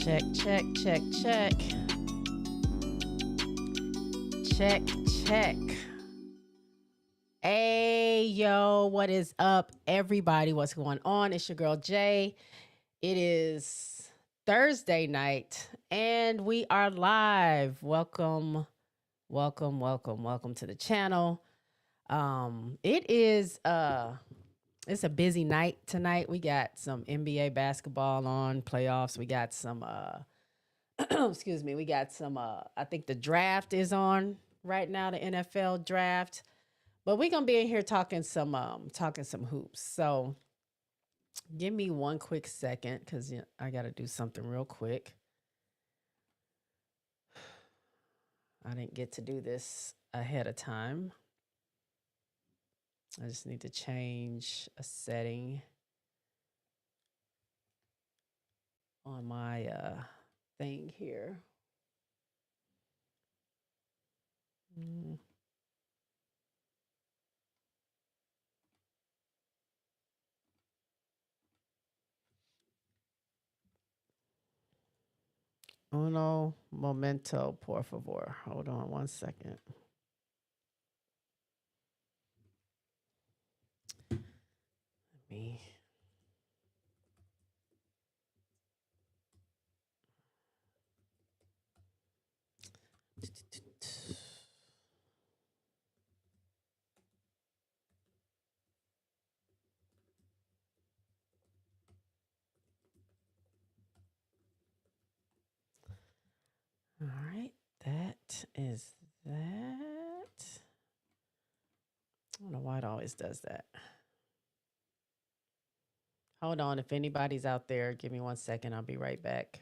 Check, check, check, check. Check, check. Hey, yo, what is up, everybody? What's going on? It's your girl, Jay. It is Thursday night, and we are live. Welcome, welcome to the channel. It's a busy night tonight. We got some NBA basketball on, playoffs. We got some excuse me, we got some I think the draft is on right now, the NFL draft. But we're gonna be in here talking some hoops. So give me one quick second because I gotta do something real quick. I didn't get to do this ahead of time. I just need to change a setting on my thing here. Uno momento, por favor. Hold on one second. Let me. All right, that is that. I don't know why it always does that. Hold on, if anybody's out there, give me 1 second. I'll be right back.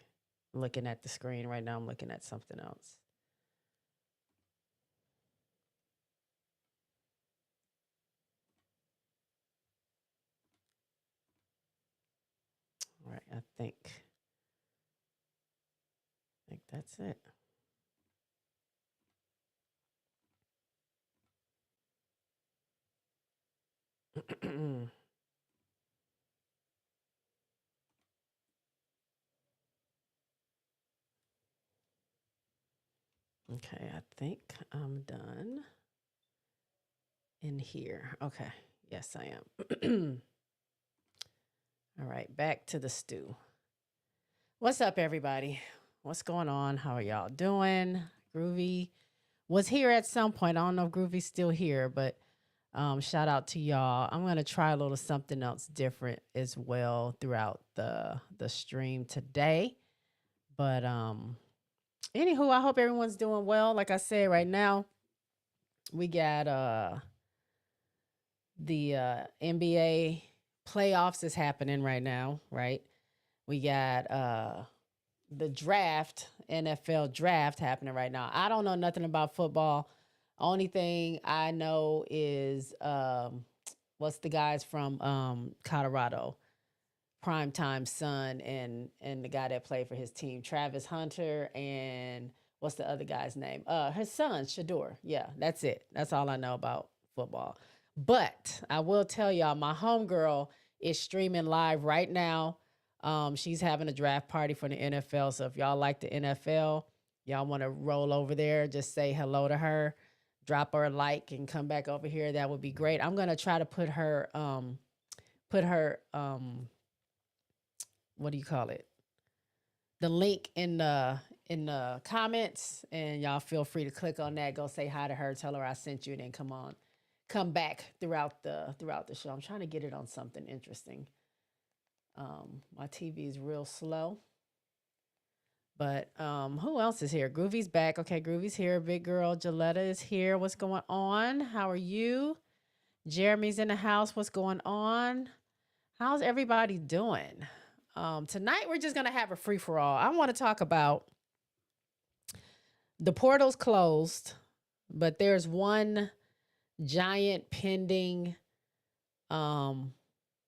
I'm looking at the screen right now. I'm looking at something else. All right, I think that's it. Okay, I think I'm done in here. Okay, yes, I am. All right, back to the stew. What's up, everybody? What's going on? How are y'all doing? Groovy was here at some point. I don't know if Groovy's still here, but shout out to y'all. I'm gonna try a little something else different as well throughout the stream today. But anywho, I hope everyone's doing well. Like I said, right now we got the NBA playoffs is happening right now, right? We got the draft, NFL draft happening right now. I don't know nothing about football. Only thing I know is what's the guys from Colorado, Primetime Son, and the guy that played for his team, Travis Hunter, and what's the other guy's name? His son, Shador. Yeah, that's it. That's all I know about football. But I will tell y'all, my homegirl is streaming live right now. She's having a draft party for the NFL. So if y'all like the NFL, y'all want to roll over there, just say hello to her, drop her a like, and come back over here. That would be great. I'm gonna try to put her what do you call it? The link in the comments, and y'all feel free to click on that. Go say hi to her, tell her I sent you, and then come back throughout the show. I'm trying to get it on something interesting. My TV is real slow. But who else is here? Groovy's back. Okay, Groovy's here. Big girl Jaletta is here. What's going on? How are you? Jeremy's in the house. What's going on? How's everybody doing? Tonight we're just gonna have a free for all. I want to talk about the portal's closed, but there's one giant pending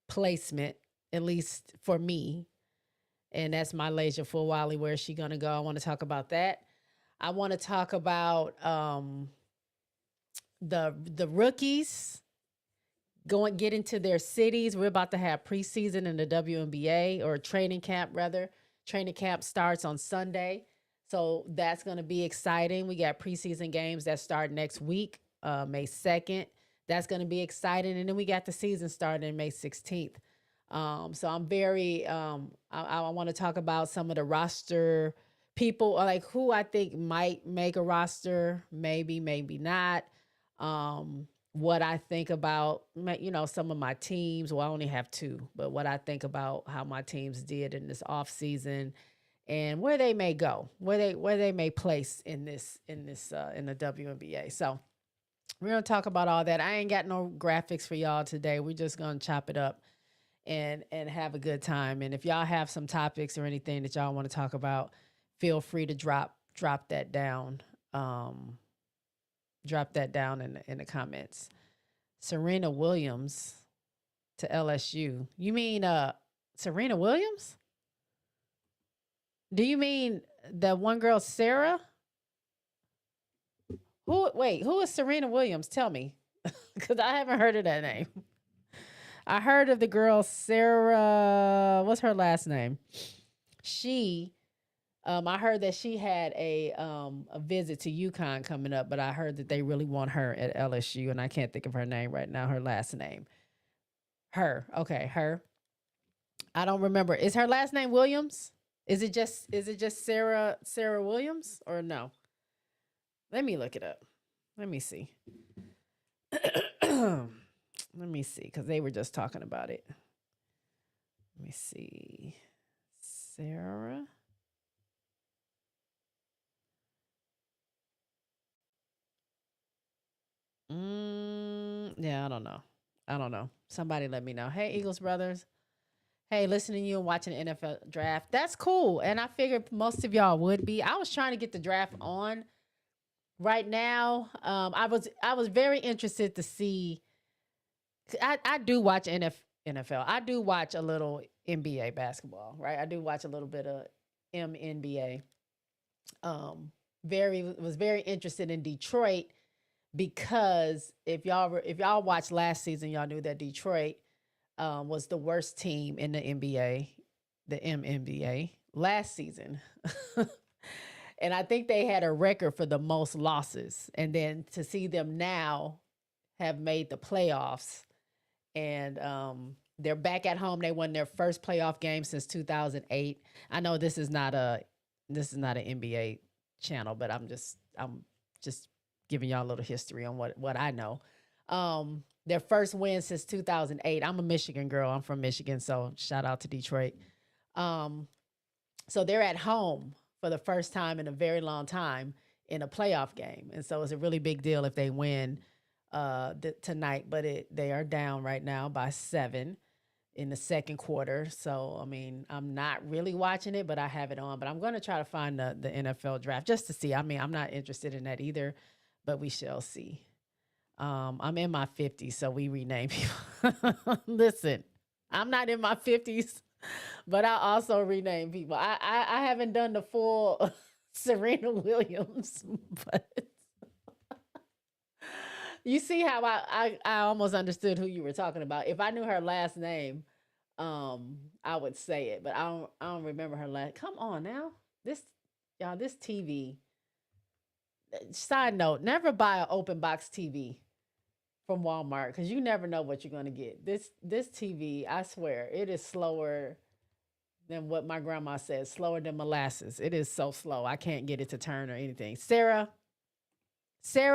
placement, at least for me, and that's my Malaysia Fulwali. Where's she gonna go? I want to talk about that. I want to talk about the rookies get into their cities. We're about to have preseason in the WNBA, or training camp rather. Training camp starts on Sunday. So that's going to be exciting. We got preseason games that start next week, May 2nd. That's going to be exciting. And then we got the season starting May 16th. So I'm very, I want to talk about some of the roster people, like who I think might make a roster, maybe, maybe not. What I think about, some of my teams. Well, I only have two, but what I think about how my teams did in this off season and where they may go, where they may place in the WNBA. So we're gonna talk about all that. I ain't got no graphics for y'all today. We're just gonna chop it up and have a good time. And if y'all have some topics or anything that y'all want to talk about, feel free to drop that down. Drop that down in the comments. Serena Williams to LSU. You mean Serena Williams? Do you mean the one girl Sarah? Who is Serena Williams? Tell me. Cuz I haven't heard of that name. I heard of the girl Sarah, what's her last name? She I heard that she had a visit to UConn coming up, but I heard that they really want her at LSU, and I can't think of her name right now. Her last name, okay, her. I don't remember. Is her last name Williams? Is it just Sarah Williams or no? Let me look it up. Let me see. Let me see, because they were just talking about it. Let me see. Sarah. Yeah, I don't know. I don't know. Somebody let me know. Hey, Eagles brothers. Hey, listening to you and watching the NFL draft. That's cool. And I figured most of y'all would be. I was trying to get the draft on right now. I was very interested to see. I do watch NFL. I do watch a little NBA basketball, right? I do watch a little bit of MNBA. Was very interested in Detroit because if y'all watched last season, y'all knew that Detroit was the worst team in the NBA, the MNBA last season. And I think they had a record for the most losses. And then to see them now have made the playoffs and they're back at home. They won their first playoff game since 2008. I know this is not an NBA channel, but I'm just giving y'all a little history on what I know. Their first win since 2008. I'm a Michigan girl. I'm from Michigan, so shout out to Detroit. So they're at home for the first time in a very long time in a playoff game, and so it's a really big deal if they win tonight. But they are down right now by 7 in the second quarter. So I mean, I'm not really watching it, but I have it on. But I'm going to try to find the NFL draft just to see. I mean, I'm not interested in that either, but we shall see. I'm in my 50s, so we rename people. Listen, I'm not in my 50s, but I also rename people. I haven't done the full Serena Williams, but you see how I almost understood who you were talking about. If I knew her last name, I would say it, but I don't remember her last. Come on now, this TV. Side note: never buy an open box TV from Walmart because you never know what you're gonna get. This TV, I swear, it is slower than what my grandma says. Slower than molasses. It is so slow. I can't get it to turn or anything. Sarah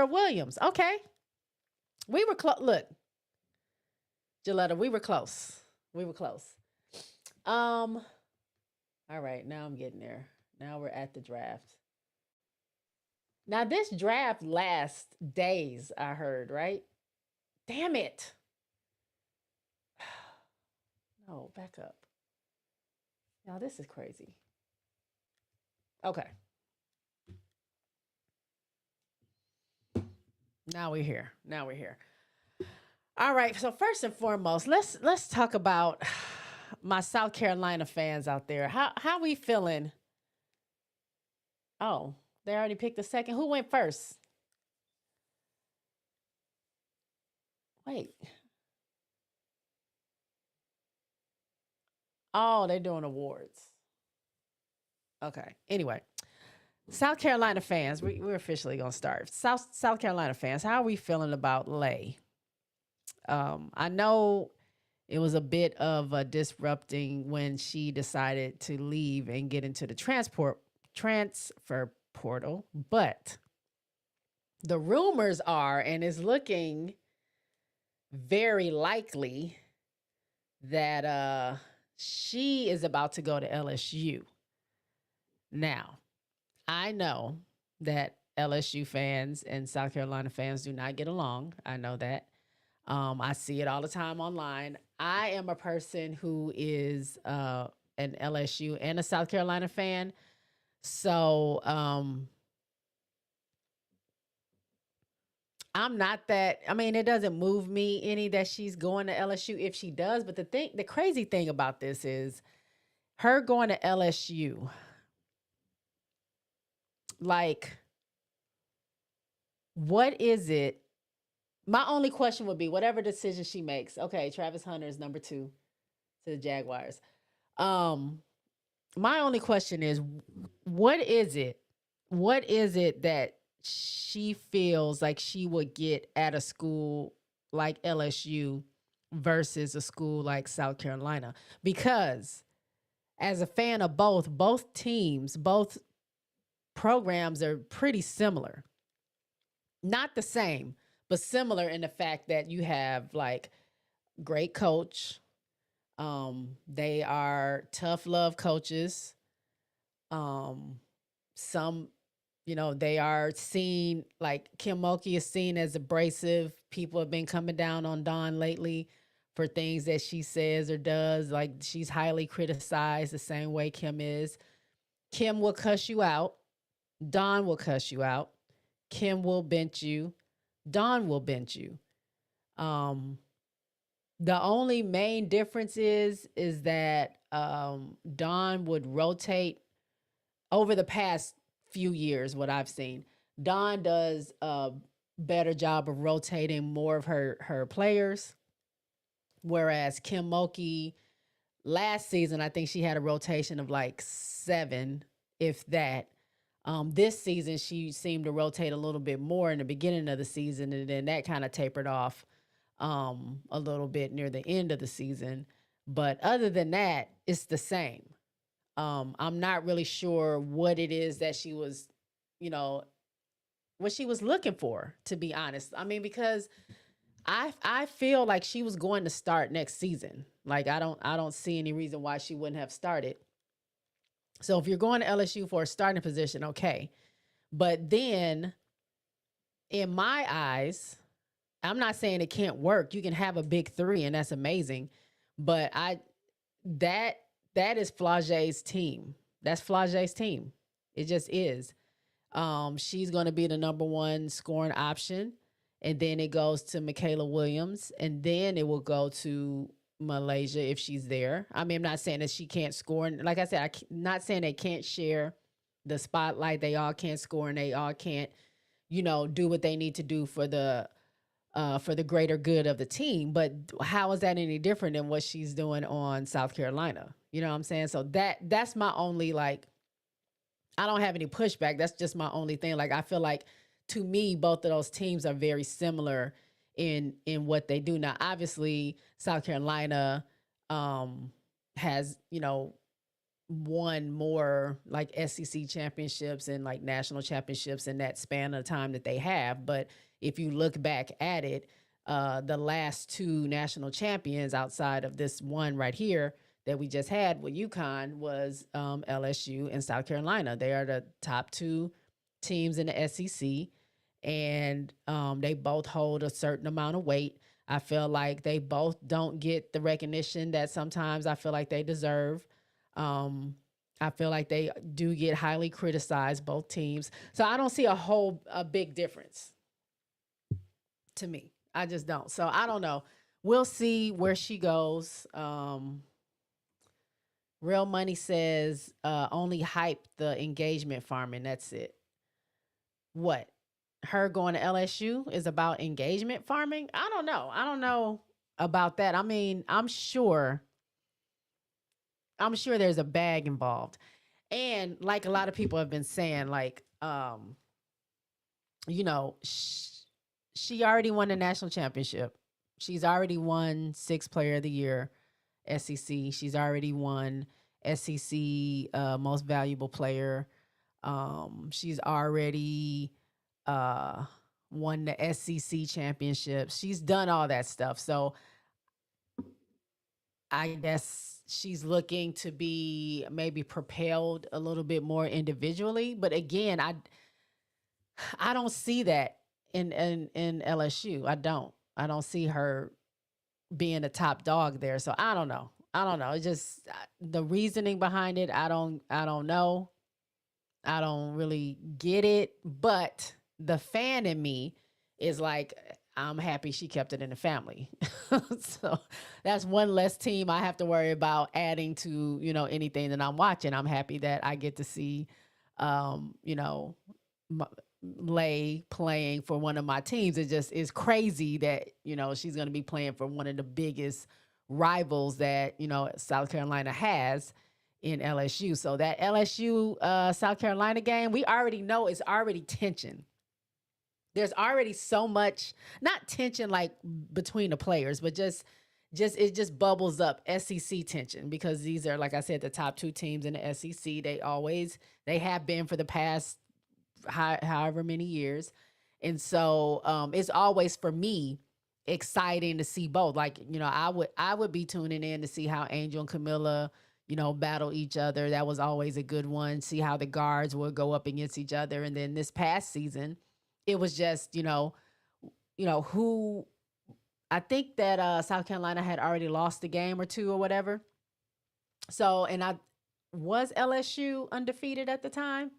Williams. Okay, we were close. Look, Gilletta, we were close. We were close. Um. All right, now I'm getting there. Now we're at the draft. Now this draft lasts days. I heard, right? Damn it. No, back up. Now this is crazy. Okay. Now we're here. Now we're here. All right. So first and foremost, let's talk about my South Carolina fans out there. How we feeling? Oh, they already picked the second. Who went first? Wait. Oh, they're doing awards. Okay. Anyway, South Carolina fans, we're officially gonna start. South Carolina fans, how are we feeling about Lay? I know it was a bit of a disrupting when she decided to leave and get into the transfer portal, but the rumors are, and it's looking very likely that she is about to go to LSU. Now, I know that LSU fans and South Carolina fans do not get along. I know that. I see it all the time online. I am a person who is an LSU and a South Carolina fan. So I'm not that. I mean, it doesn't move me any that she's going to LSU if she does. But the crazy thing about this is her going to LSU. Like, what is it? My only question would be whatever decision she makes. Okay, Travis Hunter is number 2 to the Jaguars. Um, my only question is, what is it? What is it that she feels like she would get at a school like LSU versus a school like South Carolina? Because as a fan of both teams, both programs are pretty similar. Not the same, but similar in the fact that you have like great coach. They are tough love coaches. Some, they are seen like Kim Mulkey is seen as abrasive. People have been coming down on Dawn lately for things that she says or does. Like she's highly criticized the same way Kim is. Kim will cuss you out. Dawn will cuss you out. Kim will bench you. Dawn will bench you. The only main difference is that Dawn would rotate over the past few years. What I've seen, Dawn does a better job of rotating more of her players, whereas Kim Mulkey last season, I think she had a rotation of like 7, if that. This season, she seemed to rotate a little bit more in the beginning of the season, and then that kind of tapered off a little bit near the end of the season. But other than that, it's the same. I'm not really sure what it is that she was, you know, what she was looking for, to be honest. I mean, because I feel like she was going to start next season. Like I don't see any reason why she wouldn't have started. So if you're going to LSU for a starting position, okay. But then in my eyes, I'm not saying it can't work. You can have a big 3 and that's amazing. But that that is Flage's team. That's Flage's team. It just is. She's going to be the number 1 scoring option, and then it goes to Michaela Williams, and then it will go to Malaysia if she's there. I mean, I'm not saying that she can't score, and like I said, I'm not saying they can't share the spotlight. They all can't score, and they all can't, do what they need to do for the greater good of the team. But how is that any different than what she's doing on South Carolina? You know what I'm saying? So that's my only, like, I don't have any pushback. That's just my only thing. Like, I feel like to me, both of those teams are very similar in what they do. Now, obviously, South Carolina has, won more like SEC championships and like national championships in that span of time that they have. But if you look back at it, the last 2 national champions outside of this one right here that we just had with UConn was LSU and South Carolina. They are the top 2 teams in the SEC, and they both hold a certain amount of weight. I feel like they both don't get the recognition that sometimes I feel like they deserve. I feel like they do get highly criticized, both teams. So I don't see a big difference to me. I just don't. So I don't know. We'll see where she goes. Real Money says only hype the engagement farming. That's it. What? Her going to LSU is about engagement farming? I don't know. I don't know about that. I mean, I'm sure there's a bag involved. And like a lot of people have been saying, like, you know, she already won the national championship. She's already won sixth player of the year, SEC. She's already won SEC most valuable player. She's already uh won the SEC championship. She's done all that stuff. So I guess she's looking to be maybe propelled a little bit more individually. But again, I don't see that in LSU. I don't see her being a top dog there. So I don't know. I don't know. It's just the reasoning behind it. I don't know. I don't really get it, but the fan in me is like, I'm happy she kept it in the family. So that's one less team I have to worry about adding to, you know, anything that I'm watching. I'm happy that I get to see, you know, Lay playing for one of my teams. It just is crazy that, you know, she's going to be playing for one of the biggest rivals that, you know, South Carolina has in LSU. So that LSU South Carolina game, we already know it's already tension. There's already so much, not tension like between the players, but just it just bubbles up SEC tension because these are, like I said, the top two teams in the SEC. They have been for the past however many years. And so it's always for me exciting to see both. Like, you know, I would be tuning in to see how Angel and Camilla, you know, battle each other. That was always a good one. See how the guards would go up against each other. And then this past season, it was just, who I think that South Carolina had already lost a game or two or whatever. So, and I was LSU undefeated at the time.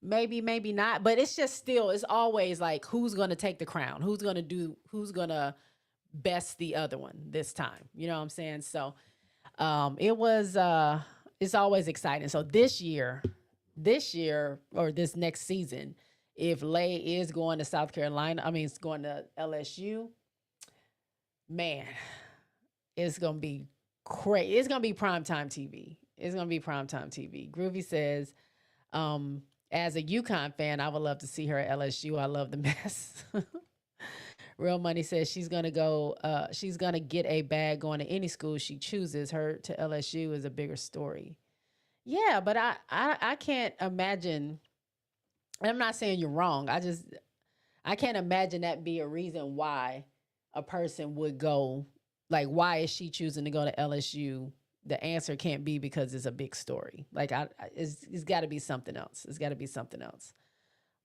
Maybe, maybe not, but it's just still, it's always like who's going to take the crown, who's going to best the other one this time. You know what I'm saying? So it's always exciting. So this year or this next season, if Lay is going to South Carolina, I mean, it's going to LSU, man, it's going to be crazy. It's going to be primetime TV. It's going to be primetime TV. Groovy says, as a UConn fan, I would love to see her at LSU. I love the mess. Real Money says she's gonna get a bag going to any school she chooses. Her to LSU is a bigger story. Yeah, but I can't imagine. And I'm not saying you're wrong. I can't imagine that be a reason why a person would go. Like, why is she choosing to go to LSU? The answer can't be because it's a big story. Like, it's got to be something else. It's got to be something else.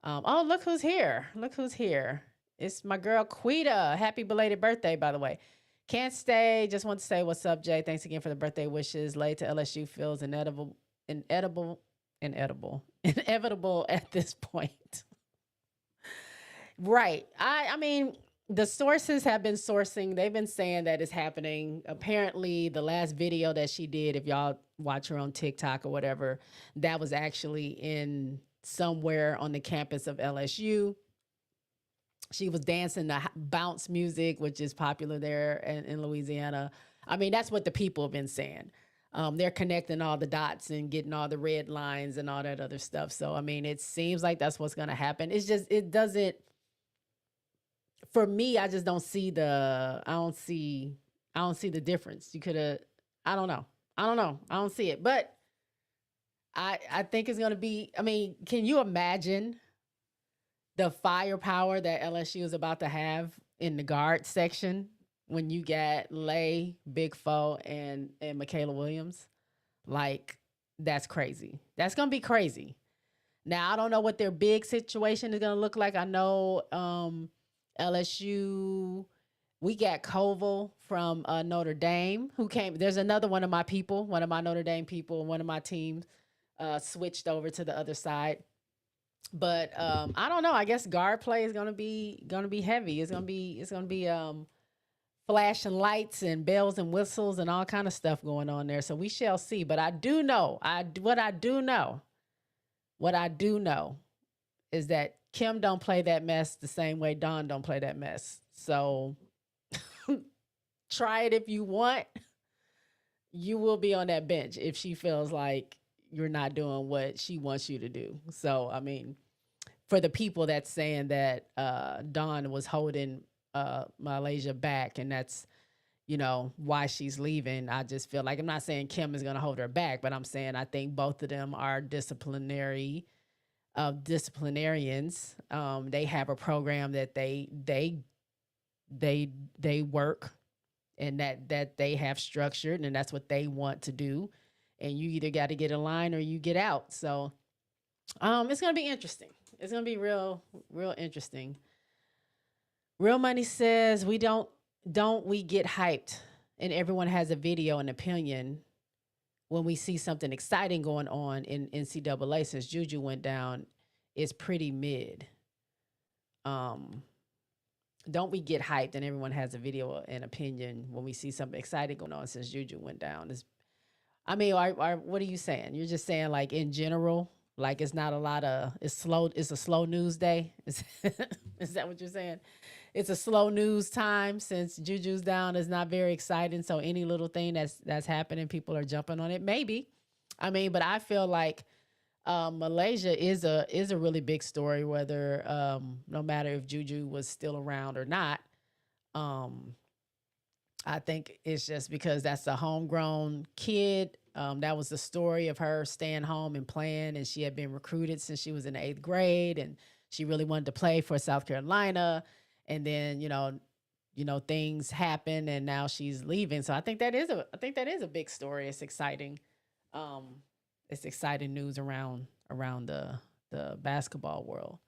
Oh, look who's here. Look who's here. It's my girl Quita. Happy belated birthday, by the way. Can't stay. Just want to say what's up, Jay. Thanks again for the birthday wishes. Late to LSU feels inevitable at this point. Right. I mean, the sources have been sourcing. They've been saying that it's happening. Apparently, the last video that she did, if y'all watch her on TikTok or whatever, that was actually in somewhere on the campus of LSU. She was dancing the bounce music, which is popular there in Louisiana. I mean, that's what the people have been saying. They're connecting all the dots and getting all the red lines and all that other stuff. So, I mean, it seems like that's what's going to happen. It's just, it doesn't, for me, I just don't see I don't see the difference. You could have, I don't know. I don't see it. But I think it's going to be, I mean, can you imagine the firepower that LSU is about to have in the guard section when you got Lay, Big Foe, and Michaela Williams? Like, that's crazy. That's going to be crazy. Now, I don't know what their big situation is going to look like. I know LSU, we got Koval from Notre Dame who came. There's another one of my Notre Dame people, one of my teams switched over to the other side. But I don't know. I guess guard play is gonna be heavy. It's gonna be flashing lights and bells and whistles and all kind of stuff going on there. So we shall see. But I do know, what I do know is that Kim don't play that mess the same way Dawn don't play that mess. So try it if you want. You will be on that bench if she feels like you're not doing what she wants you to do. So I mean, for the people that's saying that Dawn was holding Malaysia back, and that's why she's leaving. I just feel like, I'm not saying Kim is going to hold her back, but I'm saying I think both of them are disciplinarians. They have a program that they work, and that they have structured, and that's what they want to do. And you either got to get in line or you get out. So it's gonna be interesting. It's gonna be real interesting. Real Money says, we get hyped and everyone has a video and opinion when we see something exciting going on in NCAA since Juju went down is pretty mid. Don't we get hyped and everyone has a video and opinion when we see something exciting going on since Juju went down? What are you saying? You're just saying, like, in general, like, it's not a lot of, it's a slow news day. Is that what you're saying? It's a slow news time since Juju's down is not very exciting. So any little thing that's happening, people are jumping on it. Maybe. But I feel like Malaysia is a really big story, whether no matter if Juju was still around or not. I think it's just because that's a homegrown kid. That was the story of her staying home and playing, and she had been recruited since she was in the 8th grade, and she really wanted to play for South Carolina. And then, things happen, and now she's leaving. So I think that is a big story. It's exciting. It's exciting news around the basketball world.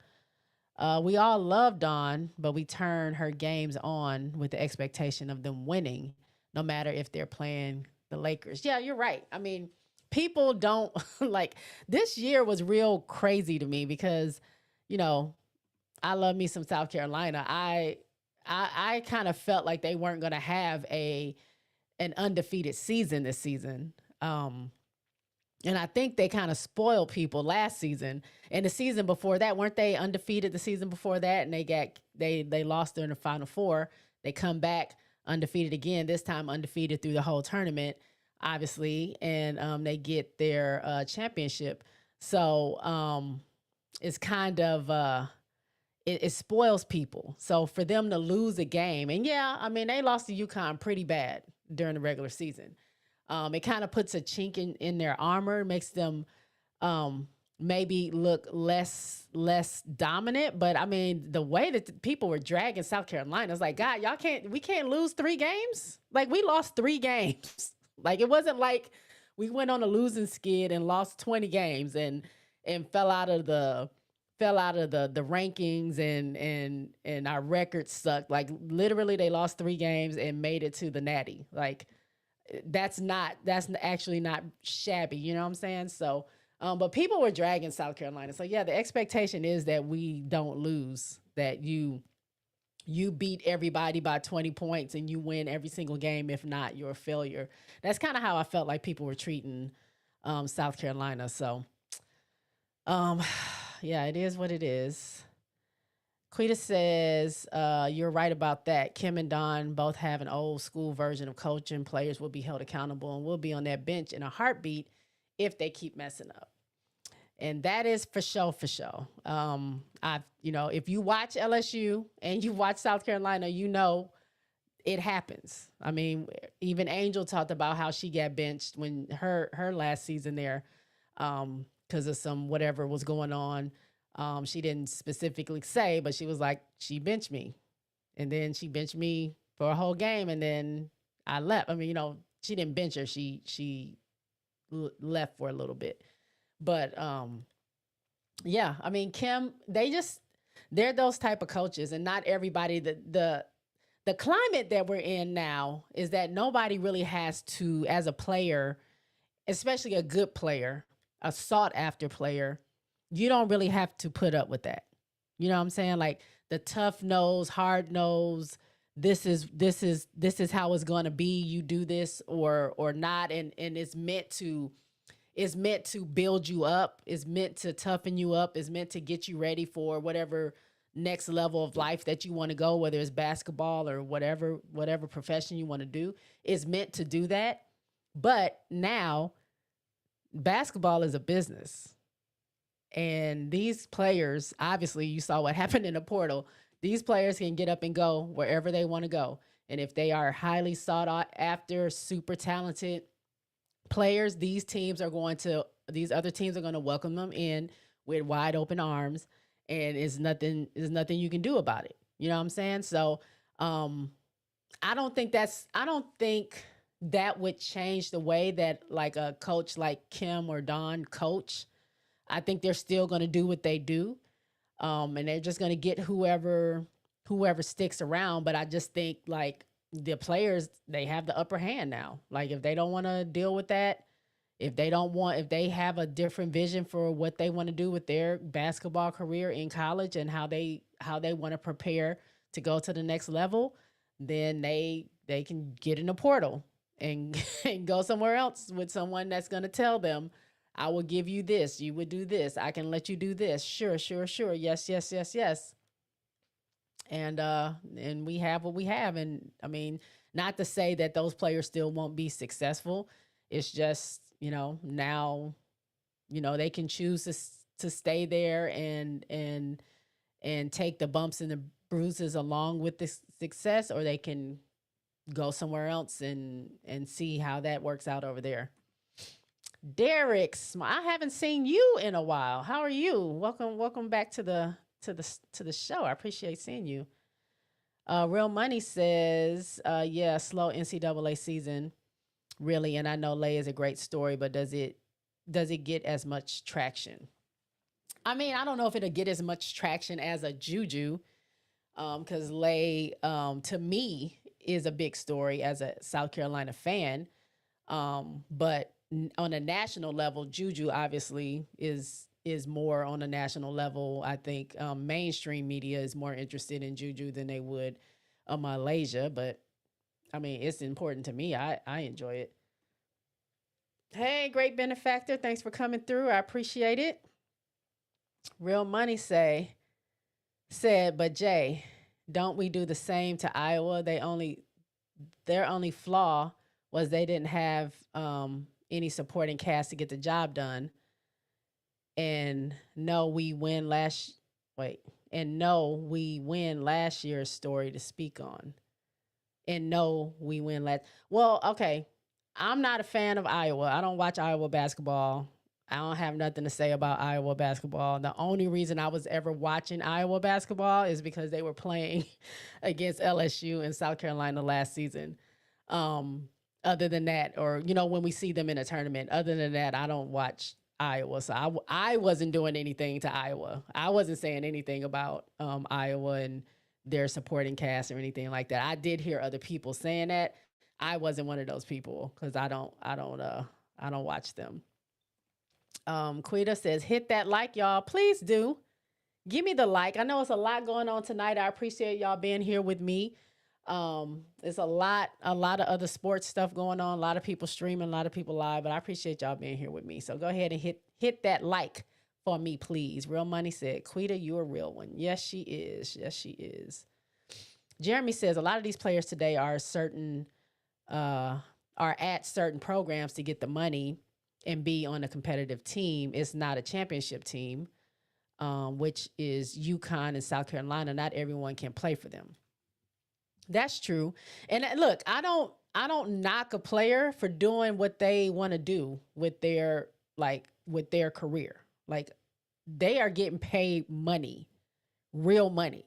We all love Dawn, but we turn her games on with the expectation of them winning, no matter if they're playing the Lakers. Yeah, you're right. People don't like, this year was real crazy to me because, I love me some South Carolina. I kind of felt like they weren't going to have an undefeated season this season. And I think they kind of spoiled people last season. And the season before that, weren't they undefeated the season before that? And they lost during the Final Four. They come back undefeated again, this time undefeated through the whole tournament, obviously. And they get their championship. So it's kind of, it spoils people. So for them to lose a game, and yeah, they lost to UConn pretty bad during the regular season. It kind of puts a chink in their armor, makes them maybe look less dominant. But the way that the people were dragging South Carolina, it's like, God, we can't lose 3 games. Like, we lost 3 games. Like, it wasn't like we went on a losing skid and lost 20 games and fell out of the rankings and our records sucked. Like, literally they lost 3 games and made it to the Natty. Like, that's actually not shabby, you know what I'm saying? So, but people were dragging South Carolina. So yeah, the expectation is that we don't lose, that you beat everybody by 20 points and you win every single game. If not, you're a failure. That's kind of how I felt like people were treating South Carolina. So, yeah, it is what it is. Quita says, you're right about that. Kim and Don both have an old school version of coaching. Players will be held accountable and will be on that bench in a heartbeat if they keep messing up. And that is for sure. If you watch LSU and you watch South Carolina, it happens. Even Angel talked about how she got benched when her last season there, because of some whatever was going on. She didn't specifically say, but she was like, she benched me. And then she benched me for a whole game, and then I left. She didn't bench her. She left for a little bit. But, yeah, Kim, they're those type of coaches, and not everybody. The climate that we're in now is that nobody really has to, as a player, especially a good player, a sought-after player, you don't really have to put up with that. You know what I'm saying? Like, the tough nose, hard nose, this is how it's going to be. You do this or not. And it's meant to build you up. It's meant to toughen you up. It's meant to get you ready for whatever next level of life that you want to go, whether it's basketball or whatever profession you want to do. It's meant to do that. But now basketball is a business. And these players, obviously, you saw what happened in the portal. These players can get up and go wherever they want to go. And if they are highly sought after, super talented players, these other teams are going to welcome them in with wide open arms, and there's nothing you can do about it. You know what I'm saying? So, I don't think that would change the way that like a coach like Kim or Don coach. I think they're still going to do what they do, and they're just going to get whoever sticks around. But I just think like the players, they have the upper hand now. Like if they don't want to deal with that, if they have a different vision for what they want to do with their basketball career in college and how they want to prepare to go to the next level, then they can get in the portal and, and go somewhere else with someone that's going to tell them, I will give you this, you would do this, I can let you do this. Sure, sure, sure. Yes, yes, yes, yes. And we have what we have. And I mean, not to say that those players still won't be successful. It's just, now, they can choose to stay there and take the bumps and the bruises along with the success, or they can go somewhere else and see how that works out over there. Derek, I haven't seen you in a while. How are you? Welcome back to the show. I appreciate seeing you. Real Money says, yeah, slow NCAA season, really. And I know Lay is a great story, but does it get as much traction? I mean, I don't know if it'll get as much traction as a Juju, because Lay, to me, is a big story as a South Carolina fan. But on a national level, Juju obviously is more on a national level. I think mainstream media is more interested in Juju than they would Malaysia. But I mean, it's important to me. I enjoy it. Hey, great benefactor. Thanks for coming through. I appreciate it. Real Money said, but Jay, don't we do the same to Iowa? Their only flaw was they didn't have any supporting cast to get the job done. And no, we win last year's story to speak on. And no, we win last. Well, okay. I'm not a fan of Iowa. I don't watch Iowa basketball. I don't have nothing to say about Iowa basketball. The only reason I was ever watching Iowa basketball is because they were playing against LSU in South Carolina last season. Other than that, or, when we see them in a tournament, other than that, I don't watch Iowa. So I wasn't doing anything to Iowa. I wasn't saying anything about Iowa and their supporting cast or anything like that. I did hear other people saying that. I wasn't one of those people because I don't watch them. Quita says, hit that like, y'all. Please do. Give me the like. I know it's a lot going on tonight. I appreciate y'all being here with me. There's a lot of other sports stuff going on. A lot of people streaming, a lot of people live, but I appreciate y'all being here with me. So go ahead and hit that like for me, please. Real Money said, Quita, you're a real one. Yes, she is. Yes, she is. Jeremy says a lot of these players today are at certain programs to get the money and be on a competitive team. It's not a championship team, which is UConn and South Carolina. Not everyone can play for them. That's true. And look, I don't knock a player for doing what they want to do with their career. Like, they are getting paid money, real money.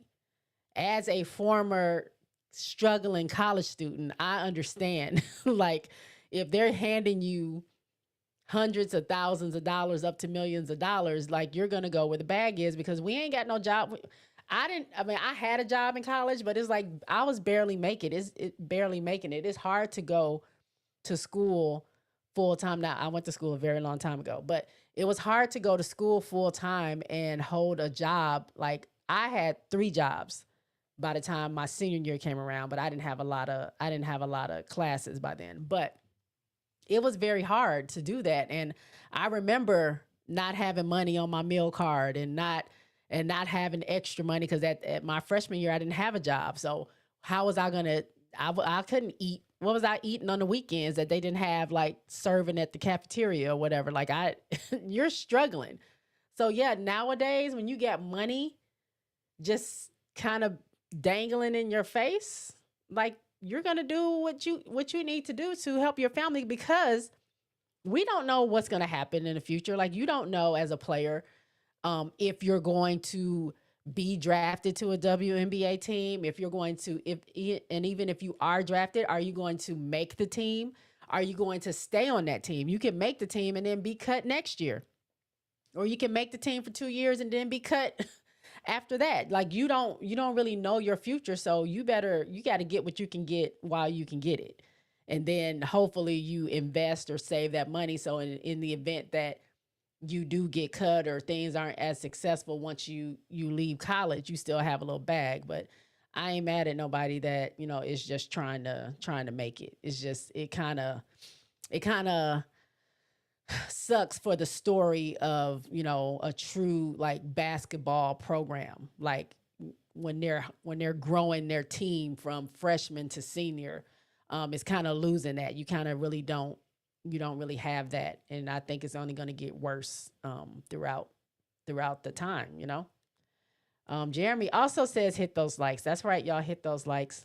As a former struggling college student, I understand. Like, if they're handing you hundreds of thousands of dollars up to millions of dollars, like, you're going to go where the bag is, because we ain't got no job. I had a job in college, but it's like I was barely making it. Barely making it. It's hard to go to school full time. Now, I went to school a very long time ago, but it was hard to go to school full time and hold a job. Like, I had 3 jobs by the time my senior year came around, but I didn't have a lot of classes by then. But it was very hard to do that. And I remember not having money on my meal card and not having extra money, because at my freshman year, I didn't have a job. So how was I going to, I couldn't eat what was I eating on the weekends that they didn't have like serving at the cafeteria or whatever. Like you're struggling. So yeah, nowadays when you get money just kind of dangling in your face, like you're gonna do what you need to do to help your family because we don't know what's gonna happen in the future. Like you don't know as a player if you're going to be drafted to a WNBA team, if you're going to, and even if you are drafted, are you going to make the team? Are you going to stay on that team? You can make the team and then be cut next year, or you can make the team for 2 years and then be cut after that. Like you don't really know your future, so you got to get what you can get while you can get it, and then hopefully you invest or save that money. So in the event that you do get cut or things aren't as successful once you leave college, you still have a little bag. But I ain't mad at nobody that is just trying to make it. It's just it kind of sucks for the story of a true like basketball program, like when they're growing their team from freshman to senior. It's kind of losing that. You don't really have that, and I think it's only going to get worse throughout the time. Jeremy also says hit those likes. That's right, y'all, hit those likes.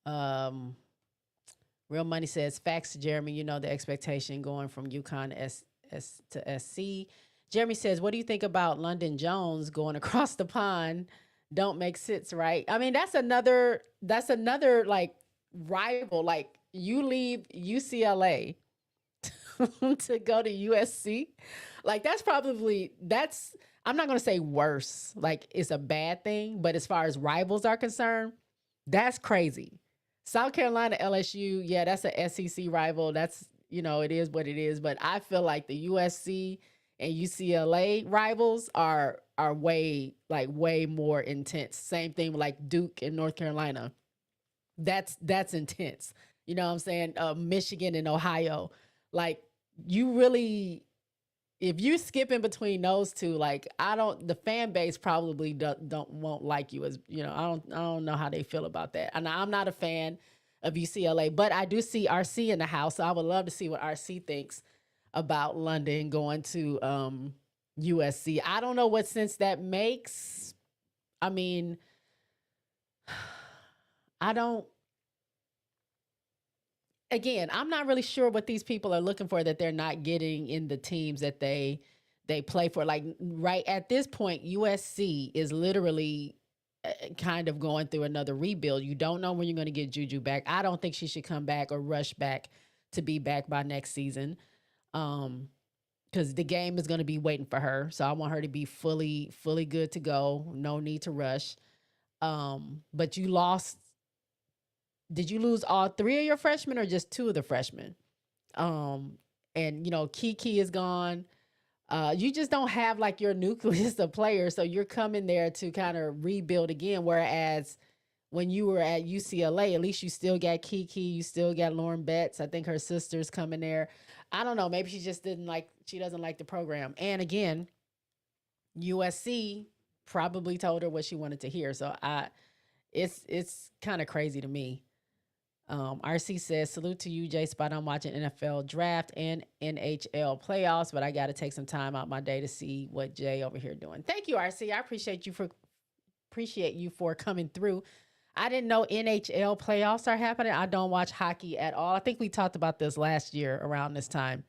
um Real Money says facts, Jeremy. The expectation going from UConn to SC. Jeremy says, what do you think about London Jones going across the pond? Don't make sense, right? I mean, that's another like rival. Like you leave UCLA to go to USC. Like that's I'm not gonna say worse. Like it's a bad thing, but as far as rivals are concerned, that's crazy. South Carolina, LSU, yeah, that's a SEC rival. That's it is what it is. But I feel like the USC and UCLA rivals are way more intense. Same thing with like Duke and North Carolina. That's intense. You know what I'm saying? Michigan and Ohio. Like you really, if you skip in between those two, like the fan base probably don't won't like you as I don't know how they feel about that. And I'm not a fan of UCLA, but I do see RC in the house, so I would love to see what RC thinks about London going to USC. I don't know what sense that makes. I mean, I don't. Again, I'm not really sure what these people are looking for that they're not getting in the teams that they play for. Like right at this point, USC is literally kind of going through another rebuild. You don't know when you're going to get Juju back. I don't think she should come back or rush back to be back by next season. Because the game is going to be waiting for her. So I want her to be fully good to go. No need to rush. But you lost. Did you lose all three of your freshmen or just two of the freshmen? And Kiki is gone. You just don't have like your nucleus of players, so you're coming there to kind of rebuild again. Whereas when you were at UCLA, at least you still got Kiki, you still got Lauren Betts. I think her sister's coming there. I don't know. Maybe she doesn't like the program. And again, USC probably told her what she wanted to hear. So it's kind of crazy to me. RC says, salute to you, J Spot. I'm watching NFL draft and NHL playoffs, but I got to take some time out my day to see what Jay over here doing. Thank you, RC. I appreciate you for coming through. I didn't know NHL playoffs are happening. I don't watch hockey at all. I think we talked about this last year around this time.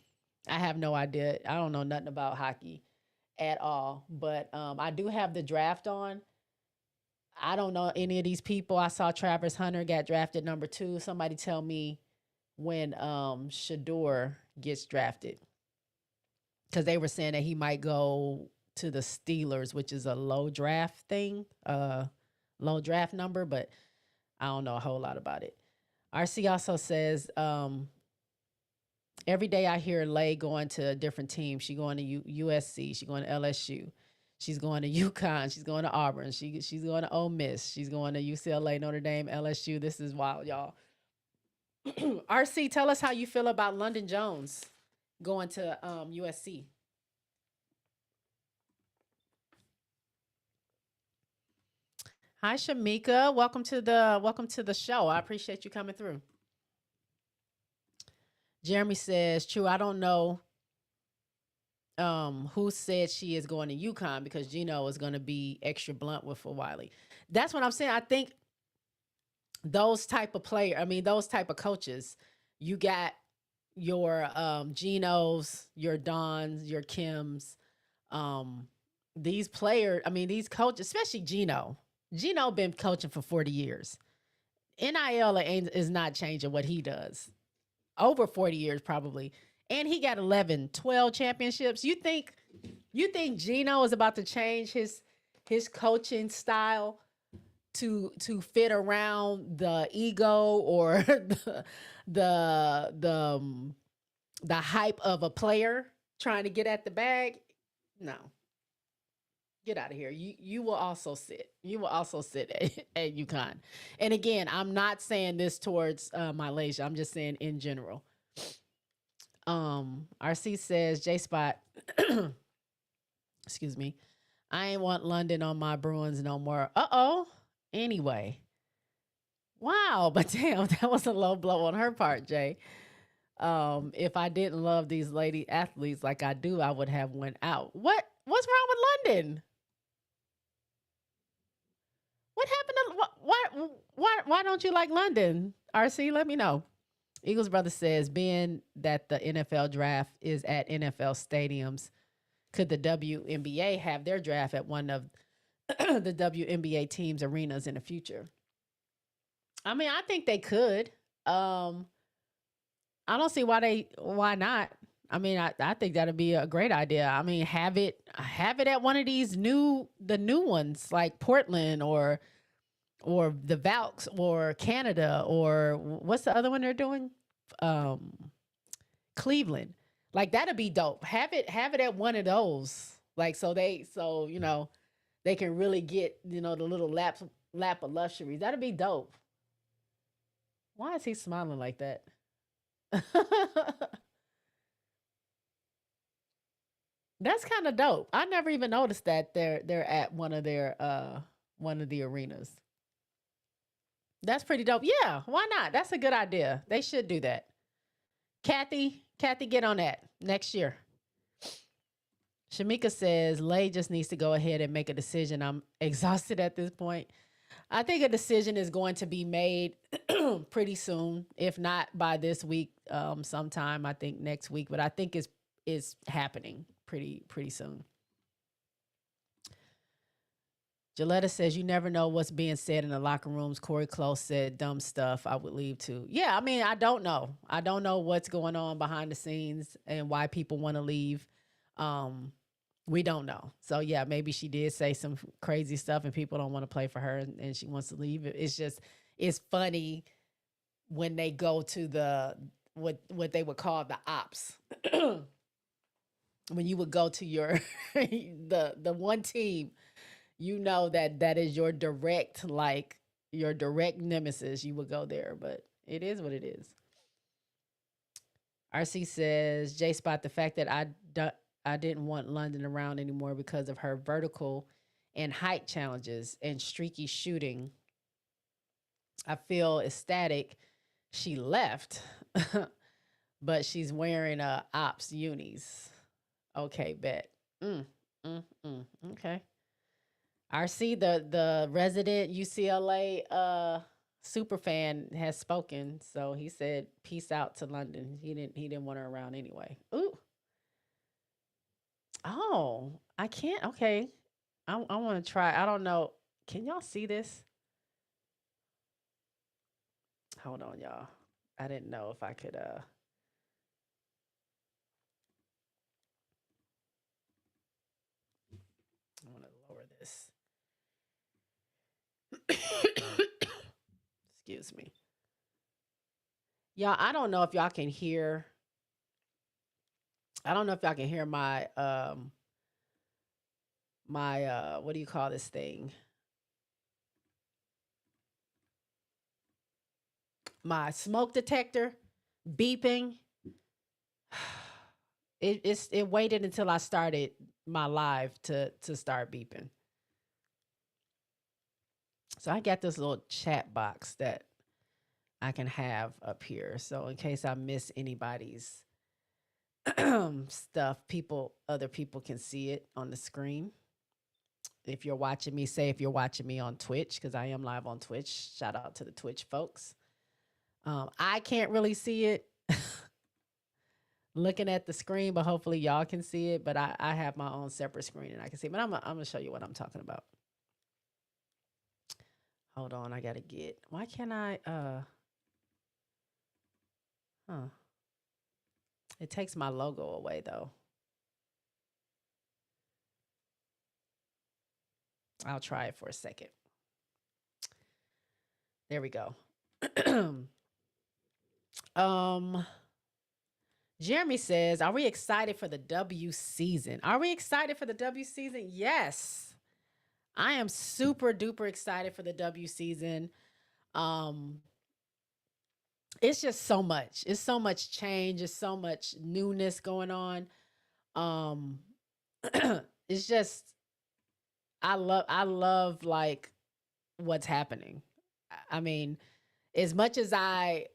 I have no idea. I don't know nothing about hockey at all, but I do have the draft on. I don't know any of these people. I saw Travis Hunter got drafted number 2. Somebody tell me when Shador gets drafted, because they were saying that he might go to the Steelers, which is a low draft number, but I don't know a whole lot about it. RC also says, every day I hear Lay going to a different team. She going to USC. She going to LSU. She's going to UConn. She's going to Auburn. She's going to Ole Miss. She's going to UCLA, Notre Dame, LSU. This is wild, y'all. RC, tell us how you feel about London Jones going to USC. Hi, Shamika. Welcome to the show. I appreciate you coming through. Jeremy says, "True. I don't know who said she is going to UConn because Gino is going to be extra blunt with for Wiley." That's what I'm saying. I think those type of player, I mean those type of coaches, you got your Genos, your Dons, your Kims, um these players, I mean these coaches, especially Gino. Gino been coaching for 40 years. NIL is not changing what he does. Over 40 years probably. And he got 11, 12 championships. You think Gino is about to change his coaching style to fit around the ego or the the hype of a player trying to get at the bag? No. Get out of here. You will also sit. You will also sit at UConn. And again, I'm not saying this towards Malaysia. I'm just saying in general. RC says J Spot, excuse me. I ain't want London on my Bruins no more. Uh-oh. Anyway. Wow, but damn, that was a low blow on her part, Jay. If I didn't love these lady athletes like I do, I would have went out. What's wrong with London? What happened to why don't you like London? RC, let me know. Eagles brother says, being that the NFL draft is at NFL stadiums, could the WNBA have their draft at one of the WNBA team's arenas in the future? I mean, I think they could. Um, I don't see why not. I mean, I think that'd be a great idea. I mean, have it at one of these the new ones like Portland or the Valks or Canada or what's the other one they're doing? Um, Cleveland. Like that'd be dope. Have it at one of those. Like so they can really get, the little lap of luxuries. That'd be dope. Why is he smiling like that? That's kind of dope. I never even noticed that they're at one of the arenas. That's pretty dope. Yeah, why not? That's a good idea. They should do that. Kathy, get on that next year. Shamika says Lay just needs to go ahead and make a decision. I'm exhausted at this point. I think a decision is going to be made pretty soon, if not by this week, sometime. I think next week, but I think it's happening pretty soon. Gilletta says you never know what's being said in the locker rooms. Corey Close said dumb stuff. I would leave too. Yeah, I mean, I don't know. I don't know what's going on behind the scenes and why people want to leave. Um, we don't know. So yeah, maybe she did say some crazy stuff and people don't want to play for her and she wants to leave. It's just it's funny when they go to what they would call the ops. When you would go to your the one team, that is your direct nemesis. You would go there, but it is what it is. RC says J Spot, the fact that I didn't want London around anymore because of her vertical and height challenges and streaky shooting. I feel ecstatic she left, but she's wearing ops unis. Okay, bet. Mm, okay. RC, the resident UCLA super fan, has spoken. So he said, "Peace out to London." He didn't want her around anyway. Ooh. Oh, I can't. Okay, I want to try. I don't know. Can y'all see this? Hold on, y'all. I didn't know if I could. I want to lower this. Excuse me. Y'all, I don't know if y'all can hear. I don't know if y'all can hear my what do you call this thing? My smoke detector beeping. It waited until I started my live to start beeping. So I got this little chat box that I can have up here. So in case I miss anybody's stuff, other people can see it on the screen. If you're watching me, say if you're watching me on Twitch, because I am live on Twitch. Shout out to the Twitch folks. I can't really see it looking at the screen, but hopefully y'all can see it. But I have my own separate screen and I can see it. But I'm gonna show you what I'm talking about. Hold on, I gotta get. Why can't I? Huh? It takes my logo away though. I'll try it for a second. There we go. um Jeremy says, "Are we excited for the W season? Are we excited for the W season?" Yes. I am super duper excited for the W season. Um it's just so much. It's so much change, it's so much newness going on. Um it's just I love like what's happening. I mean, as much as I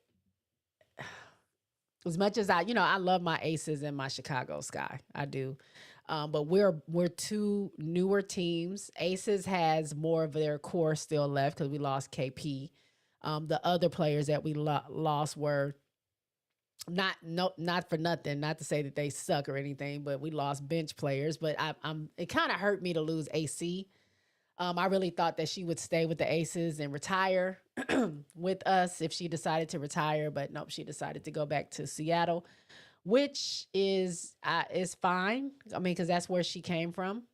I love my Aces and my Chicago Sky. I do. But we're two newer teams. Aces has more of their core still left because we lost KP. The other players that we lost were not for nothing. Not to say that they suck or anything, but we lost bench players. But it kind of hurt me to lose AC. I really thought that she would stay with the Aces and retire with us if she decided to retire, but nope, she decided to go back to Seattle, which is fine. I mean, because that's where she came from,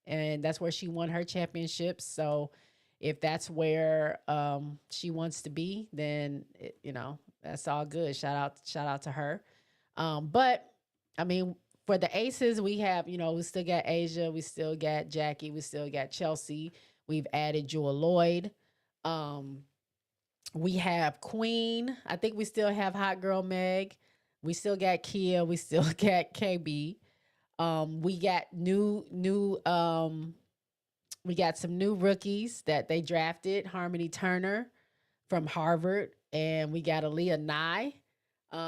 and that's where she won her championships. So, if that's where she wants to be, then that's all good. Shout out to her. But I mean, for the Aces, we have, we still got Asia, we still got Jackie, we still got Chelsea. We've added Jewel Lloyd. Um, we have Queen. I think we still have Hot Girl Meg. We still got Kia. We still got KB. We got we got some new rookies that they drafted. Harmony Turner from Harvard, and we got Aaliyah Nye,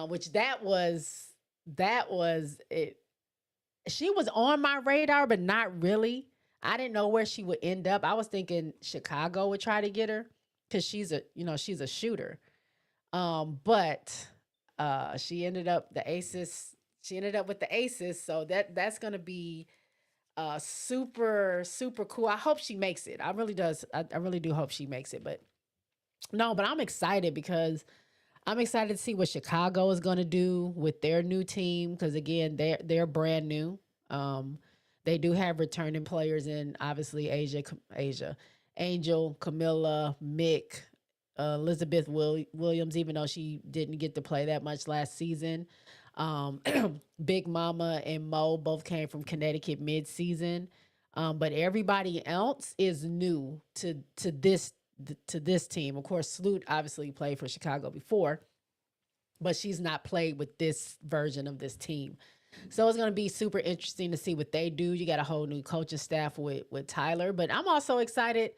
which that was it. She was on my radar, but not really. I didn't know where she would end up. I was thinking Chicago would try to get her because she's a shooter. But she ended up the Aces. She ended up with the Aces, so that's gonna be super super cool. I hope she makes it. I really does. I really do hope she makes it. But no, but I'm excited because I'm excited to see what Chicago is going to do with their new team because again, they're brand new. Um, they do have returning players in obviously Asia, Angel, Camilla, Mick, Elizabeth Williams, even though she didn't get to play that much last season. Um, Big Mama and Mo both came from Connecticut mid-season, but everybody else is new to this team. Of course, Sloot obviously played for Chicago before, but she's not played with this version of this team. So it's going to be super interesting to see what they do. You got a whole new coaching staff with Tyler, but I'm also excited.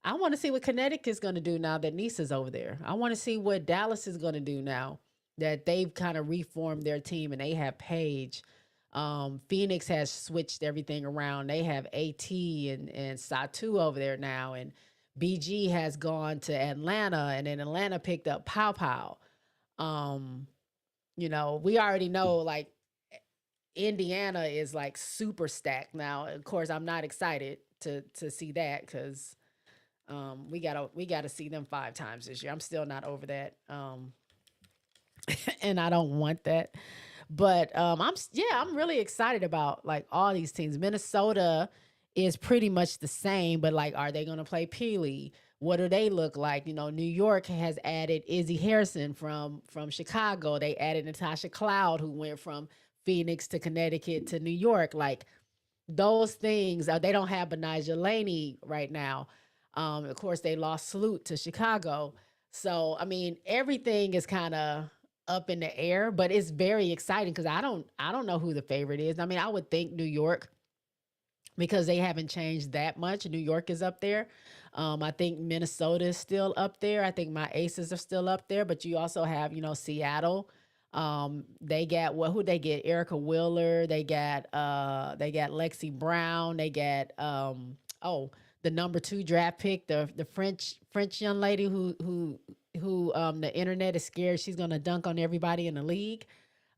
I want to see what Connecticut's going to do now that Nisa's over there. I want to see what Dallas is going to do now that they've kind of reformed their team and they have Paige. Phoenix has switched everything around. They have AT and Satu over there now, and BG has gone to Atlanta, and then Atlanta picked up Pow Pow. Um, we already know like Indiana is like super stacked now. Of course, I'm not excited to see that because we gotta see them 5 times this year. I'm still not over that. And I don't want that. But I'm really excited about like all these teams. Minnesota is pretty much the same, but like, are they going to play Peely? What do they look like? New York has added Izzy Harrison from Chicago. They added Natasha Cloud, who went from Phoenix to Connecticut to New York. Like those things, they don't have Benijah Laney right now. Of course, they lost Salute to Chicago. So I mean, everything is kind of up in the air, but it's very exciting because I don't know who the favorite is. I mean, I would think New York because they haven't changed that much. New York is up there. I think Minnesota is still up there. I think my Aces are still up there, but you also have, Seattle. They got who they get? Erica Wheeler. They got Lexi Brown. They got the number 2 draft pick, the French young lady who the internet is scared she's gonna dunk on everybody in the league.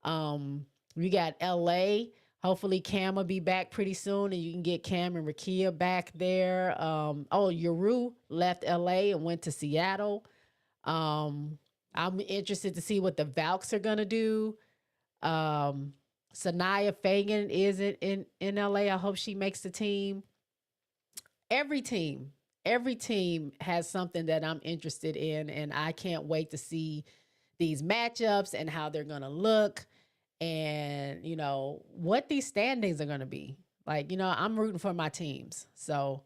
We got LA. Hopefully Cam will be back pretty soon and you can get Cam and Rakia back there. Yuru left LA and went to Seattle. I'm interested to see what the Valks are gonna do. Sanaya Fagan isn't in LA. I hope she makes the team. Every team, every team has something that I'm interested in, and I can't wait to see these matchups and how they're gonna look, and what these standings are gonna be. Like, I'm rooting for my teams, so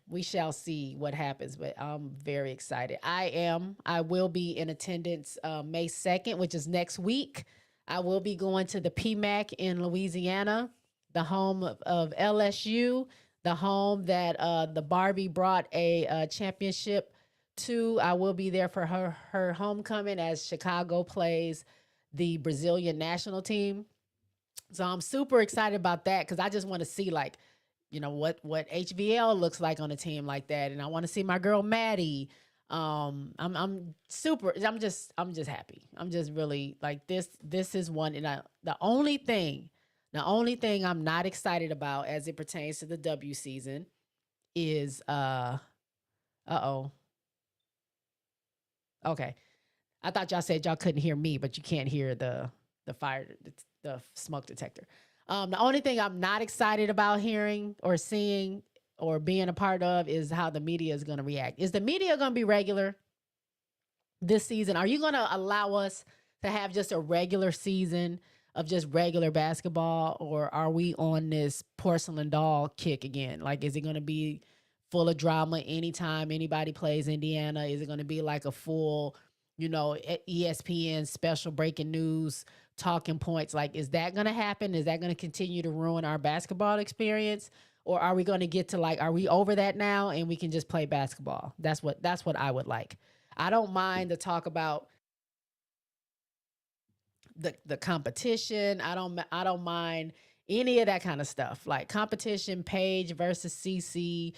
we shall see what happens. But I'm very excited. I will be in attendance May 2nd, which is next week. I will be going to the PMAC in Louisiana, the home of LSU, the home that the Barbie brought a championship to. I will be there for her homecoming as Chicago plays the Brazilian national team. So I'm super excited about that because I just want to see what HVL looks like on a team like that, and I want to see my girl Maddie. I'm super. I'm just happy. I'm just really like this. This is one, and the only thing I'm not excited about as it pertains to the W season is okay. I thought y'all said y'all couldn't hear me, but you can't hear the fire, the smoke detector. The only thing I'm not excited about hearing or seeing or being a part of is how the media is going to react. Is the media going to be regular this season? Are you going to allow us to have just a regular season of just regular basketball, or are we on this porcelain doll kick again? Like, is it going to be full of drama anytime anybody plays Indiana? Is it going to be like a full, ESPN special breaking news talking points? Like, is that going to happen? Is that going to continue to ruin our basketball experience? Or are we going to get to are we over that now and we can just play basketball? That's what I would like. I don't mind the talk about the competition. I don't mind any of that kind of stuff. Like competition, Page versus CC,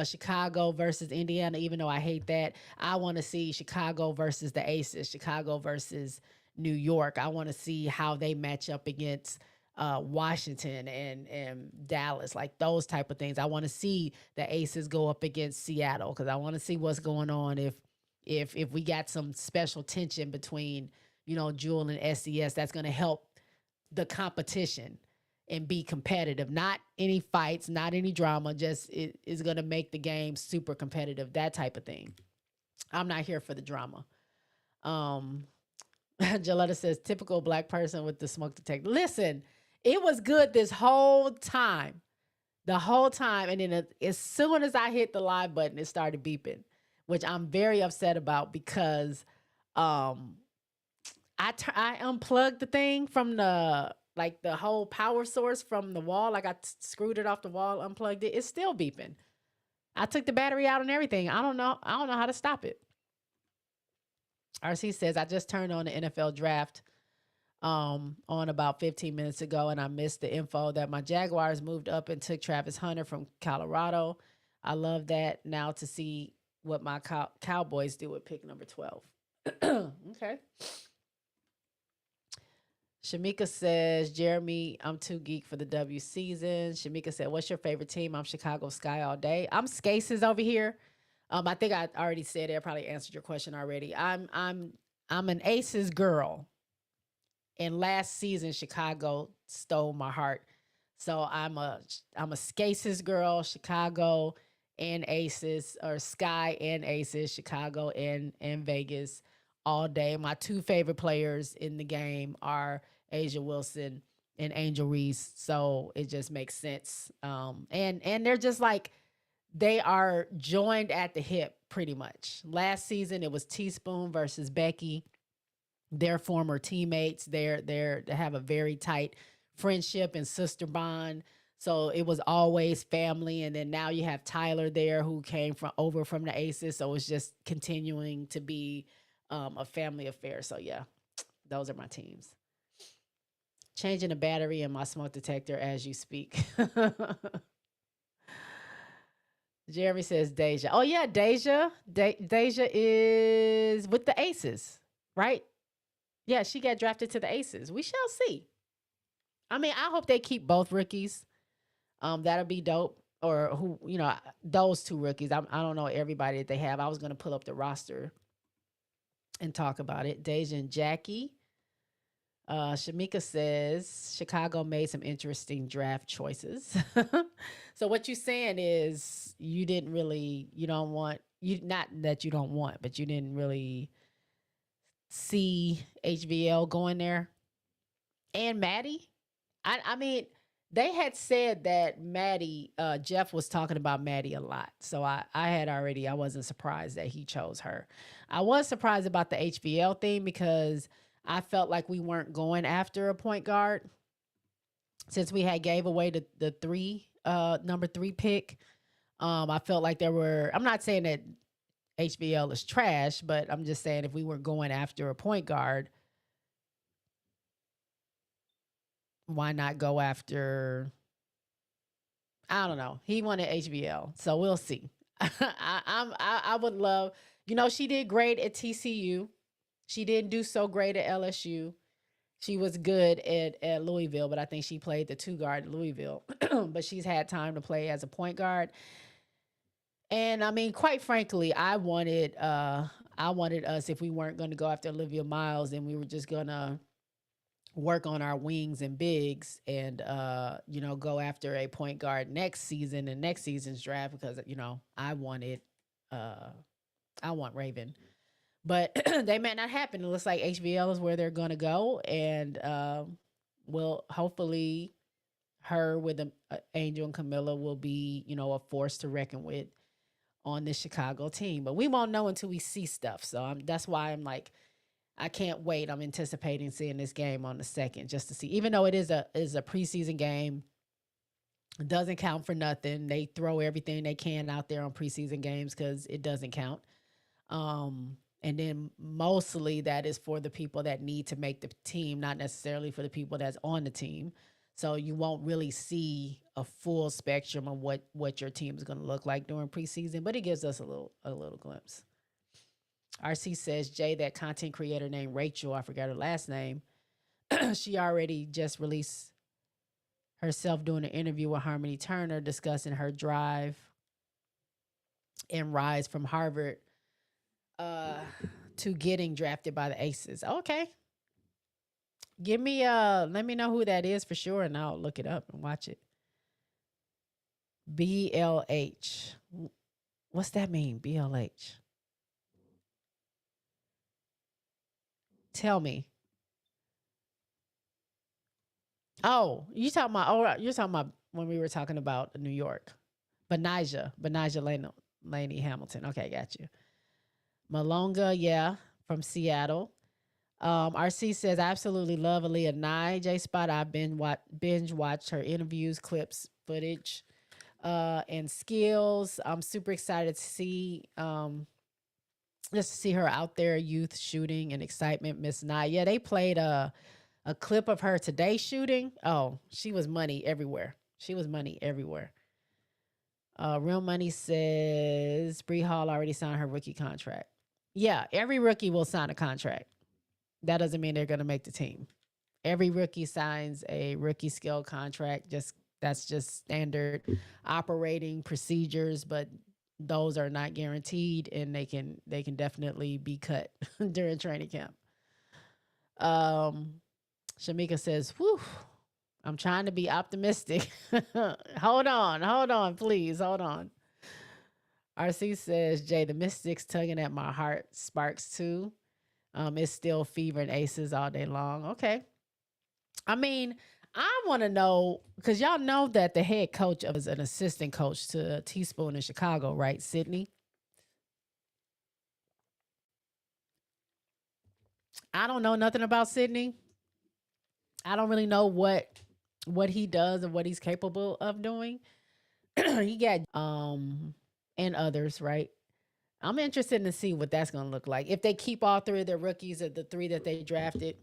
Chicago versus Indiana, even though I hate that. I want to see Chicago versus the Aces, Chicago versus New York. I want to see how they match up against Washington and Dallas, like those type of things. I want to see the Aces go up against Seattle because I want to see what's going on if we got some special tension between Jewel and SES. That's going to help the competition and be competitive. Not any fights, not any drama. Just it is going to make the game super competitive. That type of thing. I'm not here for the drama. Jaletta says, typical Black person with the smoke detector. Listen, it was good this whole time. The whole time. And then as soon as I hit the live button, it started beeping, which I'm very upset about because I unplugged the thing from the whole power source from the wall. Like I screwed it off the wall, unplugged it. It's still beeping. I took the battery out and everything. I don't know how to stop it. RC says, I just turned on the NFL draft on about 15 minutes ago, and I missed the info that my Jaguars moved up and took Travis Hunter from Colorado. I love that. Now to see what my Cowboys do with pick number 12. Okay. Shamika says, Jeremy, I'm too geek for the W season. Shamika said, what's your favorite team? I'm Chicago Sky all day. I'm Skaces over here. I think I already said it. I probably answered your question already. I'm an Aces girl. And last season, Chicago stole my heart. So I'm a Skaces girl, Chicago and Aces, or Sky and Aces, Chicago and Vegas all day. My two favorite players in the game are Asia Wilson and Angel Reese. So it just makes sense. And they're just like, they are joined at the hip pretty much. Last season, it was Teaspoon versus Becky. They're former teammates. They have a very tight friendship and sister bond. So it was always family, and then now you have Tyler there who came from over from the Aces. So it's just continuing to be a family affair. So yeah, those are my teams. Changing the battery in my smoke detector as you speak. Jeremy says Deja. Oh yeah, Deja. Deja is with the Aces, right? Yeah, she got drafted to the Aces. We shall see. I mean, I hope they keep both rookies. That'll be dope. Or who, those two rookies. I don't know everybody that they have. I was gonna pull up the roster and talk about it. Deja and Jackie. Shamika says Chicago made some interesting draft choices. So what you're saying is you don't want you not that you don't want, but you didn't really see HVL going there. And Maddie, I mean, they had said that Maddie, Jeff was talking about Maddie a lot. So I wasn't surprised that he chose her. I was surprised about the HVL thing because I felt like we weren't going after a point guard since we had gave away the number 3 pick. I felt like I'm not saying that HVL is trash, but I'm just saying if we were going after a point guard, why not go after, I don't know. He wanted HBL, so we'll see. I would love, she did great at TCU. She didn't do so great at LSU. She was good at Louisville, but I think she played the 2 guard at Louisville. But she's had time to play as a point guard. And I mean, quite frankly, I wanted us, if we weren't going to go after Olivia Miles and we were just gonna work on our wings and bigs and go after a point guard next season and next season's draft because uh I want Raven. But they may not happen. It looks like HBL is where they're going to go, and will hopefully her with Angel and Camilla will be a force to reckon with on this Chicago team. But we won't know until we see stuff. So that's why I'm like, I can't wait. I'm anticipating seeing this game on the 2nd just to see. Even though it is a preseason game, it doesn't count for nothing. They throw everything they can out there on preseason games because it doesn't count. And then mostly that is for the people that need to make the team, not necessarily for the people that's on the team. So you won't really see a full spectrum of what your team is going to look like during preseason, but it gives us a little glimpse. RC says, Jay, that content creator named Rachel, I forgot her last name, she already just released herself doing an interview with Harmony Turner discussing her drive and rise from Harvard to getting drafted by the Aces. Okay. Let me know who that is for sure, and I'll look it up and watch it. BLH. What's that mean? BLH. Tell me. Oh, you're talking about when we were talking about New York. Benijah Laney Hamilton. Okay, got you. Malonga, yeah, from Seattle. RC says, I absolutely love Aaliyah Nye. J Spot, I've been binge watched her interviews, clips, footage, and skills. I'm super excited to see just to see her out there, youth shooting and excitement. Miss Nye. Yeah, they played a clip of her today shooting. Oh, she was money everywhere. She was money everywhere. Real Money says Bree Hall already signed her rookie contract. Yeah, every rookie will sign a contract. That doesn't mean they're going to make the team. Every rookie signs a rookie skill contract. That's just standard operating procedures, but those are not guaranteed, and they can definitely be cut during training camp. Shamika says, "Whew, I'm trying to be optimistic. Hold on, please, hold on." RC says, Jay, the Mystics tugging at my heart sparks too. It's still fever and aces all day long. Okay. I mean, I want to know, because y'all know that the head coach is an assistant coach to Teaspoon in Chicago, right, Sydney? I don't know nothing about Sydney. I don't really know what what he does and what he's capable of doing. He got and others, right? I'm interested to see what that's going to look like. If they keep all three of their rookies at the three that they drafted,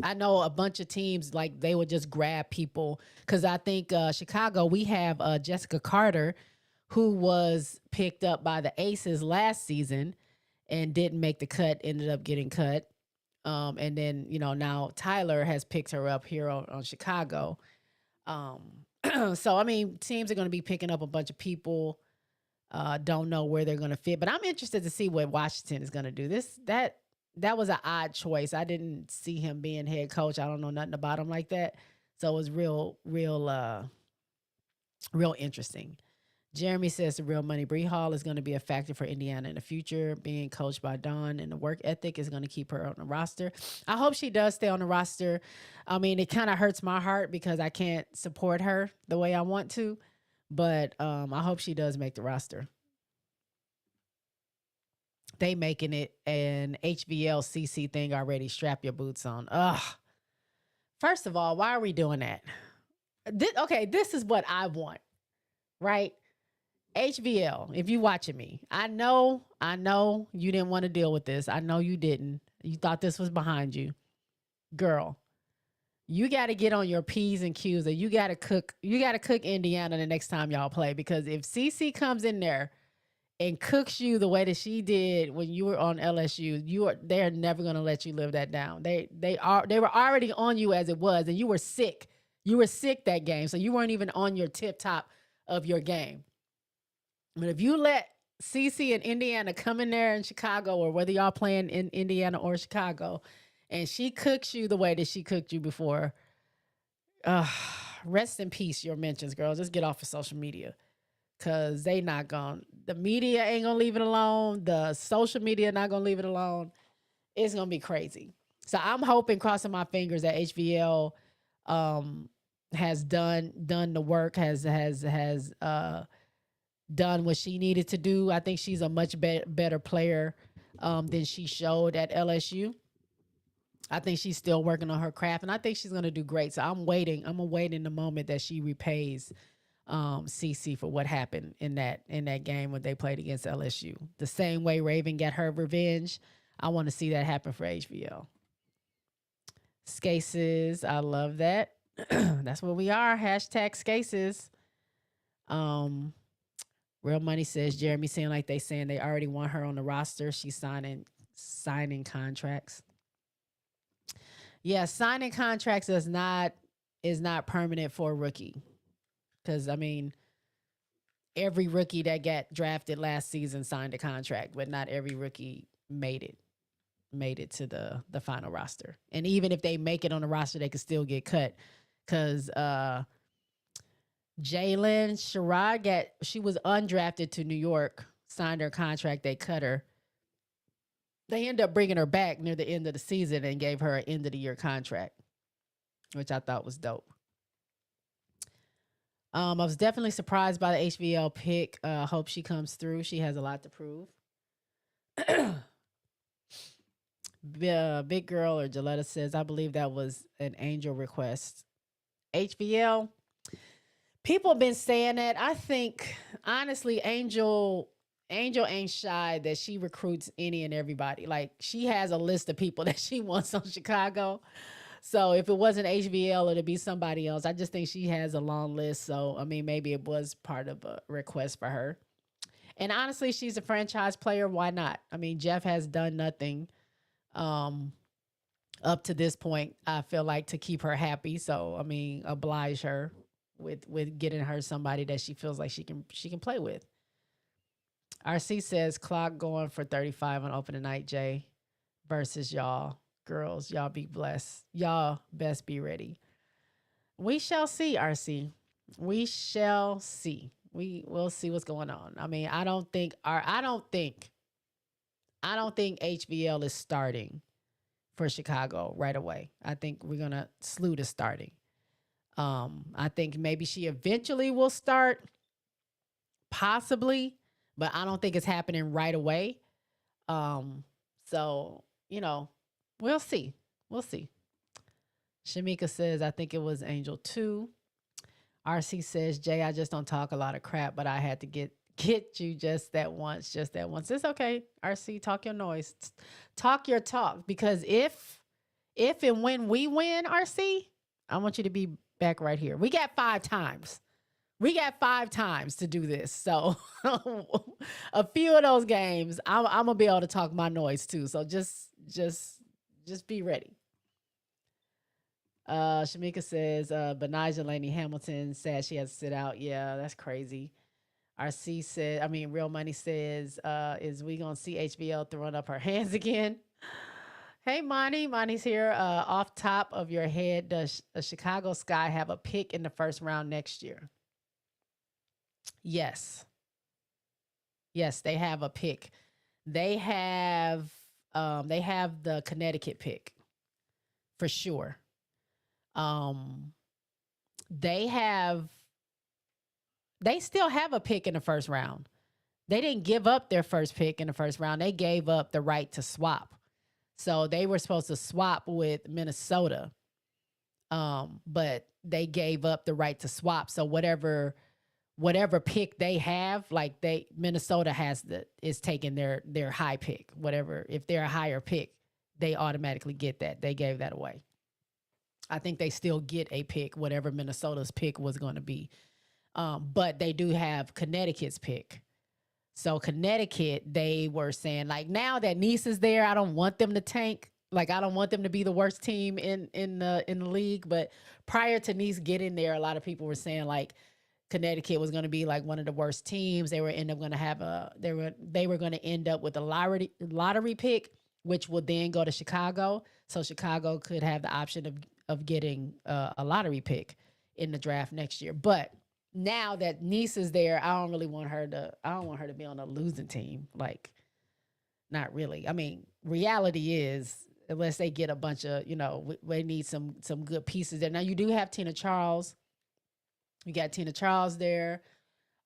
I know a bunch of teams like they would just grab people because I think Chicago, we have Jessica Carter, who was picked up by the Aces last season and didn't make the cut, ended up getting cut. And then, now Tyler has picked her up here on Chicago. Um, so, I mean, teams are going to be picking up a bunch of people. Don't know where they're going to fit, but I'm interested to see what Washington is going to do. That was an odd choice. I didn't see him being head coach. I don't know nothing about him like that. So it was real interesting. Jeremy says the real money Bree Hall is going to be a factor for Indiana in the future. Being coached by Dawn and the work ethic is going to keep her on the roster. I hope she does stay on the roster. I mean, it kind of hurts my heart because I can't support her the way I want to, but I hope she does make the roster. They making it an HVL CC thing already. Strap your boots on. Ugh. First of all, why are we doing that? This is what I want, right? HVL, if you watching me, I know you didn't want to deal with this. I know you didn't. You thought this was behind you. Girl, you got to get on your P's and Q's and you got to cook Indiana the next time y'all play, because if CC comes in there and cooks you the way that she did when you were on LSU, they're never going to let you live that down. They were already on you as it was, and you were sick. You were sick that game, so you weren't even on your tip top of your game. But if you let CC and Indiana come in there in Chicago, or whether y'all playing in Indiana or Chicago, and she cooks you the way that she cooked you before, rest in peace, your mentions, girl. Just get off of social media, because the media ain't going to leave it alone. The social media not going to leave it alone. It's going to be crazy. So I'm hoping, crossing my fingers, that HVL has done the work, has done what she needed to do. I think she's a much better player than she showed at LSU. I think she's still working on her craft, and I think she's going to do great. So I'm waiting. I'm awaiting the moment that she repays CC for what happened in that game when they played against LSU. The same way Raven got her revenge, I want to see that happen for HVL. Skaces, I love that. That's what we are. Hashtag Skaces. Real Money says Jeremy seemed like they saying they already want her on the roster. She's signing contracts. Yeah, signing contracts is not permanent for a rookie. Because, I mean, every rookie that got drafted last season signed a contract, but not every rookie made it to the final roster. And even if they make it on the roster, they could still get cut. Because Jalen Sherrod she was undrafted to New York, signed her contract, they cut her. They ended up bringing her back near the end of the season and gave her an end of the year contract, which I thought was dope. I was definitely surprised by the HVL pick. Hope she comes through. She has a lot to prove. Big Girl or Gilletta says, I believe that was an Angel request. HVL, people have been saying that. I think, honestly, Angel ain't shy that she recruits any and everybody. Like, she has a list of people that she wants on Chicago. So if it wasn't HVL, it'd be somebody else. I just think she has a long list. So, I mean, maybe it was part of a request for her. And honestly, she's a franchise player. Why not? I mean, Jeff has done nothing up to this point, I feel like, to keep her happy. So, I mean, oblige her with getting her somebody that she feels like she can play with. RC says, clock going for 35 on opening night, Jay, versus y'all. Girls, y'all be blessed. Y'all best be ready. We shall see, RC. We shall see. We'll see what's going on. I mean, I don't think HVL is starting for Chicago right away. I think we're gonna slew to starting. I think maybe she eventually will start, possibly, but I don't think it's happening right away. So, we'll see. We'll see. Shamika says, I think it was Angel 2. RC says, Jay, I just don't talk a lot of crap, but I had to get you just that once, just that once. It's okay. RC, talk your noise. Talk your talk. Because if and when we win, RC, I want you to be back right here. We got 5 times. We got 5 times to do this. So a few of those games, I'm gonna be able to talk my noise too. So just be ready. Shamika says, Benija Laney Hamilton said she has to sit out. Yeah, that's crazy. RC said, I mean, Real Money says, is we gonna see HBL throwing up her hands again? Hey, Monty. Monty's here. Off top of your head, does Chicago Sky have a pick in the first round next year? Yes. Yes, they have a pick. They have the Connecticut pick for sure. They still have a pick in the first round. They didn't give up their first pick in the first round. They gave up the right to swap. So they were supposed to swap with Minnesota. But they gave up the right to swap. So whatever pick they have, like Minnesota is taking their high pick. Whatever, if they're a higher pick, they automatically get that. They gave that away. I think they still get a pick, whatever Minnesota's pick was going to be. But they do have Connecticut's pick. So Connecticut, they were saying, like, now that Nice is there, I don't want them to tank. Like, I don't want them to be the worst team in the league. But prior to Nice getting there, a lot of people were saying, like, Connecticut was going to be like one of the worst teams. They were going to have they were going to end up with a lottery pick, which will then go to Chicago. So Chicago could have the option of getting a lottery pick in the draft next year. But now that Nice is there, I don't want her to be on a losing team. Like, not really. I mean, reality is, unless they get a bunch of, we need some good pieces there. Now, you do have Tina Charles. You got Tina Charles there.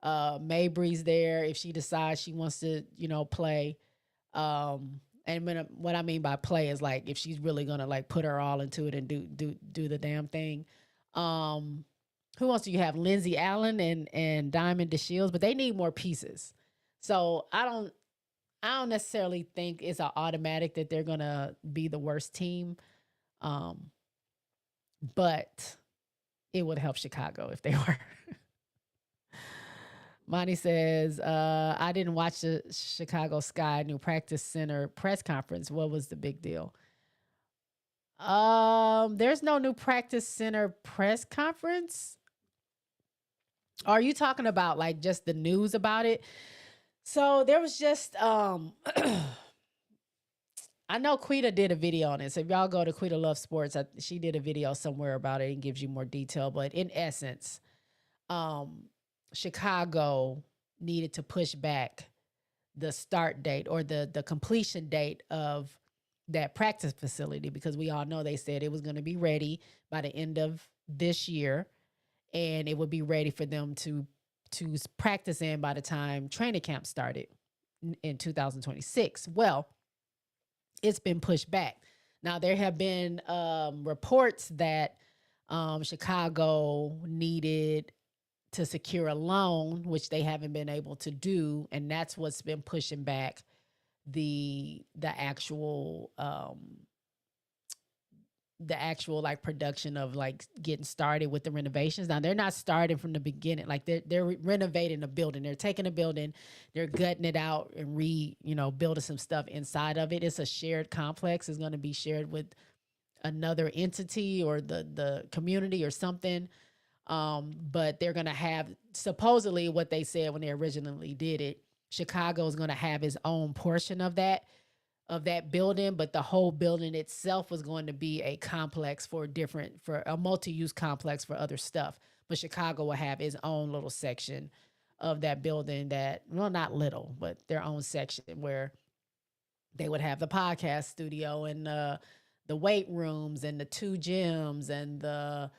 Mabry's there if she decides she wants to, play. And what I mean by play is, like, if she's really gonna, like, put her all into it and do the damn thing. Who else do you have? Lindsay Allen and Diamond DeShields, but they need more pieces. So I don't necessarily think it's an automatic that they're gonna be the worst team. But it would help Chicago if they were. Monty says, I didn't watch the Chicago Sky new practice center press conference. What was the big deal? There's no new practice center press conference. Are you talking about, like, just the news about it? So there was just I know Quita did a video on it. So if y'all go to Quita Love Sports, she did a video somewhere about it and gives you more detail. But in essence, Chicago needed to push back the start date or the completion date of that practice facility, because we all know they said it was going to be ready by the end of this year, and it would be ready for them to practice in by the time training camp started in 2026. Well, it's been pushed back. Now, there have been reports that Chicago needed to secure a loan, which they haven't been able to do, and that's what's been pushing back the actual like production of, like, getting started with the renovations. Now, they're not starting from the beginning. Like, they're renovating a building. They're taking a building, they're gutting it out and building some stuff inside of it. It's a shared complex. It's going to be shared with another entity or the community or something. But they're going to have, supposedly what they said when they originally did it, Chicago is going to have its own portion of that building, but the whole building itself was going to be a complex for a multi-use complex for other stuff. But Chicago will have its own little section of that building that, well, not little, but their own section where they would have the podcast studio and the weight rooms and the 2 gyms and the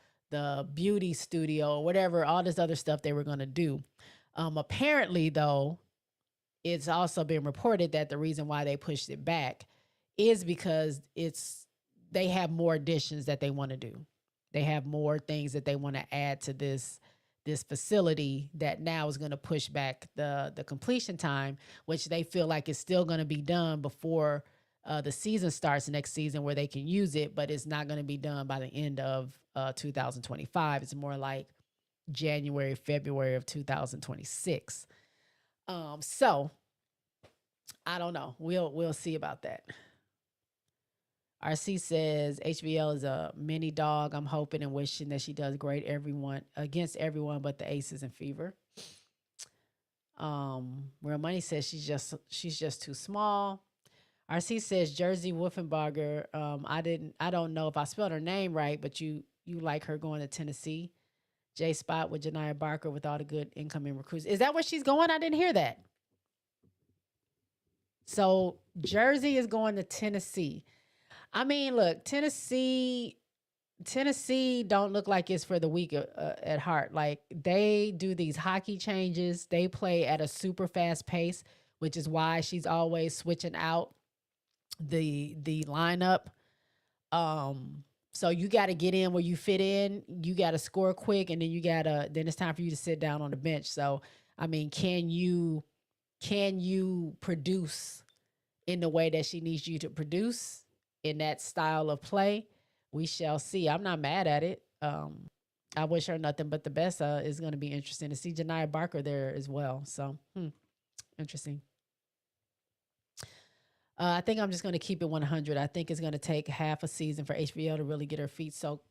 beauty studio, whatever, all this other stuff they were going to do. Apparently, though, it's also been reported that the reason why they pushed it back is because they have more additions that they want to do. They have more things that they want to add to this facility that now is going to push back the completion time, which they feel like is still going to be done before the season starts next season, where they can use it, but it's not going to be done by the end of 2025. It's more like January, February of 2026. So I don't know. We'll see about that. RC says HBL is a mini dog. I'm hoping and wishing that she does great everyone against everyone but the Aces and Fever. Real Money says she's just too small. RC says Jersey Wolfenbarger. I don't know if I spelled her name right, but you like her going to Tennessee. J Spot with Janiyah Barker with all the good incoming recruits. Is that where she's going? I didn't hear that. So Jersey is going to Tennessee. I mean, look, Tennessee don't look like it's for the weak at heart. Like, they do these hockey changes. They play at a super fast pace, which is why she's always switching out the lineup. So you got to get in where you fit in. You got to score quick, and then then it's time for you to sit down on the bench. So, I mean, can you produce in the way that she needs you to produce in that style of play? We shall see. I'm not mad at it. I wish her nothing but the best. It's going to be interesting to see Janiyah Barker there as well. So, interesting. I think I'm just going to keep it 100. I think it's going to take half a season for HBO to really get her feet soaked.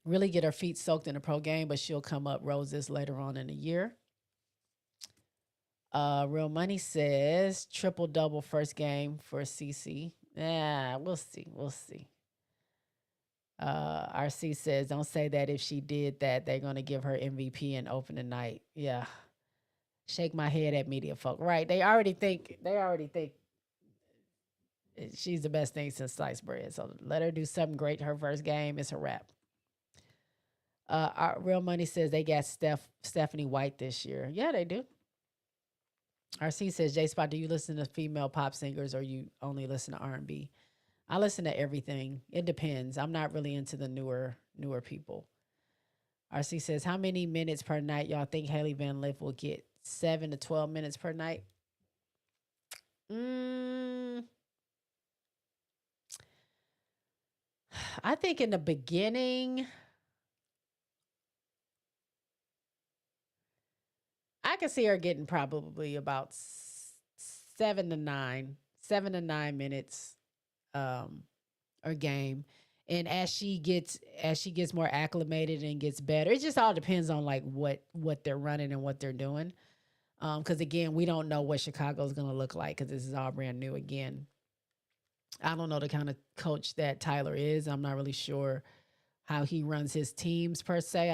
Really get her feet soaked in the pro game, but she'll come up roses later on in the year. Real Money says triple double first game for CC. Yeah, we'll see. We'll see. RC says, don't say that if she did that, they're going to give her MVP and opening night. Yeah. Shake my head at media folk. Right. They already think she's the best thing since sliced bread. So let her do something great her first game. It's a wrap. Real Money says they got Stephanie White this year. Yeah, they do. RC says, J Spot, do you listen to female pop singers or you only listen to R&B? I listen to everything. It depends. I'm not really into the newer people. RC says, how many minutes per night y'all think Haley Van Lith will get? 7 to 12 minutes per night? I think in the beginning, I can see her getting probably about 7 to 9 minutes a game. And as she gets more acclimated and gets better, it just all depends on like what they're running and what they're doing. Because again, we don't know what Chicago's going to look like because this is all brand new again. I don't know the kind of coach that Tyler is. I'm not really sure how he runs his teams per se.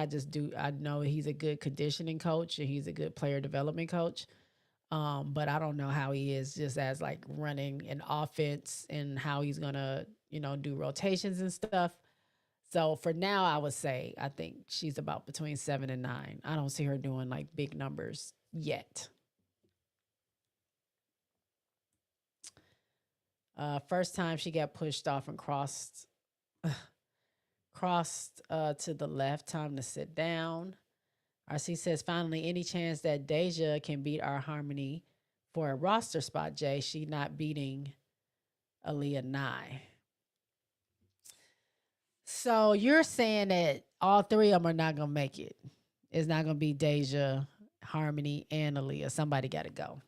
I know he's a good conditioning coach and he's a good player development coach. But I don't know how he is just as like running an offense and how he's going to, do rotations and stuff. So for now, I would say I think she's about between 7 and 9. I don't see her doing like big numbers yet. First time she got pushed off and crossed to the left. Time to sit down. RC says, finally, any chance that Deja can beat our Harmony for a roster spot, Jay? She not beating Aaliyah Nye. So you're saying that all three of them are not going to make it. It's not going to be Deja, Harmony, and Aaliyah. Somebody got to go.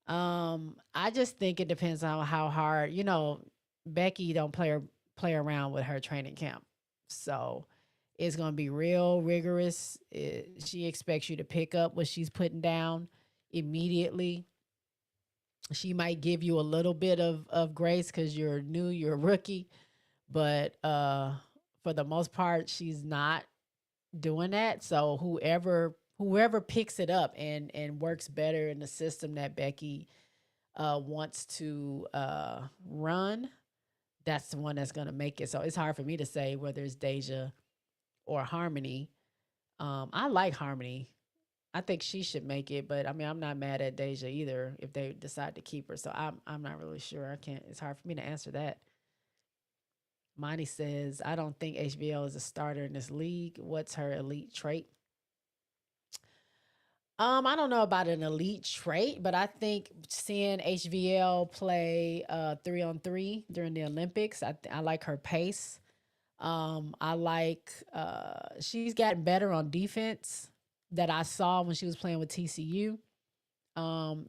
I just think it depends on how hard, Becky don't play around with her training camp. So it's going to be real rigorous. She expects you to pick up what she's putting down immediately. She might give you a little bit of grace because you're new, you're a rookie. But for the most part, she's not doing that. So whoever picks it up and works better in the system that Becky wants to run, that's the one that's going to make it. So it's hard for me to say whether it's Deja or Harmony. I like Harmony. I think she should make it, but I mean, I'm not mad at Deja either if they decide to keep her. So I'm not really sure. I can't. It's hard for me to answer that. Monty says, I don't think HBL is a starter in this league. What's her elite trait? I don't know about an elite trait, but I think seeing HVL play 3-on-3 during the Olympics, I like her pace. I like she's gotten better on defense that I saw when she was playing with TCU.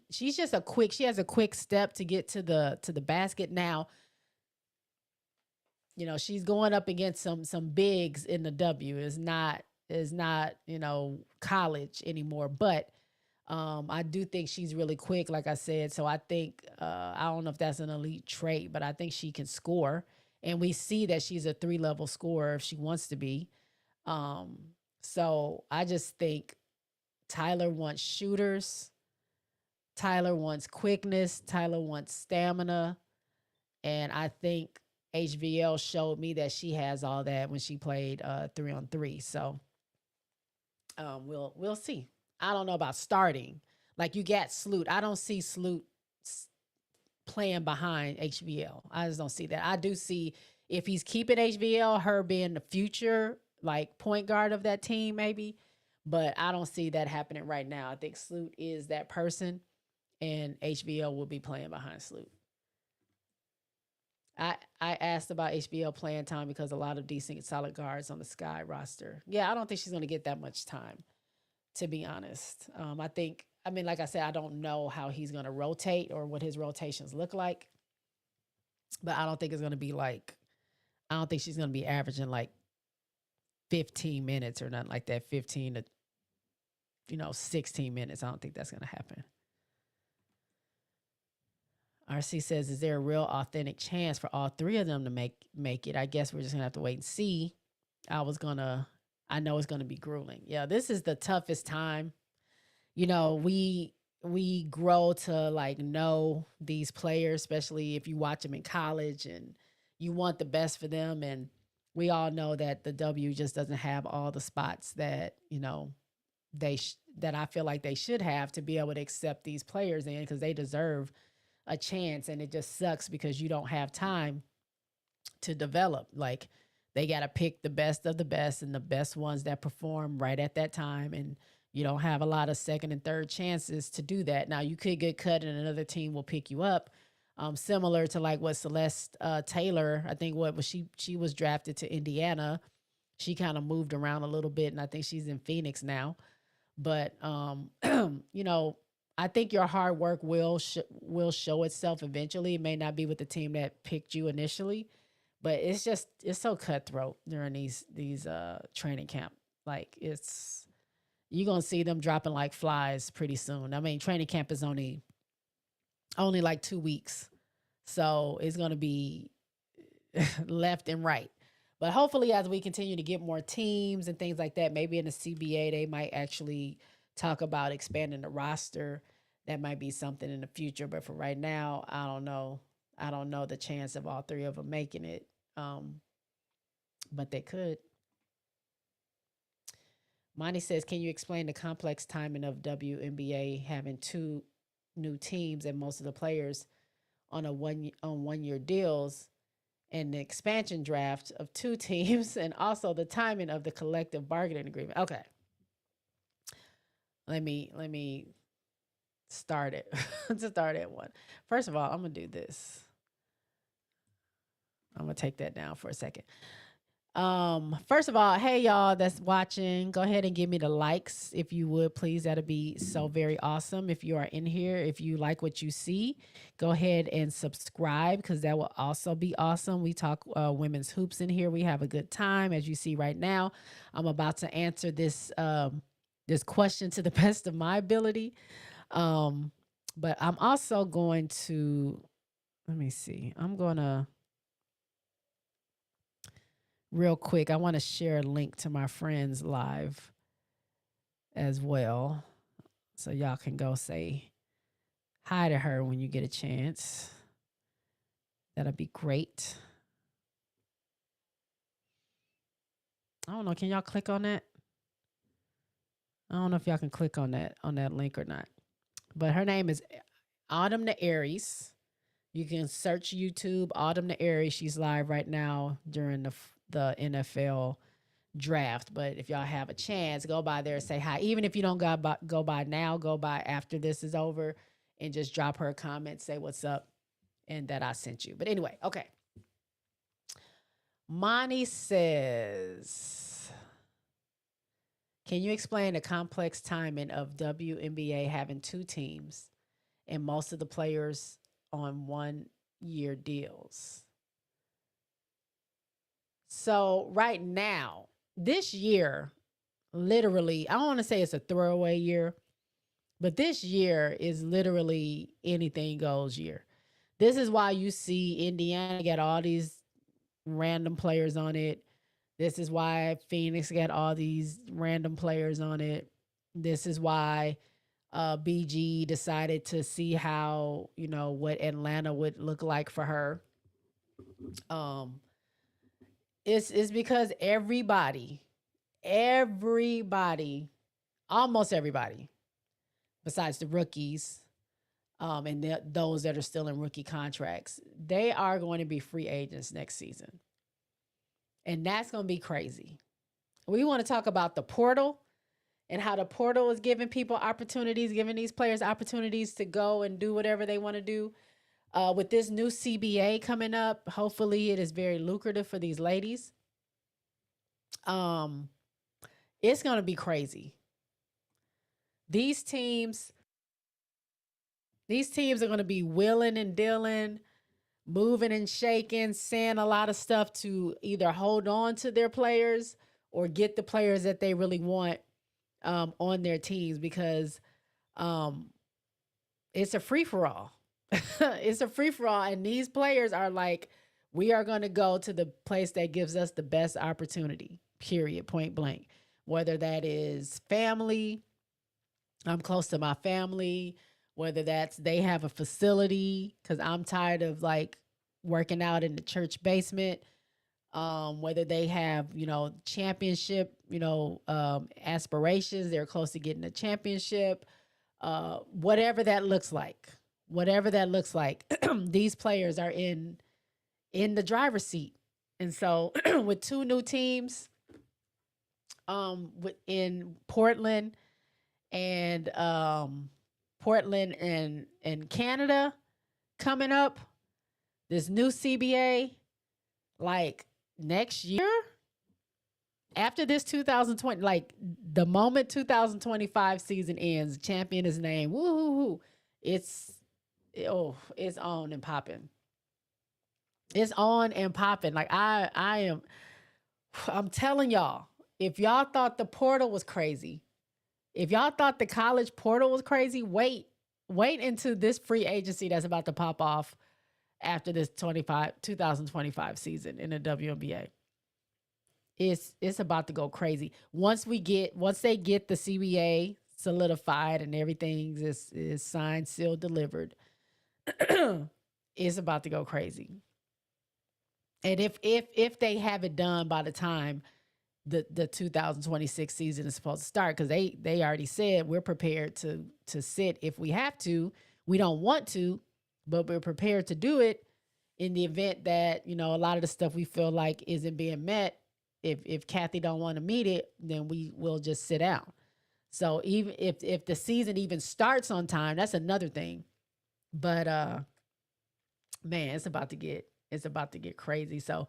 She's just she has a quick step to get to the basket. Now, she's going up against some bigs in the W. Is not, college anymore, but I do think she's really quick, like I said. So I think I don't know if that's an elite trait, but I think she can score, and we see that she's a 3-level scorer if she wants to be. Um, so I just think Tyler wants shooters. Tyler wants quickness. Tyler wants stamina, and I think HVL showed me that she has all that when she played 3-on-3. So we'll see. I don't know about starting. Like you got Sloot. I don't see Sloot playing behind HVL. I just don't see that. I do see if he's keeping HVL, her being the future like point guard of that team, maybe. But I don't see that happening right now. I think Sloot is that person, and HVL will be playing behind Sloot. I asked about HBL playing time because a lot of decent solid guards on the Sky roster. Yeah, I don't think she's going to get that much time, to be honest. I mean, like I said, I don't know how he's going to rotate or what his rotations look like, but I don't think it's going to be like, I don't think she's going to be averaging like 15 minutes or nothing like that, 15 to, 16 minutes. I don't think that's going to happen. RC says, is there a real authentic chance for all three of them to make it? I guess we're just gonna have to wait and see. I know it's gonna be grueling. Yeah, this is the toughest time. We grow to like know these players, especially if you watch them in college and you want the best for them. And we all know that the W just doesn't have all the spots that, that I feel like they should have to be able to accept these players in, because they deserve a chance, and it just sucks because you don't have time to develop. Like they got to pick the best of the best and the best ones that perform right at that time, and you don't have a lot of second and third chances to do that. Now you could get cut and another team will pick you up, similar to like what Celeste Taylor, I think what was she was drafted to Indiana. She kind of moved around a little bit, and I think she's in Phoenix now. But I think your hard work will show itself eventually. It may not be with the team that picked you initially, but it's so cutthroat during these training camp. Like you're gonna see them dropping like flies pretty soon. I mean, training camp is only like 2 weeks, so it's gonna be left and right. But hopefully, as we continue to get more teams and things like that, maybe in the CBA they might actually talk about expanding the roster. That might be something in the future. But for right now, I don't know. I don't know the chance of all three of them making it. But they could. Monty says, can you explain the complex timing of WNBA having two new teams and most of the players on 1-year deals, and the expansion draft of 2 teams, and also the timing of the collective bargaining agreement? Okay. Let me start it. To start at one. First of all, I'm going to do this. I'm going to take that down for a second. First of all, hey y'all that's watching, go ahead and give me the likes if you would, please. That'd be so very awesome. If you are in here, if you like what you see, go ahead and subscribe, because that will also be awesome. We talk women's hoops in here. We have a good time. As you see right now, I'm about to answer this this question to the best of my ability. But I'm also going to, let me see. I'm going to real quick, I want to share a link to my friend's live as well, so y'all can go say hi to her when you get a chance. That'll be great. I don't know. Can y'all click on that? I don't know if y'all can click on that link or not. But her name is Autumn the Aries. You can search YouTube Autumn the Aries. She's live right now during the NFL draft. But if y'all have a chance, go by there and say hi. Even if you don't go by now, go by after this is over and just drop her a comment, say what's up, and that I sent you. But anyway, okay. Monty says, can you explain the complex timing of WNBA having two teams and most of the players on 1-year deals? So right now, this year, literally, I don't want to say it's a throwaway year, but this year is literally anything goes year. This is why you see Indiana get all these random players on it. This is why Phoenix got all these random players on it. This is why BG decided to see how, what Atlanta would look like for her. It's because everybody, almost everybody, besides the rookies, and those that are still in rookie contracts, they are going to be free agents next season. And that's going to be crazy. We want to talk about the portal and how the portal is giving people opportunities, giving these players opportunities to go and do whatever they want to do. With this new CBA coming up, hopefully it is very lucrative for these ladies. It's going to be crazy. These teams are going to be willing and dealing, moving and shaking, saying a lot of stuff to either hold on to their players or get the players that they really want on their teams, because it's a free-for-all. It's a free-for-all, and these players are like, we are going to go to the place that gives us the best opportunity, period, point blank. Whether that is family, I'm close to my family, whether that's they have a facility, because I'm tired of like working out in the church basement, whether they have, championship, aspirations, they're close to getting a championship, whatever that looks like, these players are in the driver's seat. And so with two new teams in Portland and Canada coming up, this new CBA, like next year, after this 2020, like the moment 2025 season ends, champion is named, woo-hoo-hoo, it's on and popping. It's on and popping. Like I'm telling y'all, if y'all thought the portal was crazy, if y'all thought the college portal was crazy, wait into this free agency that's about to pop off after this 2025 season in the WNBA. It's about to go crazy. Once they get the CBA solidified and everything is signed, sealed, delivered, it's about to go crazy. And if they have it done by the time the 2026 season is supposed to start, because they already said we're prepared to sit if we have to. We don't want to, but we're prepared to do it in the event that, a lot of the stuff we feel like isn't being met. If Kathy don't want to meet it, then we will just sit down. So even if the season even starts on time, that's another thing. But man, it's about to get crazy. So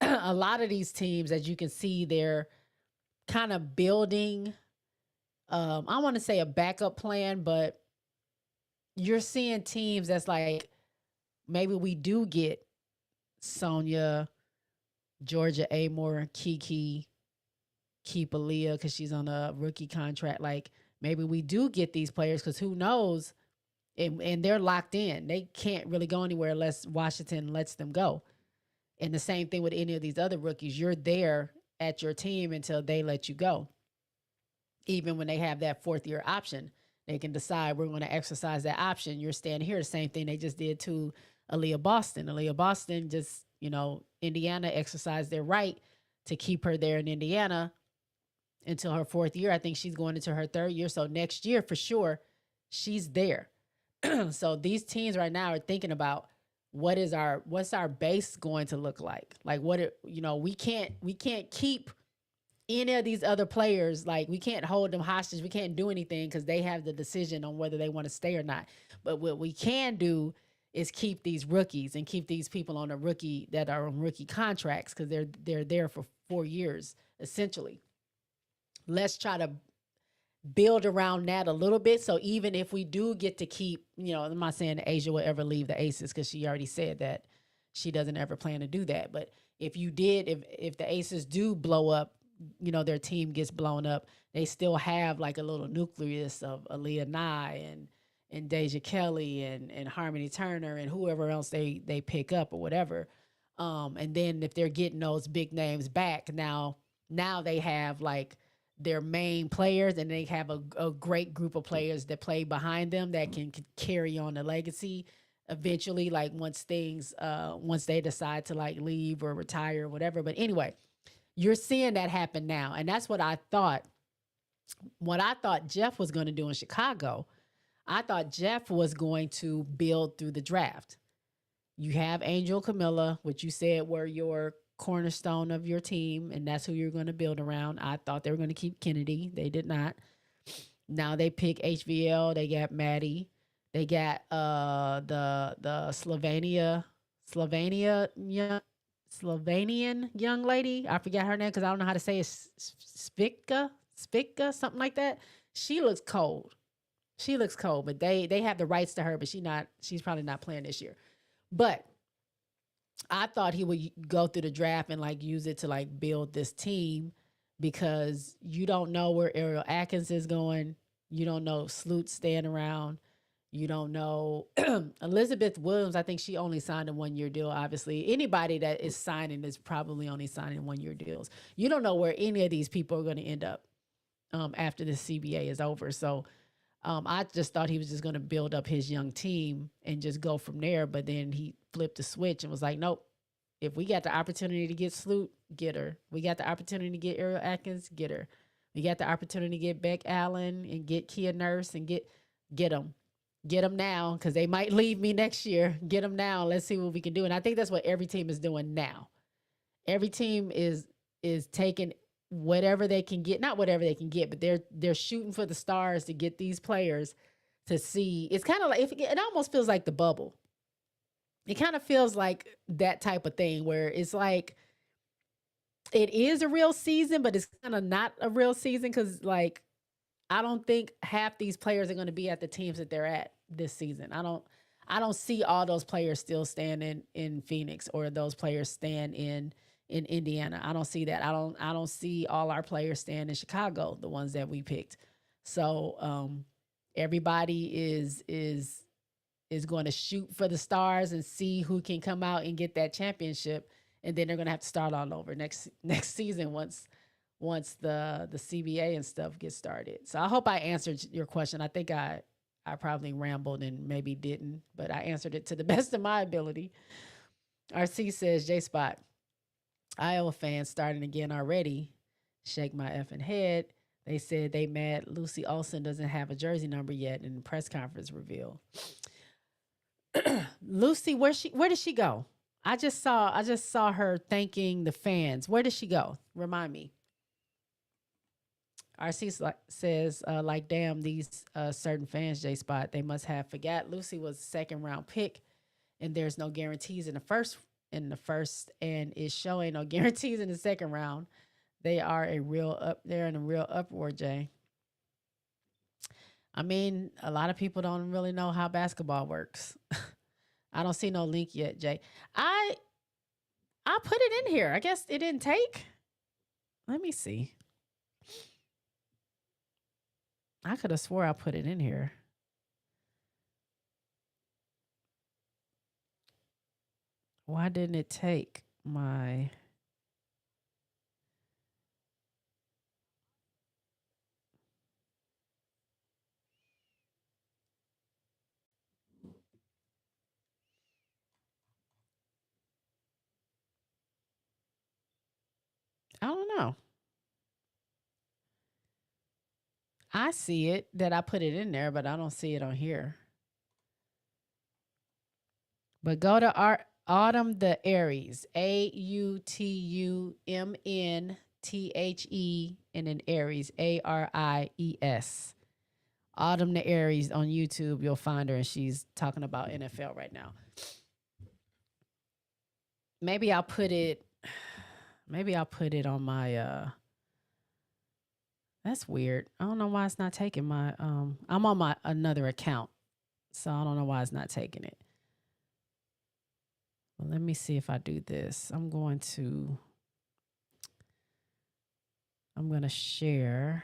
a lot of these teams, as you can see, they're kind of building, I want to say a backup plan, but you're seeing teams that's like, maybe we do get Sonia, Georgia Amore, Kiki Aaliyah, because she's on a rookie contract. Like, maybe we do get these players, because who knows? And they're locked in. They can't really go anywhere unless Washington lets them go. And the same thing with any of these other rookies. You're there at your team until they let you go. Even when they have that fourth-year option, they can decide, we're going to exercise that option. You're staying here. The same thing they just did to Aaliyah Boston. Aaliyah Boston just, Indiana exercised their right to keep her there in Indiana. until her fourth year. I think she's going into her third year. So next year, for sure, she's there. So these teams right now are thinking about what's our base going to look like? Like we can't keep any of these other players, like we can't hold them hostage. We can't do anything because they have the decision on whether they want to stay or not. But what we can do is keep these rookies and keep these people on a rookie that are on rookie contracts because they're there for 4 years essentially. Let's try to build around that a little bit. So even if we do get to keep, I'm not saying Asia will ever leave the Aces because she already said that she doesn't ever plan to do that. But if you did, if the Aces do blow up, their team gets blown up, they still have like a little nucleus of Aaliyah Nye and Deja Kelly and Harmony Turner and whoever else they pick up or whatever. And then if they're getting those big names back, now they have like their main players and they have a great group of players that play behind them that can carry on the legacy eventually, like once they decide to like leave or retire or whatever. But anyway, you're seeing that happen now. And that's what I thought Jeff was going to do in Chicago. I thought Jeff was going to build through the draft. You have Angel Camilla, which you said were your cornerstone of your team, and that's who you're going to build around. I thought they were going to keep Kennedy. They did not. Now they pick HVL. They got Maddie. They got the Slovenian young lady. I forgot her name because I don't know how to say it. Spitka, something like that. She looks cold. But they have the rights to her, but she's probably not playing this year. But I thought he would go through the draft and like use it to like build this team because you don't know where Ariel Atkins is going. You don't know Sloot's staying around. You don't know Elizabeth Williams. I think she only signed a 1-year deal. Obviously, anybody that is signing is probably only signing 1-year deals. You don't know where any of these people are going to end up after the CBA is over. So I just thought he was just going to build up his young team and just go from there. But then he flipped the switch and was like, nope, if we got the opportunity to get Sloot, get her. We got the opportunity to get Ariel Atkins, get her. We got the opportunity to get Beck Allen and get Kia Nurse and get them. Get them now because they might leave me next year. Get them now. Let's see what we can do. And I think that's what every team is doing now. Every team is taking whatever they can get, not whatever they can get, but they're shooting for the stars to get these players to see. It's kind of like it almost feels like the bubble. It kind of feels like that type of thing where it's like it is a real season, but it's kind of not a real season because like I don't think half these players are going to be at the teams that they're at this season. I don't see all those players still staying in Phoenix or those players staying in Indiana. I don't see that. I don't see all our players staying in Chicago, the ones that we picked. So everybody is going to shoot for the stars and see who can come out and get that championship, and then they're going to have to start all over next season once the CBA and stuff gets started. So I hope I answered your question. I think I probably rambled and maybe didn't, but I answered it to the best of my ability. RC says, J Spot, Iowa fans starting again already. Shake my effing head. They said they mad Lucy Olsen doesn't have a jersey number yet in the press conference reveal. Lucy, where did she go? I just saw her thanking the fans. Where did she go? Remind me. RC says, like, damn, these certain fans, J Spot, they must have forgot Lucy was a second round pick, and there's no guarantees in the first, and is showing no guarantees in the second round. They're in a real uproar, Jay. I mean, a lot of people don't really know how basketball works. I don't see no link yet, Jay. I put it in here. I guess it didn't take. Let me see. I could have swore I put it in here. Why didn't it take my... I don't know. I see it that I put it in there, but I don't see it on here. But go to Autumn the Aries, AUTUMNTHE, and then Aries, ARIES. Autumn the Aries on YouTube. You'll find her, and she's talking about NFL right now. Maybe I'll put it. Maybe I'll put it on my. That's weird. I don't know why it's not taking my. I'm on my another account, so I don't know why it's not taking it. Well, let me see if I do this. I'm going to share.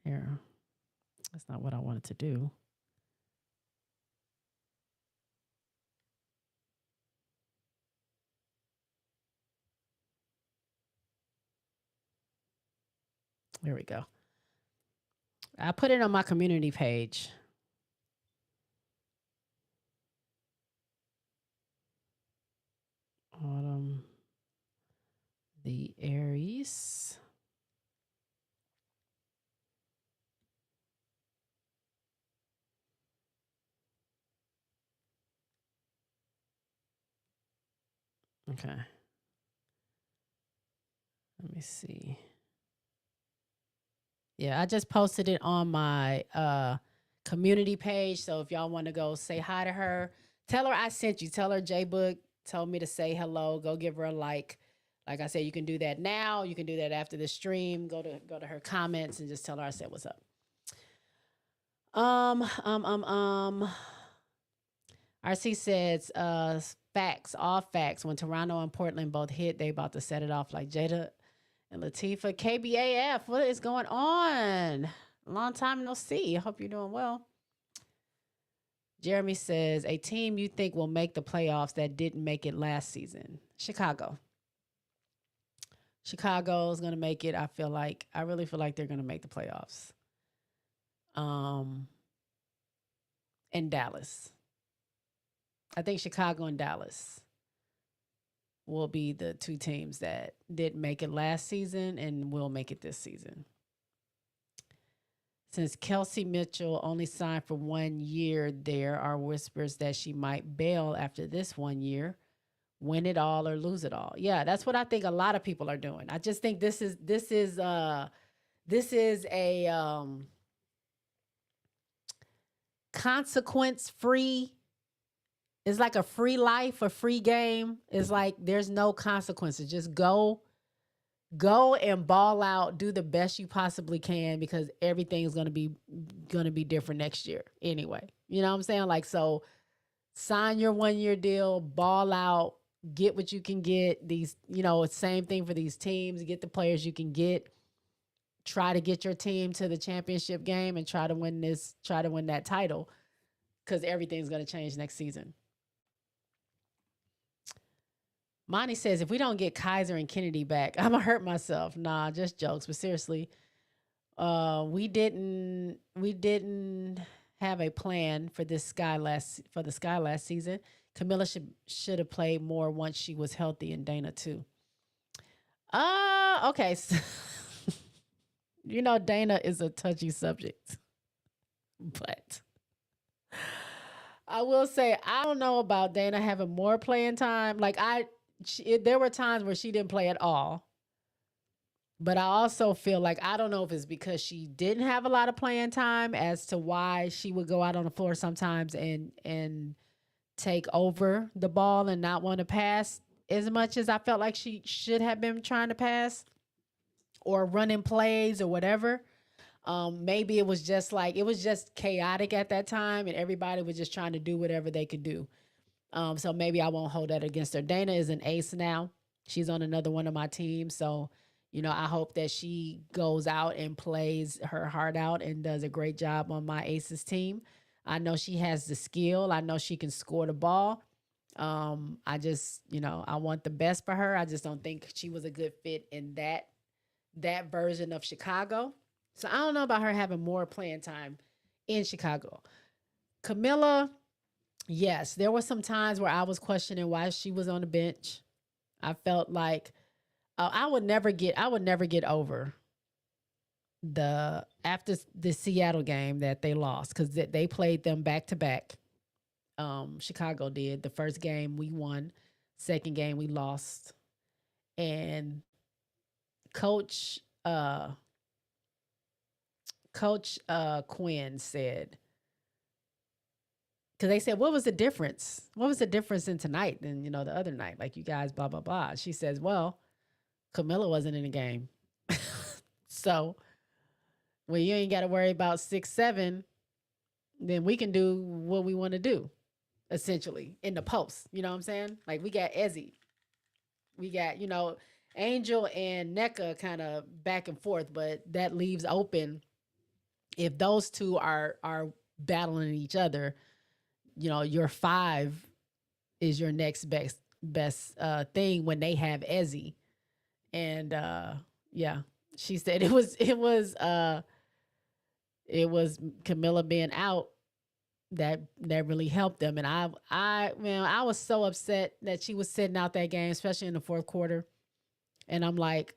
Here. That's not what I wanted to do. There we go. I put it on my community page. Autumn the Aries. Okay. Let me see. Yeah, I just posted it on my community page. So if y'all want to go say hi to her, tell her I sent you. Tell her J-Book told me to say hello. Go give her a like. Like I said, you can do that now. You can do that after the stream. Go to her comments and just tell her I said what's up. RC says, facts, all facts. When Toronto and Portland both hit, they about to set it off like Jada and Latifah. KBAF, what is going on? Long time no see. I hope you're doing well. Jeremy says, a team you think will make the playoffs that didn't make it last season. Chicago. Chicago is going to make it. I really feel like they're going to make the playoffs. And Dallas. I think Chicago and Dallas will be the two teams that didn't make it last season and will make it this season. Since Kelsey Mitchell only signed for 1 year, there are whispers that she might bail after this 1 year, win it all or lose it all. Yeah, that's what I think a lot of people are doing. I just think this is a consequence-free. It's like a free life, a free game. It's like there's no consequences. Just go and ball out, do the best you possibly can, because everything's gonna be different next year anyway. You know what I'm saying? Like, so sign your 1 year deal, ball out, get what you can get. These, same thing for these teams. Get the players you can get. Try to get your team to the championship game and try to win that title, because everything's gonna change next season. Monty says, if we don't get Kaiser and Kennedy back, I'm gonna hurt myself. Nah, just jokes. But seriously, we didn't have a plan for the Sky last season. Camilla should have played more once she was healthy, and Dana too. Okay. Dana is a touchy subject, but I will say I don't know about Dana having more playing time. Like there were times where she didn't play at all. But I also feel like, I don't know if it's because she didn't have a lot of playing time as to why she would go out on the floor sometimes and take over the ball and not want to pass as much as I felt like she should have been trying to pass or running plays or whatever. Maybe it was just chaotic at that time and everybody was just trying to do whatever they could do. So maybe I won't hold that against her. Dana is an ace now. She's on another one of my teams. So, I hope that she goes out and plays her heart out and does a great job on my aces team. I know she has the skill. I know she can score the ball. I just, I want the best for her. I just don't think she was a good fit in that version of Chicago. So I don't know about her having more playing time in Chicago. Camilla, Yes, there were some times where I was questioning why she was on the bench. I felt like I would never get over the after the Seattle game that they lost because they played them back to back. Chicago did. The first game we won, second game we lost, and Coach uh Coach Quinn said, because they said, what was the difference? What was the difference in tonight than the other night? Like you guys, blah blah blah. She says, well, Camilla wasn't in the game, so when you ain't got to worry about 6-7, then we can do what we want to do, essentially in the post. You know what I'm saying? Like we got Ezzy, we got Angel and NECA kind of back and forth, but that leaves open if those two are battling each other. Your five is your next best thing when they have Ezzy. And yeah, she said it was Camilla being out that really helped them. And I was so upset that she was sitting out that game, especially in the fourth quarter. And I'm like,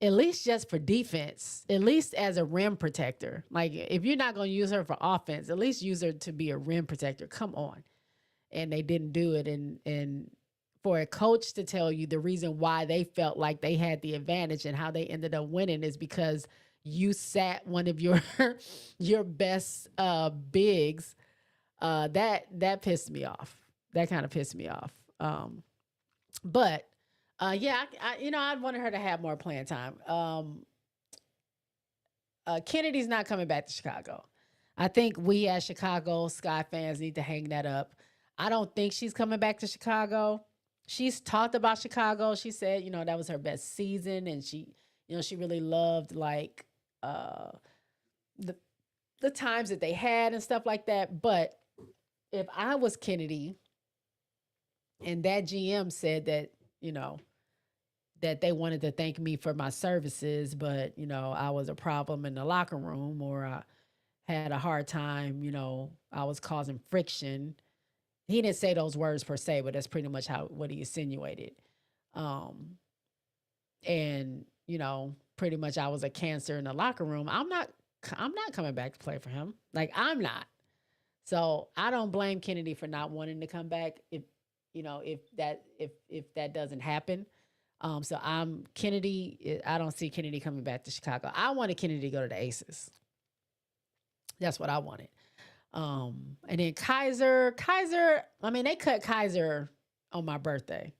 at least just for defense, at least as a rim protector. Like if you're not going to use her for offense, at least use her to be a rim protector. Come on. And they didn't do it. And for a coach to tell you the reason why they felt like they had the advantage and how they ended up winning is because you sat one of your your best bigs, that pissed me off. That kind of pissed me off. But yeah, I wanted her to have more playing time. Kennedy's not coming back to Chicago. I think we as Chicago Sky fans need to hang that up. I don't think she's coming back to Chicago. She's talked about Chicago. She said, that was her best season, and she really loved like the the times that they had and stuff like that. But if I was Kennedy and that GM said that, that they wanted to thank me for my services, but I was a problem in the locker room, or I had a hard time, I was causing friction. He didn't say those words per se, but that's pretty much what he insinuated. Um, and pretty much I was a cancer in the locker room. I'm not coming back to play for him. Like I'm not. So I don't blame Kennedy for not wanting to come back if that doesn't happen. So I'm Kennedy. I don't see Kennedy coming back to Chicago. I wanted Kennedy to go to the Aces. That's what I wanted. And then Kaiser. I mean, they cut Kaiser on my birthday.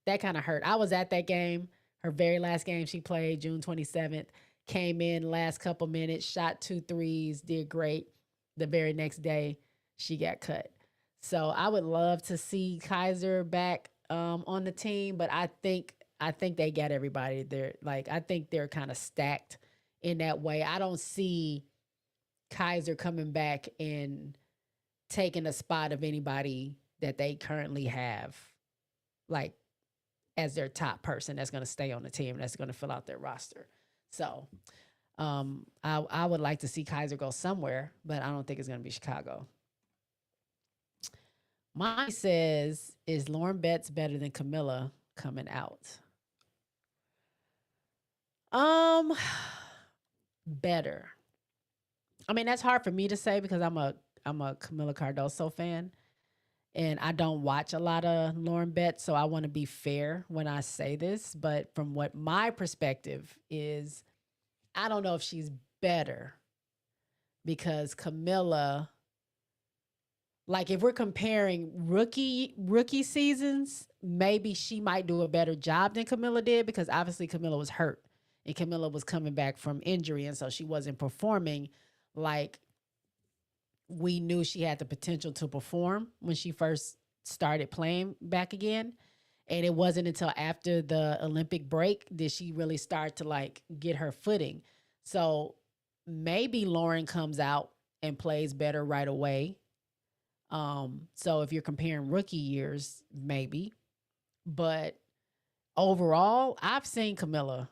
That kind of hurt. I was at that game, her very last game she played, June 27th. Came in last couple minutes, shot 2 threes, did great. The very next day, she got cut. So I would love to see Kaiser back on the team, but I think they got everybody there. Like I think they're kind of stacked in that way. I don't see Kaiser coming back and taking a spot of anybody that they currently have, like as their top person that's going to stay on the team, that's going to fill out their roster. So I would like to see Kaiser go somewhere, but I don't think it's going to be Chicago. Mine says, is Lauren Betts better than Camilla coming out? Better. I mean, that's hard for me to say because I'm a Camilla Cardoso fan, and I don't watch a lot of Lauren Betts, so I want to be fair when I say this. But from what my perspective is, I don't know if she's better because Camilla, like if we're comparing rookie seasons, maybe she might do a better job than Camilla did because obviously Camilla was hurt and Camilla was coming back from injury, and so she wasn't performing like we knew she had the potential to perform when she first started playing back again. And it wasn't until after the Olympic break did she really start to like get her footing. So maybe Lauren comes out and plays better right away. So if you're comparing rookie years, maybe. But overall, I've seen Camilla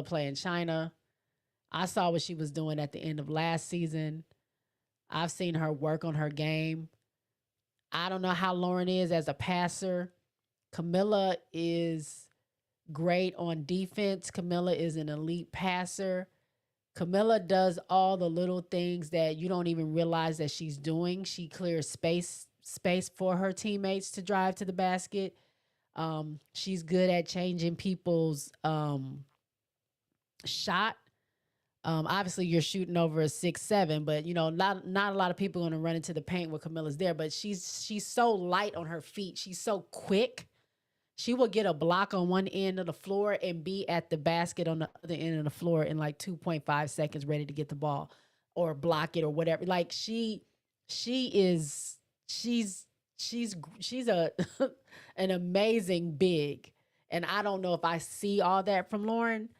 play in China. I saw what she was doing at the end of last season. I've seen her work on her game. I don't know how Lauren is as a passer. Camilla is great on defense. Camilla is an elite passer. Camilla does all the little things that you don't even realize that she's doing. She clears space for her teammates to drive to the basket. She's good at changing people's shot. Obviously, you're shooting over a 6'7", but not a lot of people are going to run into the paint when Camilla's there. But she's so light on her feet. She's so quick. She will get a block on one end of the floor and be at the basket on the other end of the floor in like 2.5 seconds, ready to get the ball or block it or whatever. Like she's she's a an amazing big, and I don't know if I see all that from Lauren.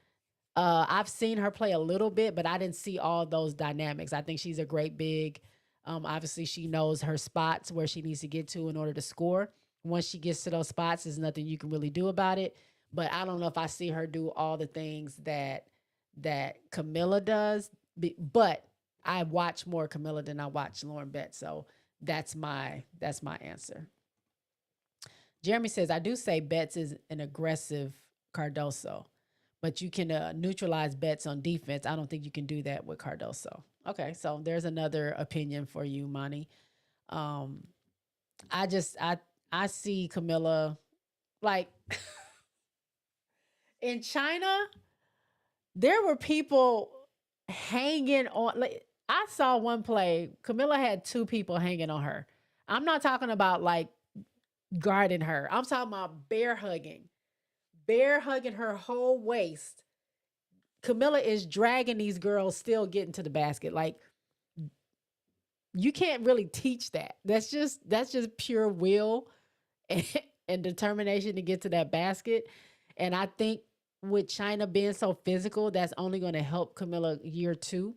I've seen her play a little bit, but I didn't see all those dynamics. I think she's a great big. Obviously, she knows her spots where she needs to get to in order to score. Once she gets to those spots, there's nothing you can really do about it. But I don't know if I see her do all the things that Camilla does. But I watch more Camilla than I watch Lauren Betts, so that's my answer. Jeremy says I do say Betts is an aggressive Cardoso, but you can neutralize Betts on defense. I don't think you can do that with Cardoso. Okay, so there's another opinion for you, Monty. Um, I see Camilla like in China. There were people hanging on. Like, I saw one play. Camilla had two people hanging on her. I'm not talking about like guarding her. I'm talking about bear hugging her whole waist. Camilla is dragging these girls, still getting to the basket. Like, you can't really teach that. That's just pure will and, and determination to get to that basket. And I think with China being so physical, that's only going to help Camilla year two.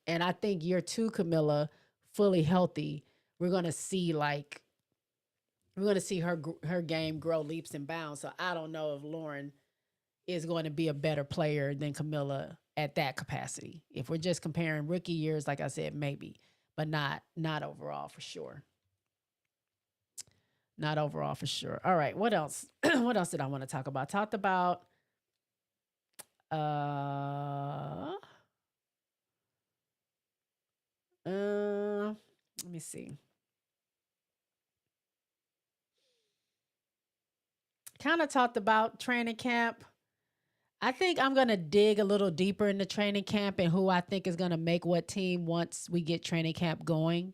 And I think year two, Camilla, fully healthy, we're going to see her game grow leaps and bounds. So I don't know if Lauren is going to be a better player than Camilla at that capacity. If we're just comparing rookie years, like I said, maybe, but not overall for sure. Not overall for sure. All right, what else? What else did I want to talk about? Talked about uh let me see. Kind of talked about training camp. I think I'm going to dig a little deeper into training camp and who I think is going to make what team once we get training camp going.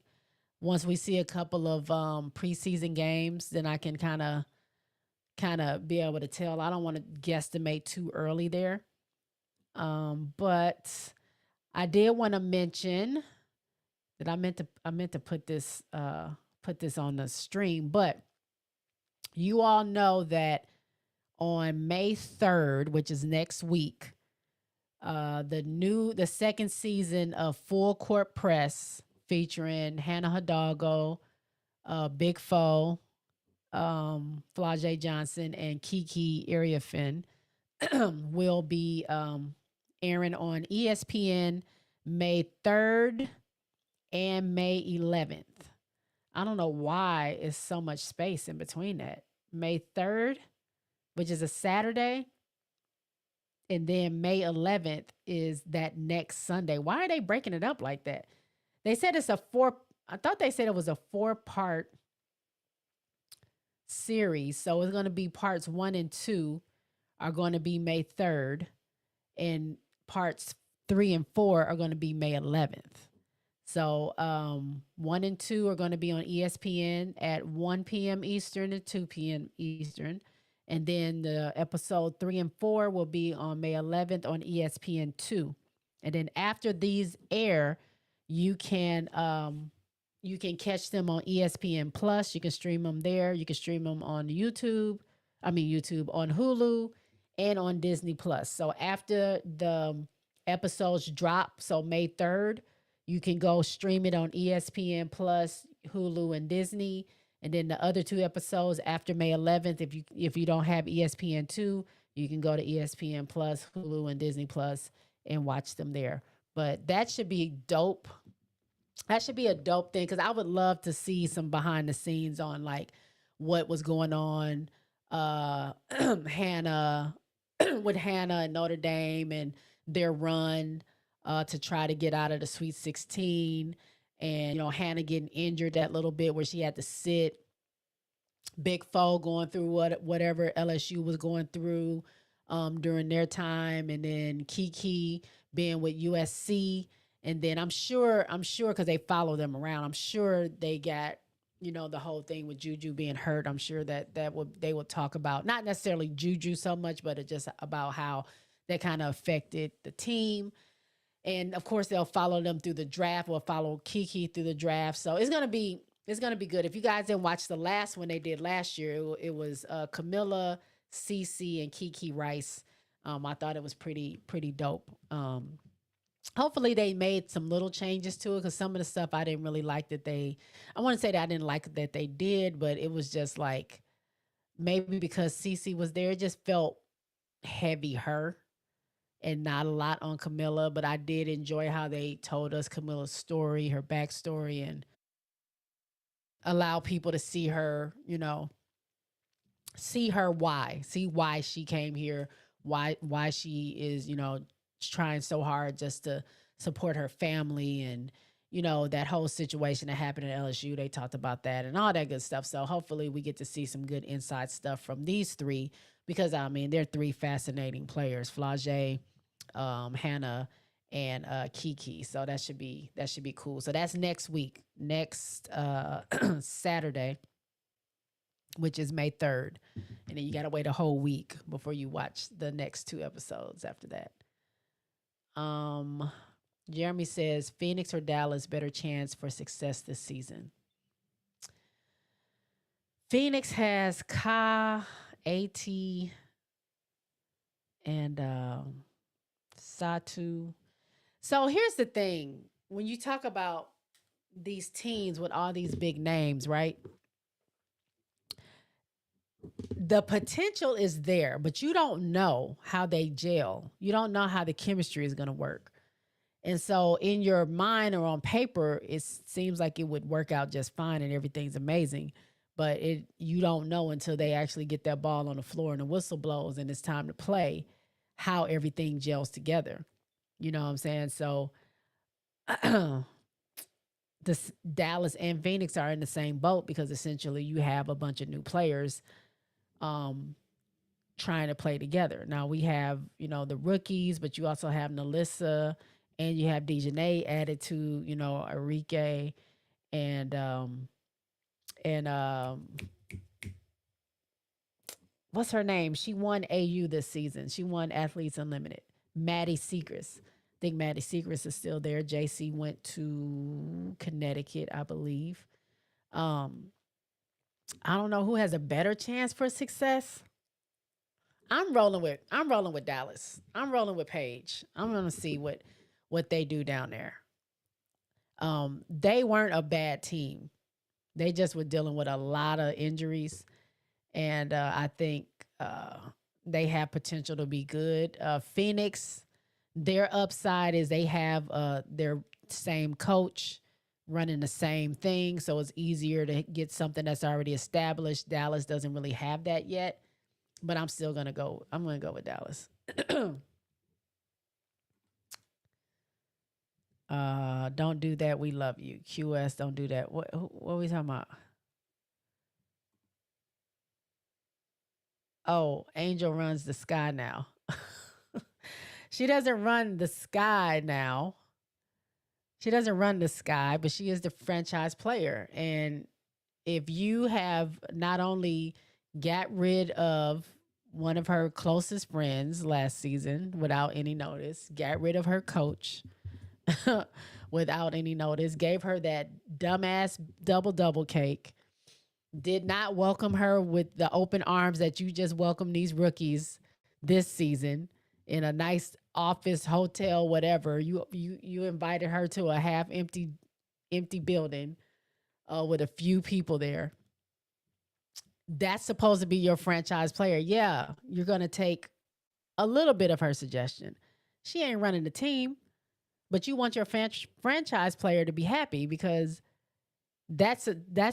Once we see a couple of preseason games, then I can kind of be able to tell. I don't want to guesstimate too early there. But I did want to mention that I meant to put this on the stream, but you all know that on May 3rd, which is next week, the second season of Full Court Press featuring Hannah Hidalgo, Big Foe, Flau'jae Johnson, and Kiki Iriafen will be airing on ESPN May 3rd and May 11th. I don't know why it's so much space in between that. May 3rd, which is a Saturday, and then May 11th is that next Sunday. Why are they breaking it up like that? They said I thought they said it was a 4-part series. So it's going to be parts 1 and 2 are going to be May 3rd, and parts 3 and 4 are going to be May 11th. So 1 and 2 are going to be on ESPN at 1 p.m. Eastern and 2 p.m. Eastern. And then the episode 3 and 4 will be on May 11th on ESPN2. And then after these air, you can catch them on ESPN Plus. You can stream them there. You can stream them on YouTube, on Hulu, and on Disney Plus. So after the episodes drop, so May 3rd, you can go stream it on ESPN Plus, Hulu, and Disney. And then the other 2 episodes after May 11th, if you don't have ESPN2, you can go to ESPN Plus, Hulu, and Disney Plus and watch them there. But that should be dope. That should be a dope thing because I would love to see some behind the scenes on like what was going on. Hannah with Hannah and Notre Dame and their run to try to get out of the Sweet 16. And, Hannah getting injured that little bit where she had to sit. Big Foe going through whatever LSU was going through during their time, and then Kiki being with USC, and then I'm sure because they follow them around. I'm sure they got the whole thing with Juju being hurt. I'm sure they would talk about not necessarily Juju so much, but it just about how that kind of affected the team. And of course, they'll follow them through the draft. We'll follow Kiki through the draft. So it's gonna be good. If you guys didn't watch the last one they did last year, it was Camilla, Cece, and Kiki Rice. I thought it was pretty dope. Hopefully they made some little changes to it because some of the stuff I didn't really like that they. I want to say that I didn't like that they did, but it was just like maybe because Cece was there, it just felt heavy her and not a lot on Camilla. But I did enjoy how they told us Camilla's story, her backstory, and allow people to see her, see why she came here, why she is, trying so hard just to support her family and that whole situation that happened at LSU. They talked about that and all that good stuff. So hopefully we get to see some good inside stuff from these three because I mean they're three fascinating players, Flage, Hannah, and Kiki. So that should be cool. So that's next week, next Saturday, which is May 3rd. And then you got to wait a whole week before you watch the next two episodes after that. Um Jeremy says Phoenix or Dallas better chance for success this season. Phoenix has Ka, AT, and Satu. So here's the thing. When you talk about these teams with all these big names, right? The potential is there, but you don't know how they gel. You don't know how the chemistry is going to work. And so in your mind or on paper, it seems like it would work out just fine and everything's amazing. But you don't know until they actually get that ball on the floor and the whistle blows and it's time to play how everything gels together. You know what I'm saying? So this Dallas and Phoenix are in the same boat because essentially you have a bunch of new players um trying to play together. Now we have, the rookies, but you also have Nalissa and you have Dejanay added to, Enrique and and what's her name? She won AU this season. She won Athletes Unlimited. Maddie Secrets. I think Maddie Secrets is still there. JC went to Connecticut, I believe. Um, I don't know who has a better chance for success. I'm rolling with Dallas. I'm rolling with Paige. I'm gonna see what they do down there. They weren't a bad team. They just were dealing with a lot of injuries, and I think they have potential to be good. Phoenix, their upside is they have their same coach running the same thing, so it's easier to get something that's already established. Dallas doesn't really have that yet, but I'm still gonna go. I'm gonna go with Dallas. Don't do that. We love you. QS, don't do that. What are we talking about? Oh, Angel runs the sky now. She doesn't run the sky now. She doesn't run the sky, but she is the franchise player. And if you have not only got rid of one of her closest friends last season without any notice, got rid of her coach without any notice, gave her that dumbass double cake, did not welcome her with the open arms that you just welcomed these rookies this season in a nice office, hotel, whatever. You invited her to a half empty building with a few people there. That's supposed to be your franchise player. Yeah, you're gonna take a little bit of her suggestion. She ain't running the team, but you want your franchise player to be happy because that's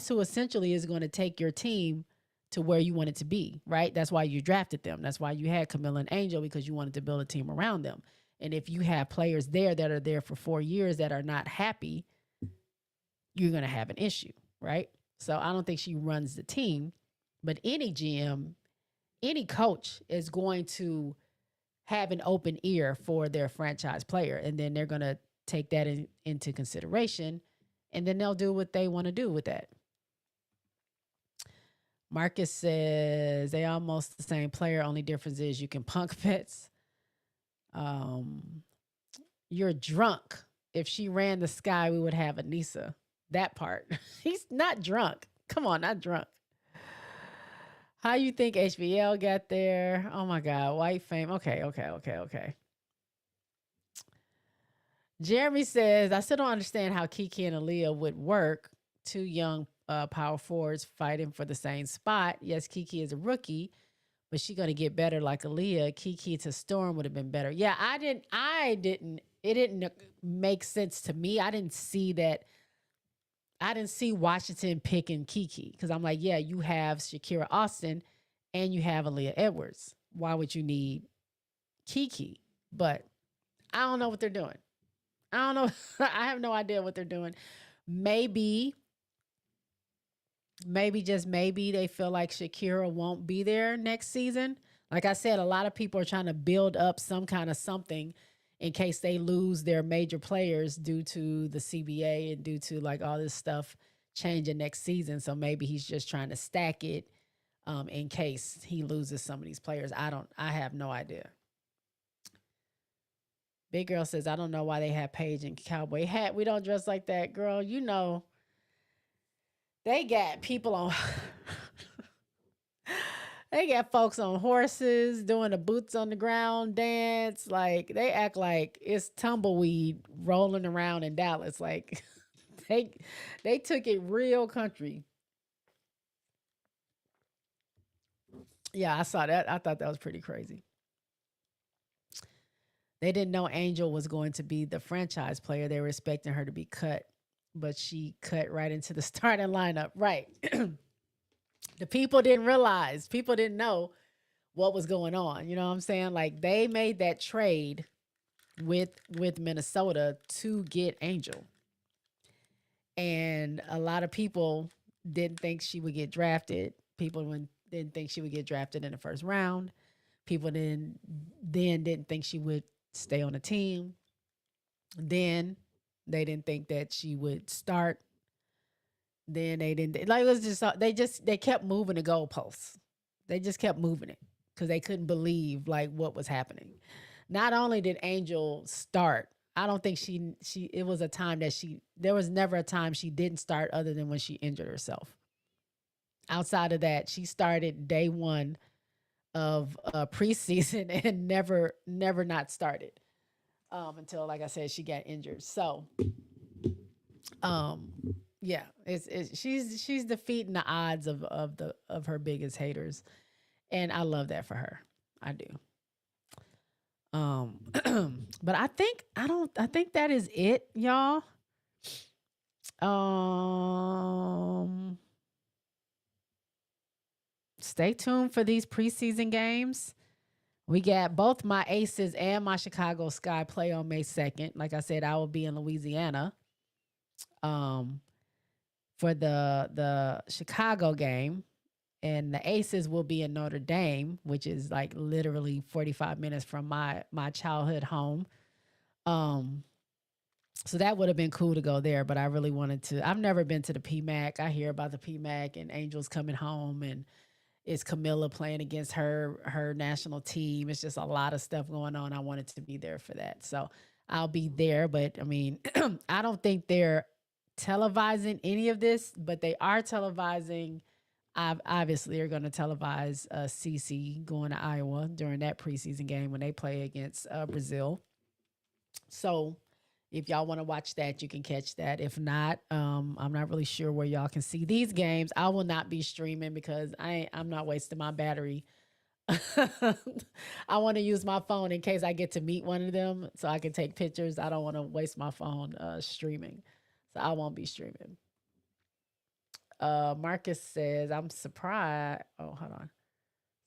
who essentially is going to take your team to where you want it to be, right? That's why you drafted them. That's why you had Camilla and Angel, because you wanted to build a team around them. And if you have players there that are there for 4 years that are not happy, you're going to have an issue, right? So I don't think she runs the team, but any GM, any coach is going to have an open ear for their franchise player, and then they're going to take that into consideration, and then they'll do what they want to do with that. Marcus says they almost the same player. Only difference is you can punk pets. You're drunk. If she ran the sky, we would have Anissa. That part. He's not drunk. Come on, not drunk. How you think HBL got there? Oh my God, white fame. Okay. Jeremy says, I still don't understand how Kiki and Aaliyah would work. Two young power forwards fighting for the same spot. Yes, Kiki is a rookie, but she's going to get better like Aaliyah. Kiki to Storm would have been better. Yeah, it didn't make sense to me. I didn't see that. I didn't see Washington picking Kiki because I'm like, yeah, you have Shakira Austin and you have Aaliyah Edwards. Why would you need Kiki? But I don't know what they're doing. I don't know. I have no idea what they're doing. Maybe just maybe they feel like Shakira won't be there next season. Like I said, a lot of people are trying to build up some kind of something in case they lose their major players due to the CBA and due to like all this stuff changing next season. So maybe he's just trying to stack it in case he loses some of these players. I have no idea. Big Girl says, I don't know why they have Paige and cowboy hat. We don't dress like that, girl. You know, they got people on... They got folks on horses doing a boots on the ground dance. Like they act like it's tumbleweed rolling around in Dallas. Like they took it real country. Yeah, I saw that. I thought that was pretty crazy. They didn't know Angel was going to be the franchise player. They were expecting her to be cut, but she cut right into the starting lineup. Right. The people didn't realize, people didn't know what was going on. You know what I'm saying? Like they made that trade with Minnesota to get Angel. And a lot of people didn't think she would get drafted. People didn't think she would get drafted in the first round. People didn't think she would stay on the team. Then they didn't think that she would start. Then they didn't like it was just they kept moving the goalposts. They just kept moving it because they couldn't believe like what was happening. Not only did Angel start, I don't think she it was a time that there was never a time she didn't start other than when she injured herself. Outside of that, she started day one of preseason and never not started until, like I said, she got injured. So, yeah, she's defeating the odds of her biggest haters, and I love that for her. I do. But I think that is it, y'all. Stay tuned for these preseason games. We got both my Aces and my Chicago Sky play on May 2nd. Like I said, I will be in Louisiana for the Chicago game. And the Aces will be in Notre Dame, which is like literally 45 minutes from my childhood home. So that would have been cool to go there, but I really wanted to. I've never been to the PMAC. I hear about the PMAC and Angels coming home, and it's Camilla playing against her national team. It's just a lot of stuff going on. I wanted to be there for that. So I'll be there, but I mean, I don't think they're televising any of this, but they are televising. Obviously are going to televise CC going to Iowa during that preseason game when they play against Brazil. So if y'all want to watch that, you can catch that. If not, I'm not really sure where y'all can see these games. I will not be streaming because I'm not wasting my battery I want to use my phone in case I get to meet one of them so I can take pictures. I don't want to waste my phone streaming. So I won't be streaming. Marcus says, I'm surprised. Oh, hold on.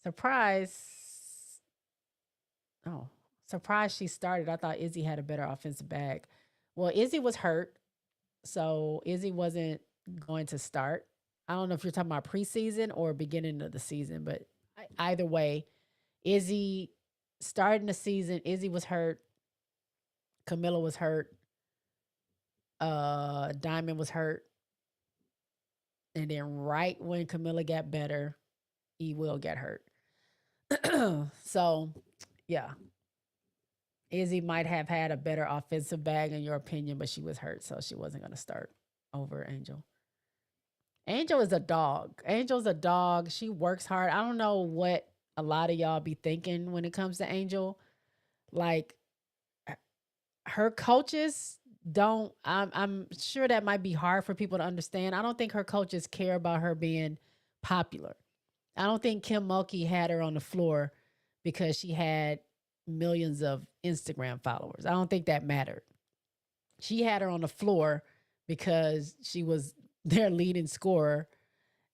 Surprised. Oh, surprised she started. I thought Izzy had a better offensive bag. Well, Izzy was hurt. So Izzy wasn't going to start. I don't know if you're talking about preseason or beginning of the season, but either way, Izzy starting the season, Izzy was hurt, Camilla was hurt, Diamond was hurt, and then right when Camilla got better, E will get hurt. So, yeah, Izzy might have had a better offensive bag in your opinion, but she was hurt, so she wasn't going to start over Angel. Angel is a dog. Angel's a dog. She works hard. I don't know what a lot of y'all be thinking when it comes to Angel. Like her coaches don't I'm sure that might be hard for people to understand. I don't think her coaches care about her being popular. I don't think Kim Mulkey had her on the floor because she had millions of Instagram followers. I don't think that mattered. She had her on the floor because she was their leading scorer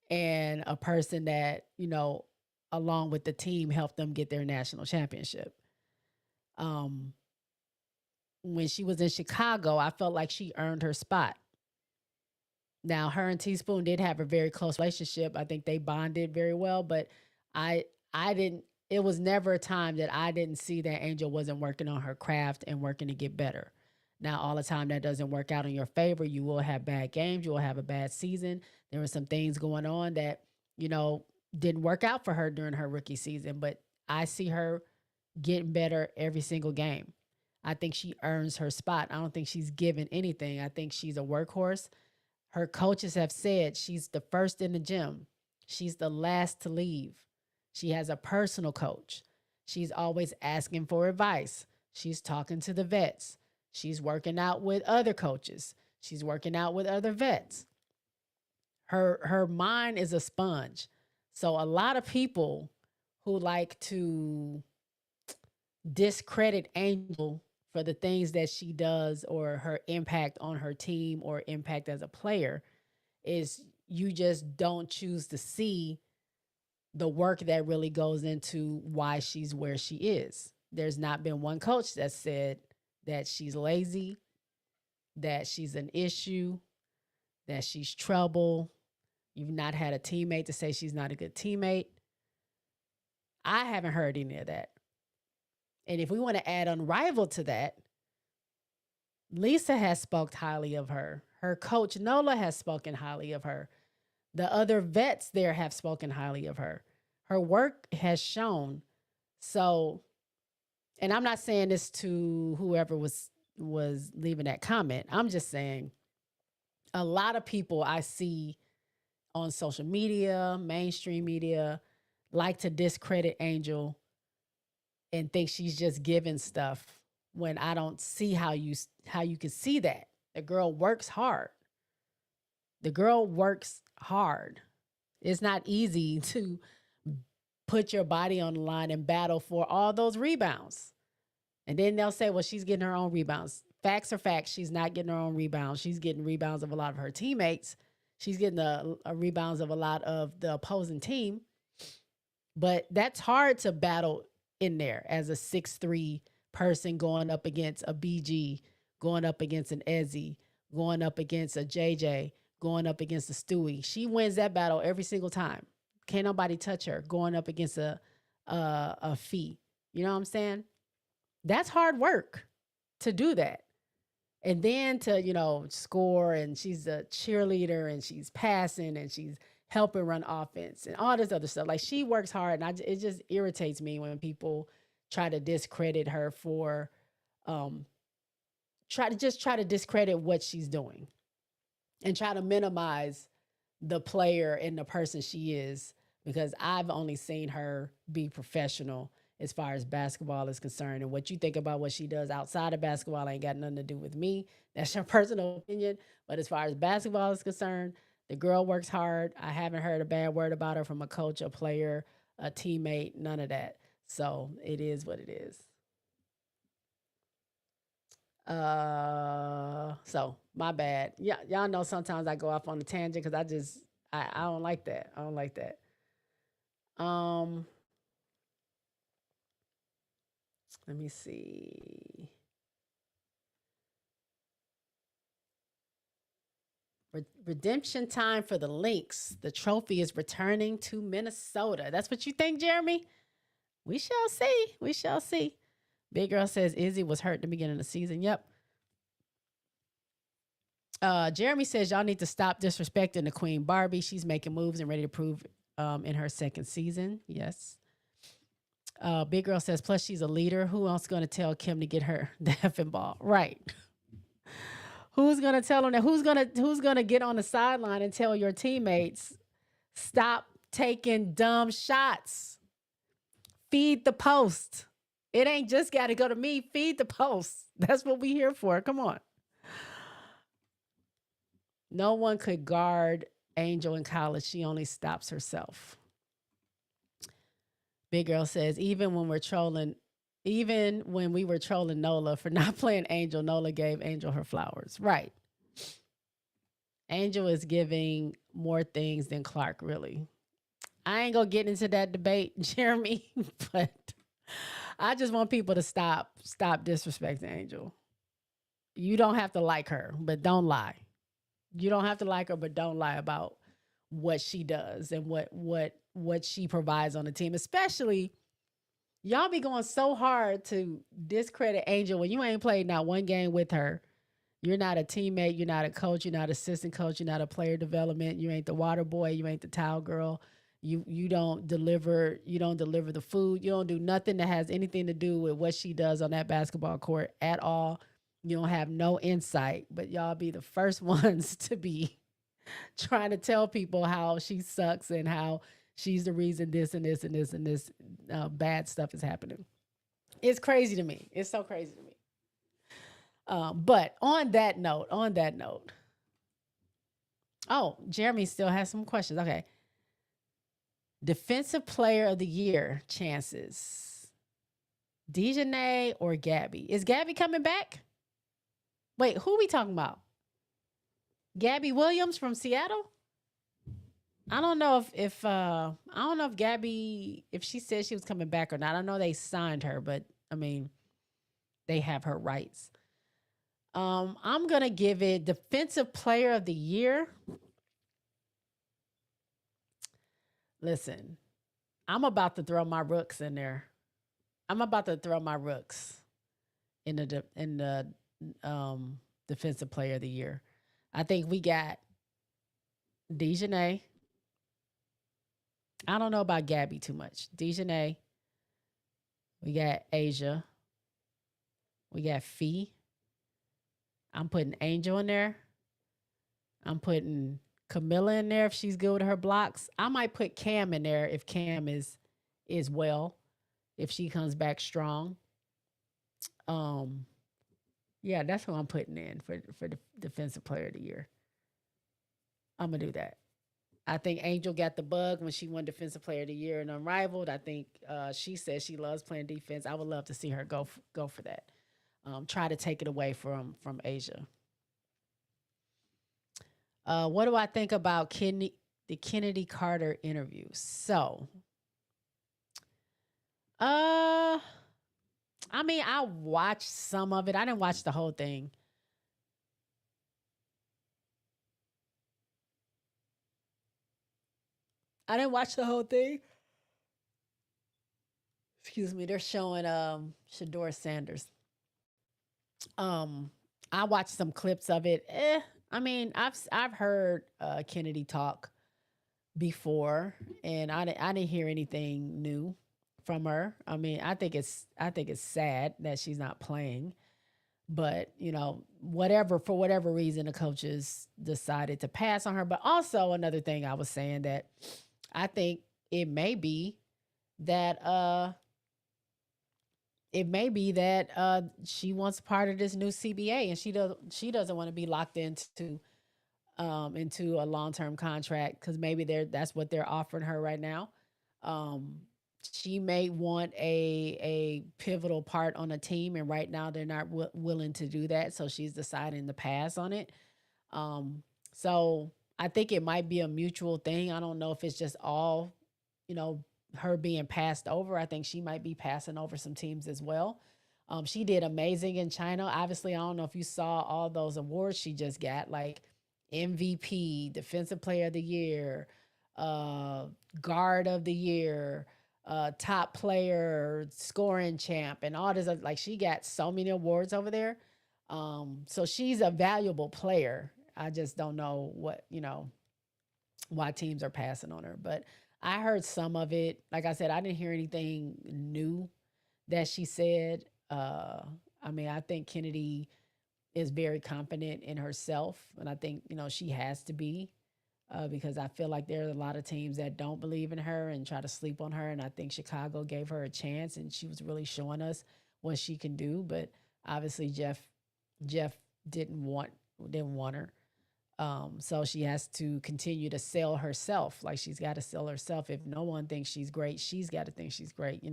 and a person that, along with the team helped them get their national championship. Um, when she was in Chicago, I felt like she earned her spot. Now, her and Teaspoon did have a very close relationship. I think they bonded very well, but I I didn't it was never a time that I didn't see that Angel wasn't working on her craft and working to get better. Now, all the time that doesn't work out in your favor, you will have bad games, you will have a bad season. There were some things going on that, you know, didn't work out for her during her rookie season, but I see her getting better every single game. I think she earns her spot. I don't think she's given anything. I think she's a workhorse. Her coaches have said she's the first in the gym. She's the last to leave. She has a personal coach. She's always asking for advice. She's talking to the vets. She's working out with other coaches. She's working out with other vets. Her mind is a sponge. So a lot of people who like to discredit Angel for the things that she does or her impact on her team or impact as a player is you just don't choose to see the work that really goes into why she's where she is. There's not been one coach that said that she's lazy, that she's an issue, that she's trouble. You've not had a teammate to say she's not a good teammate. I haven't heard any of that. And if we want to add unrivaled to that, Lisa has spoken highly of her. Her coach Nola has spoken highly of her. The other vets there have spoken highly of her. Her work has shown. So, and I'm not saying this to whoever was leaving that comment. I'm just saying a lot of people I see on social media, mainstream media, like to discredit Angel and think she's just giving stuff when I don't see how you can see that. The girl works hard. The girl works hard. It's not easy to put your body on the line and battle for all those rebounds. And then they'll say, well, she's getting her own rebounds. Facts are facts. She's not getting her own rebounds. She's getting rebounds of a lot of her teammates. She's getting the rebounds of a lot of the opposing team. But that's hard to battle in there as a 6'3" person going up against a BG, going up against an Ezzy, going up against a JJ, going up against a Stewie. She wins that battle every single time. Can't nobody touch her going up against a fee. You know what I'm saying? That's hard work to do that. And then to, score and she's a cheerleader and she's passing and she's helping run offense and all this other stuff. Like she works hard and it just irritates me when people try to discredit her for try to discredit what she's doing and try to minimize the player and the person she is because I've only seen her be professional as far as basketball is concerned. And what you think about what she does outside of basketball ain't got nothing to do with me. That's your personal opinion. But as far as basketball is concerned, the girl works hard. I haven't heard a bad word about her from a coach, a player, a teammate, none of that. So it is what it is. So my bad. Yeah, y'all know sometimes I go off on a tangent because I don't like that. I don't like that. Um, let me see. Redemption time for the Lynx. The trophy is returning to Minnesota. That's what you think, Jeremy? We shall see. We shall see. Big Girl says Izzy was hurt at the beginning of the season. Yep. Jeremy says y'all need to stop disrespecting the Queen Barbie. She's making moves and ready to prove in her second season. Yes. Big Girl says, plus she's a leader. Who else going to tell Kim to get her the effing ball? Right. Who's going to tell them that? Who's gonna get on the sideline and tell your teammates, stop taking dumb shots? Feed the post. It ain't just got to go to me. Feed the post. That's what we here for. Come on. No one could guard Angel in college. She only stops herself. Big Girl says, even when we were trolling Nola for not playing Angel, Nola gave Angel her flowers. Right. Angel is giving more things than Clark, really. I ain't gonna get into that debate, Jeremy, but I just want people to stop disrespecting Angel. You don't have to like her, but don't lie. You don't have to like her, but don't lie about what she does and what she provides on the team. Especially, y'all be going so hard to discredit Angel when you ain't played not one game with her. You're not a teammate. You're not a coach. You're not assistant coach. You're not a player development. You ain't the water boy. You ain't the towel girl. You don't deliver. You don't deliver the food. You don't do nothing that has anything to do with what she does on that basketball court at all. You don't have no insight, but y'all be the first ones to be trying to tell people how she sucks and how she's the reason this and this and this and this bad stuff is happening. It's crazy to me. It's so crazy to me. But on that note, oh, Jeremy still has some questions. Okay. Defensive player of the year chances. Dejanay or Gabby? Is Gabby coming back? Wait, who we talking about? Gabby Williams from Seattle? I don't know if I don't know if Gabby, if she said she was coming back or not. I know they signed her, but I mean, they have her rights. I'm gonna give it defensive player of the year. Listen, I'm about to throw my Rooks in there. I'm about to throw my Rooks in the defensive player of the year. I think we got Dejanay. I don't know about Gabby too much. Dejanay. We got Asia. We got Fee. I'm putting Angel in there. I'm putting Camilla in there if she's good with her blocks. I might put Cam in there if Cam is well, if she comes back strong. Yeah, that's who I'm putting in for the defensive player of the year. I'm gonna do that. I think Angel got the bug when she won defensive player of the year and Unrivaled. I think she says she loves playing defense. I would love to see her go for that. Try to take it away from Asia. What do I think about the Kennedy Carter interview? So, I mean, I watched some of it. I didn't watch the whole thing. I didn't watch the whole thing. Excuse me. They're showing Shador Sanders. I watched some clips of it. I mean, I've heard Kennedy talk before, and I didn't hear anything new from her. I mean, I think it's sad that she's not playing, but for whatever reason, the coaches decided to pass on her. But also another thing I was saying that I think it may be that she wants part of this new CBA, and she doesn't want to be locked into a long term contract because maybe that's what they're offering her right now. Um, she may want a pivotal part on a team, and right now they're not willing to do that, so she's deciding to pass on it. Um, so I think it might be a mutual thing. I don't know if it's just all, you know, her being passed over. I think she might be passing over some teams as well. She did amazing in China. Obviously, I don't know if you saw all those awards she just got, like MVP, Defensive Player of the Year, uh, Guard of the Year, top player, scoring champ, and all this. Like she got so many awards over there. So she's a valuable player. I just don't know what, why teams are passing on her. But I heard some of it. Like I said, I didn't hear anything new that she said. I mean, I think Kennedy is very confident in herself, and I think she has to be, because I feel like there are a lot of teams that don't believe in her and try to sleep on her, and I think Chicago gave her a chance, and she was really showing us what she can do. But obviously, Jeff didn't want her. So she has to continue to sell herself. Like she's got to sell herself. If no one thinks she's great, she's got to think she's great.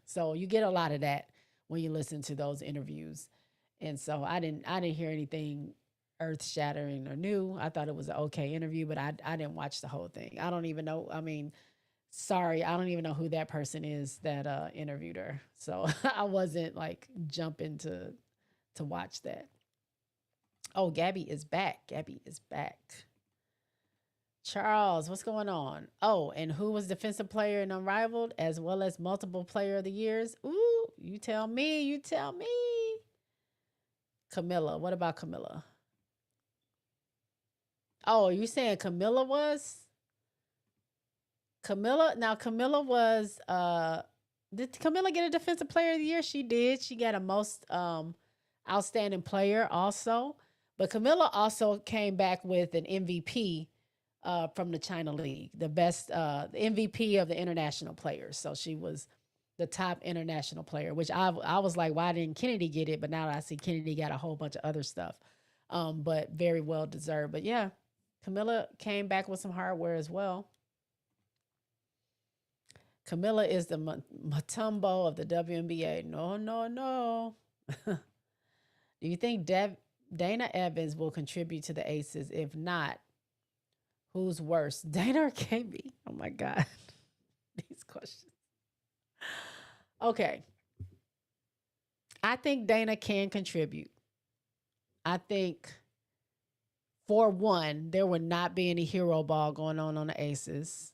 So you get a lot of that when you listen to those interviews. And so I didn't hear anything earth shattering or new. I thought it was an okay interview, but I didn't watch the whole thing. I don't even know. I mean, sorry, I don't even know who that person is that interviewed her. So I wasn't like jumping to watch that. Oh, Gabby is back. Gabby is back. Charles, what's going on? Oh, and who was defensive player in Unrivaled as well as multiple player of the years? Ooh, you tell me. You tell me. Camilla. What about Camilla? Oh, you saying Camilla was? Camilla. Now Camilla was did Camilla get a defensive player of the year? She did. She got a most outstanding player also. But Camilla also came back with an MVP from the China League, the best MVP of the international players. So she was the top international player, which I was like, why didn't Kennedy get it? But now I see Kennedy got a whole bunch of other stuff, but very well deserved. But yeah, Camilla came back with some hardware as well. Camilla is the Matumbo of the WNBA. No, no, no. Do you think Dana Evans will contribute to the Aces? If not, who's worse, Dana or KB? Oh my God. These questions. Okay. I think Dana can contribute. I think, for one, there would not be any hero ball going on the Aces.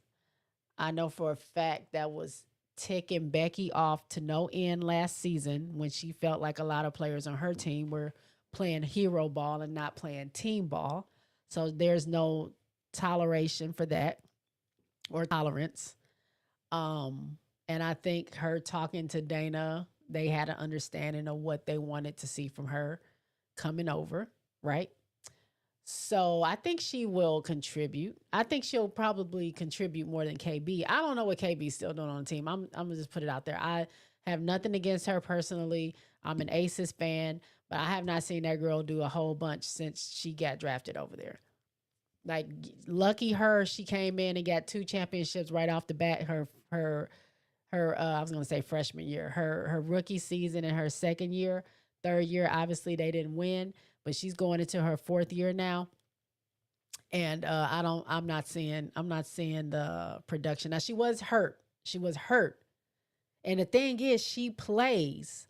I know for a fact that was ticking Becky off to no end last season when she felt like a lot of players on her team were playing hero ball and not playing team ball. So there's no toleration for that or tolerance. And I think her talking to Dana, they had an understanding of what they wanted to see from her coming over, right? So I think she will contribute. I think she'll probably contribute more than KB. I don't know what KB's still doing on the team. I'm gonna just put it out there. I have nothing against her personally. I'm an Aces fan, but I have not seen that girl do a whole bunch since she got drafted over there. Like, lucky her, she came in and got 2 championships right off the bat. Her I was gonna say freshman year, her rookie season and her second year, third year. Obviously, they didn't win, but she's going into her fourth year now, and I'm not seeing the production. Now she was hurt. She was hurt, and the thing is, she plays.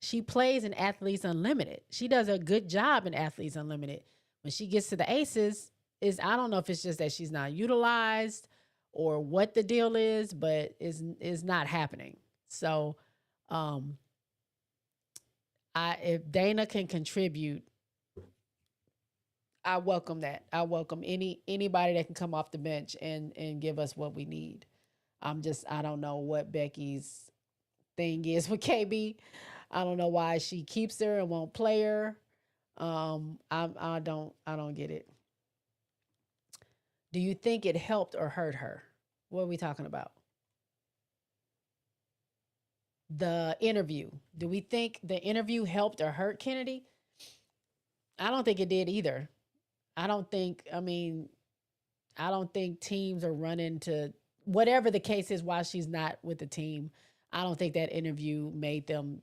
She plays in Athletes Unlimited. She does a good job in Athletes Unlimited. When she gets to the Aces, is I don't know if it's just that she's not utilized or what the deal is, but is not happening. So, um, I if Dana can contribute, I welcome that. I welcome anybody that can come off the bench and give us what we need. I don't know what Becky's thing is with KB. I don't know why she keeps her and won't play her. I don't get it. Do you think it helped or hurt her? What are we talking about? The interview. Do we think the interview helped or hurt Kennedy? I don't think it did either. I don't think, I mean, I don't think teams are running to whatever the case is, why she's not with the team, I don't think that interview made them,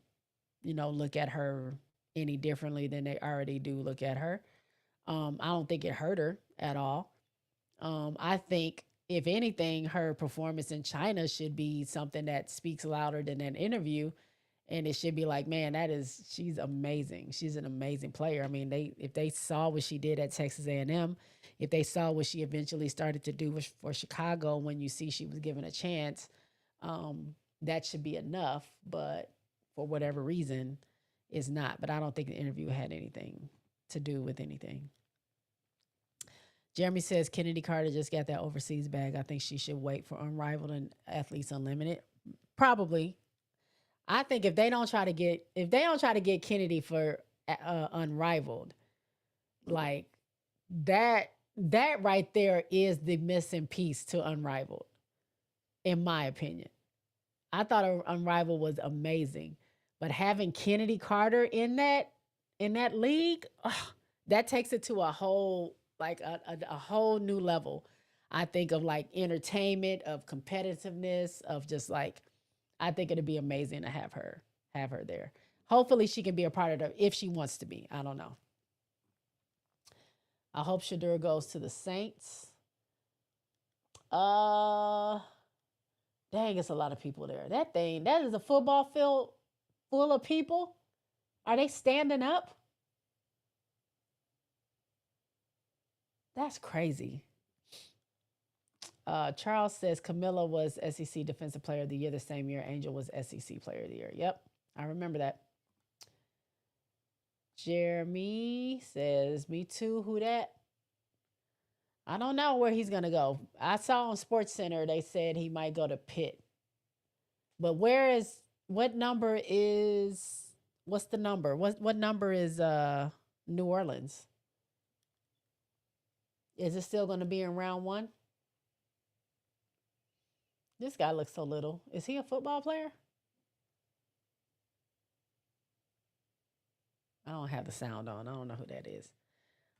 look at her any differently than they already do look at her. I don't think it hurt her at all. I think, if anything, her performance in China should be something that speaks louder than that interview. And it should be like, man, she's amazing. She's an amazing player. I mean, if they saw what she did at Texas A&M, if they saw what she eventually started to do for Chicago, when you see she was given a chance, that should be enough. But for whatever reason, it's not. But I don't think the interview had anything to do with anything. Jeremy says Kennedy Carter just got that overseas bag. I think she should wait for Unrivaled and Athletes Unlimited. Probably. I think if they don't try to get Kennedy for Unrivaled, like that right there is the missing piece to Unrivaled, in my opinion. I thought Unrivaled was amazing, but having Kennedy Carter in that league, that takes it to a whole a whole new level. I think of like entertainment, of competitiveness, of just like, I think it'd be amazing to have her there. Hopefully she can be a part of it if she wants to be. I don't know. I hope Shadur goes to the Saints. Dang, it's a lot of people there. That is a football field full of people. Are they standing up? That's crazy. Charles says Camilla was SEC Defensive Player of the Year the same year Angel was SEC Player of the Year. Yep, I remember that. Jeremy says, me too. Who that? I don't know where he's going to go. I saw on Sports Center they said he might go to Pitt. But what number is, what's the number? What number is New Orleans? Is it still going to be in round 1? This guy looks so little. Is he a football player? I don't have the sound on. I don't know who that is.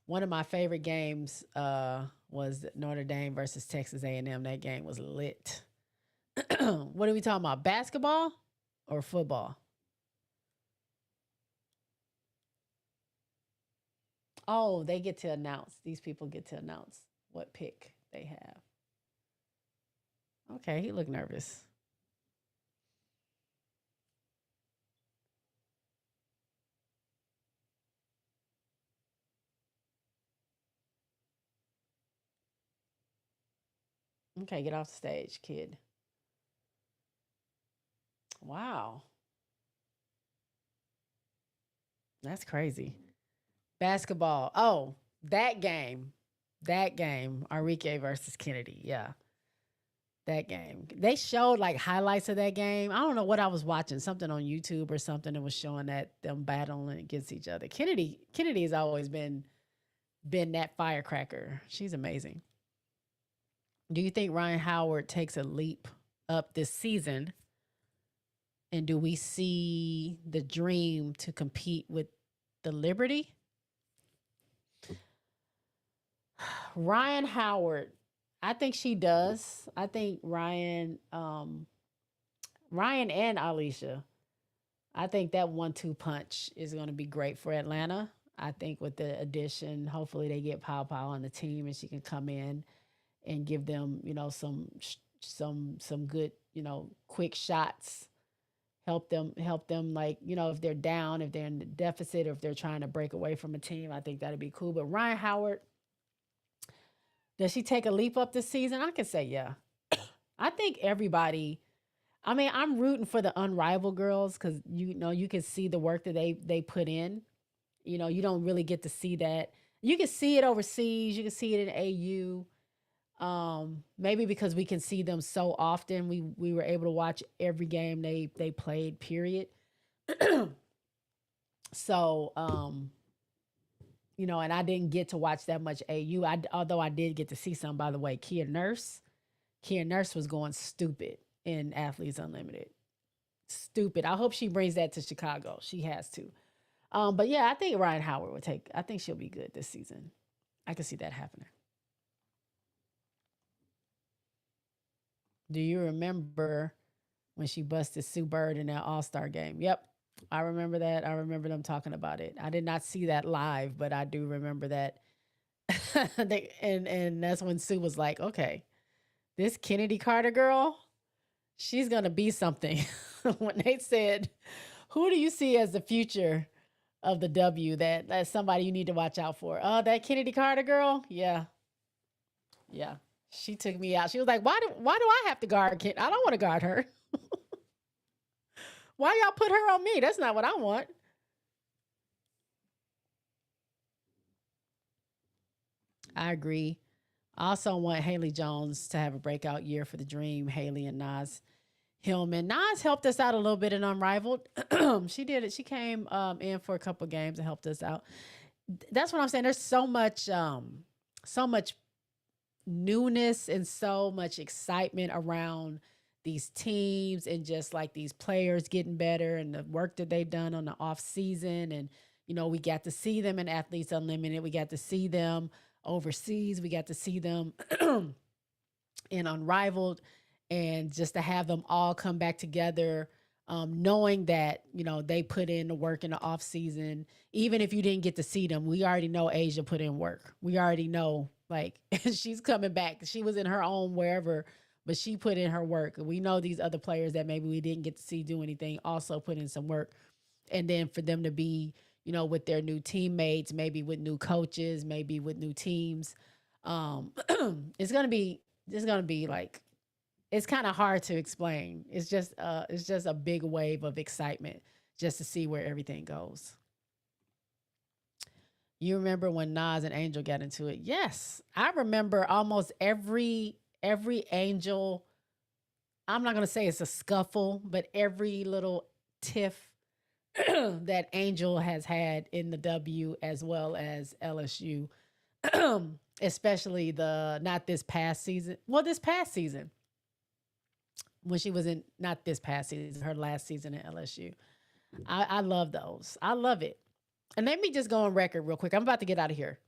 One of my favorite games was Notre Dame versus Texas A&M. That game was lit. What are we talking about? Basketball or football? Oh, they get to announce. These people get to announce what pick they have. Okay, he looked nervous. Okay, get off the stage, kid. Wow. That's crazy. Basketball. Oh, that game. That game. Enrique versus Kennedy. Yeah. That game. They showed like highlights of that game. I don't know what I was watching, something on YouTube or something that was showing that them battling against each other. Kennedy has always been that firecracker. She's amazing. Do you think Ryan Howard takes a leap up this season? And do we see the dream to compete with the Liberty? Ryan Howard, I think she does. I think Ryan and Alicia, I think that 1-2 punch is going to be great for Atlanta. I think with the addition, hopefully they get Pow Pow on the team and she can come in and give them, some good, quick shots. Help them like, if they're down, if they're in the deficit, or if they're trying to break away from a team. I think that'd be cool. But Ryan Howard, does she take a leap up this season? I can say yeah. I think everybody. I mean, I'm rooting for the Unrivaled girls because you can see the work that they put in. You don't really get to see that. You can see it overseas. You can see it in AU. Maybe because we can see them so often, we were able to watch every game they played. Period. So, and I didn't get to watch that much AU. Although I did get to see some. By the way, Kia Nurse was going stupid in Athletes Unlimited. Stupid. I hope she brings that to Chicago. She has to. But yeah, I think Ryan Howard would take. I think she'll be good this season. I can see that happening. Do you remember when she busted Sue Bird in that All-Star game? Yep. I remember that. I remember them talking about it. I did not see that live, but I do remember that. And that's when Sue was like, "Okay, this Kennedy Carter girl, she's gonna be something." When they said, "Who do you see as the future of the W? That's somebody you need to watch out for." That Kennedy Carter girl. Yeah, yeah. She took me out. She was like, "Why do I have to guard Ken? I don't want to guard her. Why y'all put her on me? That's not what I want." I agree. I also want Haley Jones to have a breakout year for the Dream. Haley and Nas Hillman. Nas helped us out a little bit in Unrivaled. She did it. She came in for a couple games and helped us out. That's what I'm saying. There's so much newness and so much excitement around these teams and just like these players getting better and the work that they've done on the off season. And, we got to see them in Athletes Unlimited. We got to see them overseas. We got to see them in Unrivaled, and just to have them all come back together, knowing that they put in the work in the off season. Even if you didn't get to see them, we already know Asia put in work. We already know, like, she's coming back. She was in her own wherever, but she put in her work. We know these other players that maybe we didn't get to see do anything also put in some work. And then for them to be, with their new teammates, maybe with new coaches, maybe with new teams, it's gonna be like, it's kind of hard to explain. It's just a big wave of excitement just to see where everything goes. You remember when Nas and Angel got into it? Yes, I remember almost every Angel. I'm not gonna say it's a scuffle, but every little tiff that Angel has had in the W as well as LSU, especially the not this past season. Well, this past season when she was in not this past season, her last season at LSU. I love those. I love it. And let me just go on record real quick. I'm about to get out of here.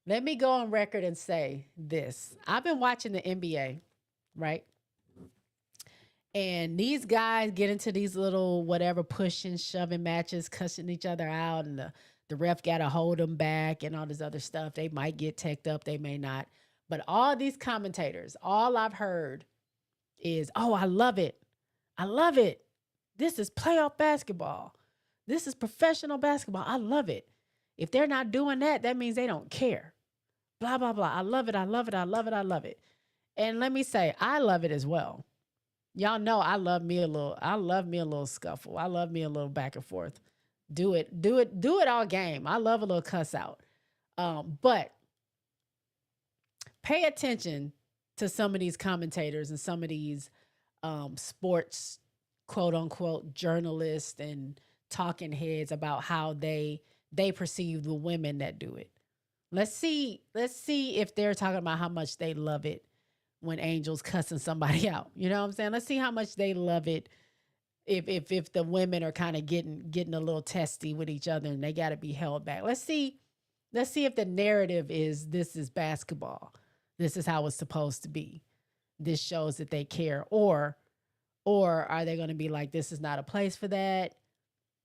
Let me go on record and say this. I've been watching the NBA, right? And these guys get into these little whatever pushing, shoving matches, cussing each other out, and the ref got to hold them back and all this other stuff. They might get teched up, they may not. But all these commentators, all I've heard is, "Oh, I love it. I love it. This is playoff basketball. This is professional basketball. I love it." If they're not doing that, that means they don't care. Blah, blah, blah. I love it. I love it. I love it. I love it. And let me say, I love it as well. Y'all know I love me a little scuffle. I love me a little back and forth. Do it all game. I love a little cuss out. But pay attention to some of these commentators and some of these sports quote unquote journalists and talking heads about how they perceive the women that do it. Let's see if they're talking about how much they love it when Angel's cussing somebody out. You know what I'm saying? Let's see how much they love it if the women are kind of getting a little testy with each other and they got to be held back. Let's see if the narrative is this is basketball. This is how it's supposed to be. This shows that they care, or are they going to be like, this is not a place for that.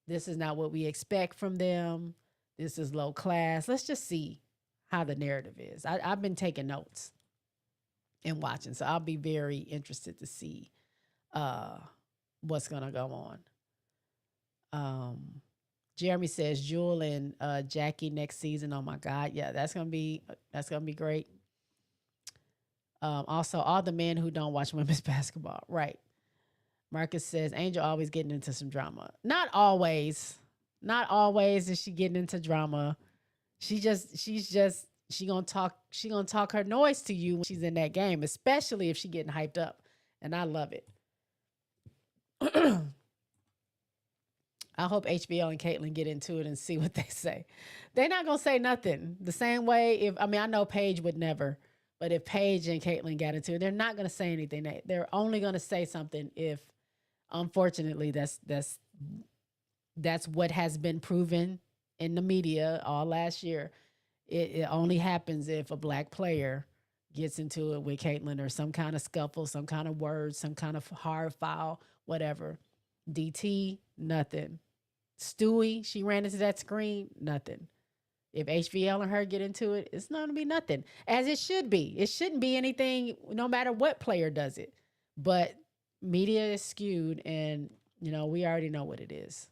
This is not what we expect from them. This is low class. Let's just see how the narrative is. I've been taking notes and watching, so I'll be very interested to see uh, what's going to go on. Jeremy says Jewel and Jackie next season. Oh my God, yeah, that's gonna be great. Also, all the men who don't watch women's basketball, right? Marcus says Angel always getting into some drama. Not always. Not always is she getting into drama. She gonna talk her noise to you when she's in that game, especially if she getting hyped up. And I love it. I hope HBO and Caitlyn get into it and see what they say. They're not gonna say nothing. The same way I know Paige would never, but if Paige and Caitlyn got into it, they're not gonna say anything. They're only gonna say something if, unfortunately, that's what has been proven in the media all last year. It only happens if a black player gets into it with Caitlyn or some kind of scuffle, some kind of word, some kind of hard foul, whatever. DT, nothing. Stewie, she ran into that screen, nothing. If HVL and her get into it, it's not going to be nothing, as it should be. It shouldn't be anything, no matter what player does it. But media is skewed, and, we already know what it is.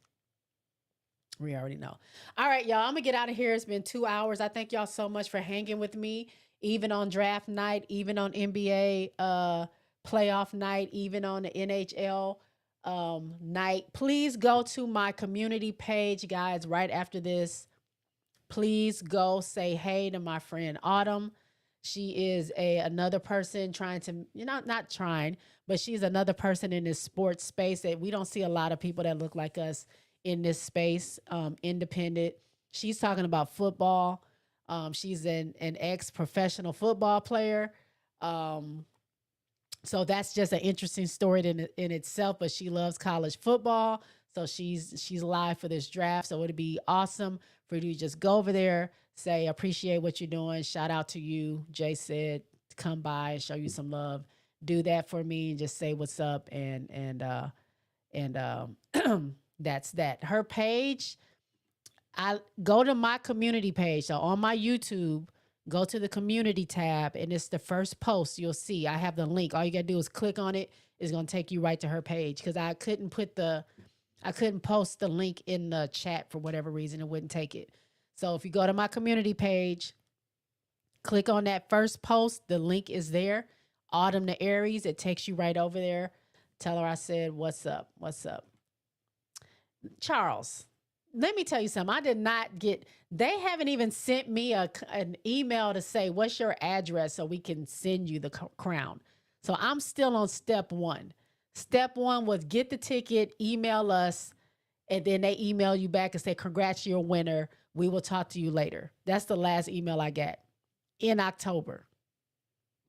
We already know. All right, y'all, I'm going to get out of here. It's been 2 hours. I thank y'all so much for hanging with me, even on draft night, even on NBA playoff night, even on the NHL night. Please go to my community page, guys, right after this. Please go say hey to my friend Autumn. She is another person trying to, not trying, but she's another person in this sports space that we don't see a lot of people that look like us in this space, independent. She's talking about football. She's an ex-professional football player. So that's just an interesting story in itself, but she loves college football. So she's live for this draft. So it'd be awesome for you to just go over there, say, appreciate what you're doing. Shout out to you. Jay said to come by and show you some love. Do that for me and just say what's up. And that's that. Her page, I go to my community page. So on my YouTube, go to the community tab, and it's the first post you'll see. I have the link. All you got to do is click on it. It's going to take you right to her page, because I couldn't post the link in the chat for whatever reason. It wouldn't take it. So if you go to my community page, click on that first post. The link is there. Autumn the Aries. It takes you right over there. Tell her I said, what's up? What's up? Charles, let me tell you something. I did not they haven't even sent me an email to say, what's your address so we can send you the crown. So I'm still on step one. Step one was get the ticket, email us, and then they email you back and say, congrats, you're a winner. We will talk to you later. That's the last email I got in October.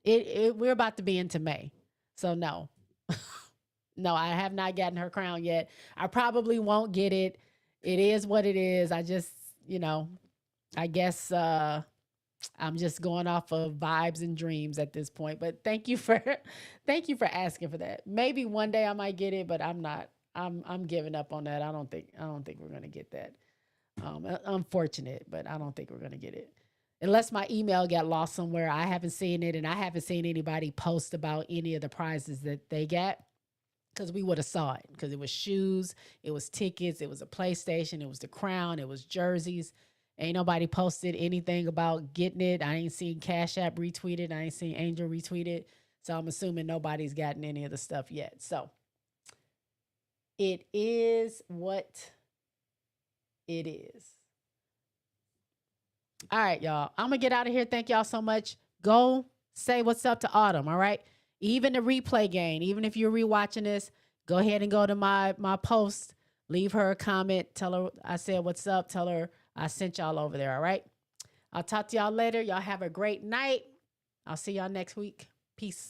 We're about to be into May. So no. No, I have not gotten her crown yet. I probably won't get it. It is what it is. I just, I guess I'm just going off of vibes and dreams at this point. But thank you for asking for that. Maybe one day I might get it, but I'm not. I'm giving up on that. I don't think we're gonna get that. Unfortunate, but I don't think we're gonna get it. Unless my email got lost somewhere. I haven't seen it, and I haven't seen anybody post about any of the prizes that they got. Because we would have saw it, because it was shoes, it was tickets, it was a PlayStation, it was the crown, it was jerseys. Ain't nobody posted anything about getting it. I ain't seen Cash App retweeted. I ain't seen Angel retweeted. So I'm assuming nobody's gotten any of the stuff yet. So it is what it is. All right, y'all. I'm going to get out of here. Thank y'all so much. Go say what's up to Autumn, all right? Even the replay game, even if you're rewatching this, go ahead and go to my post. Leave her a comment. Tell her I said what's up. Tell her I sent y'all over there, all right? I'll talk to y'all later. Y'all have a great night. I'll see y'all next week. Peace.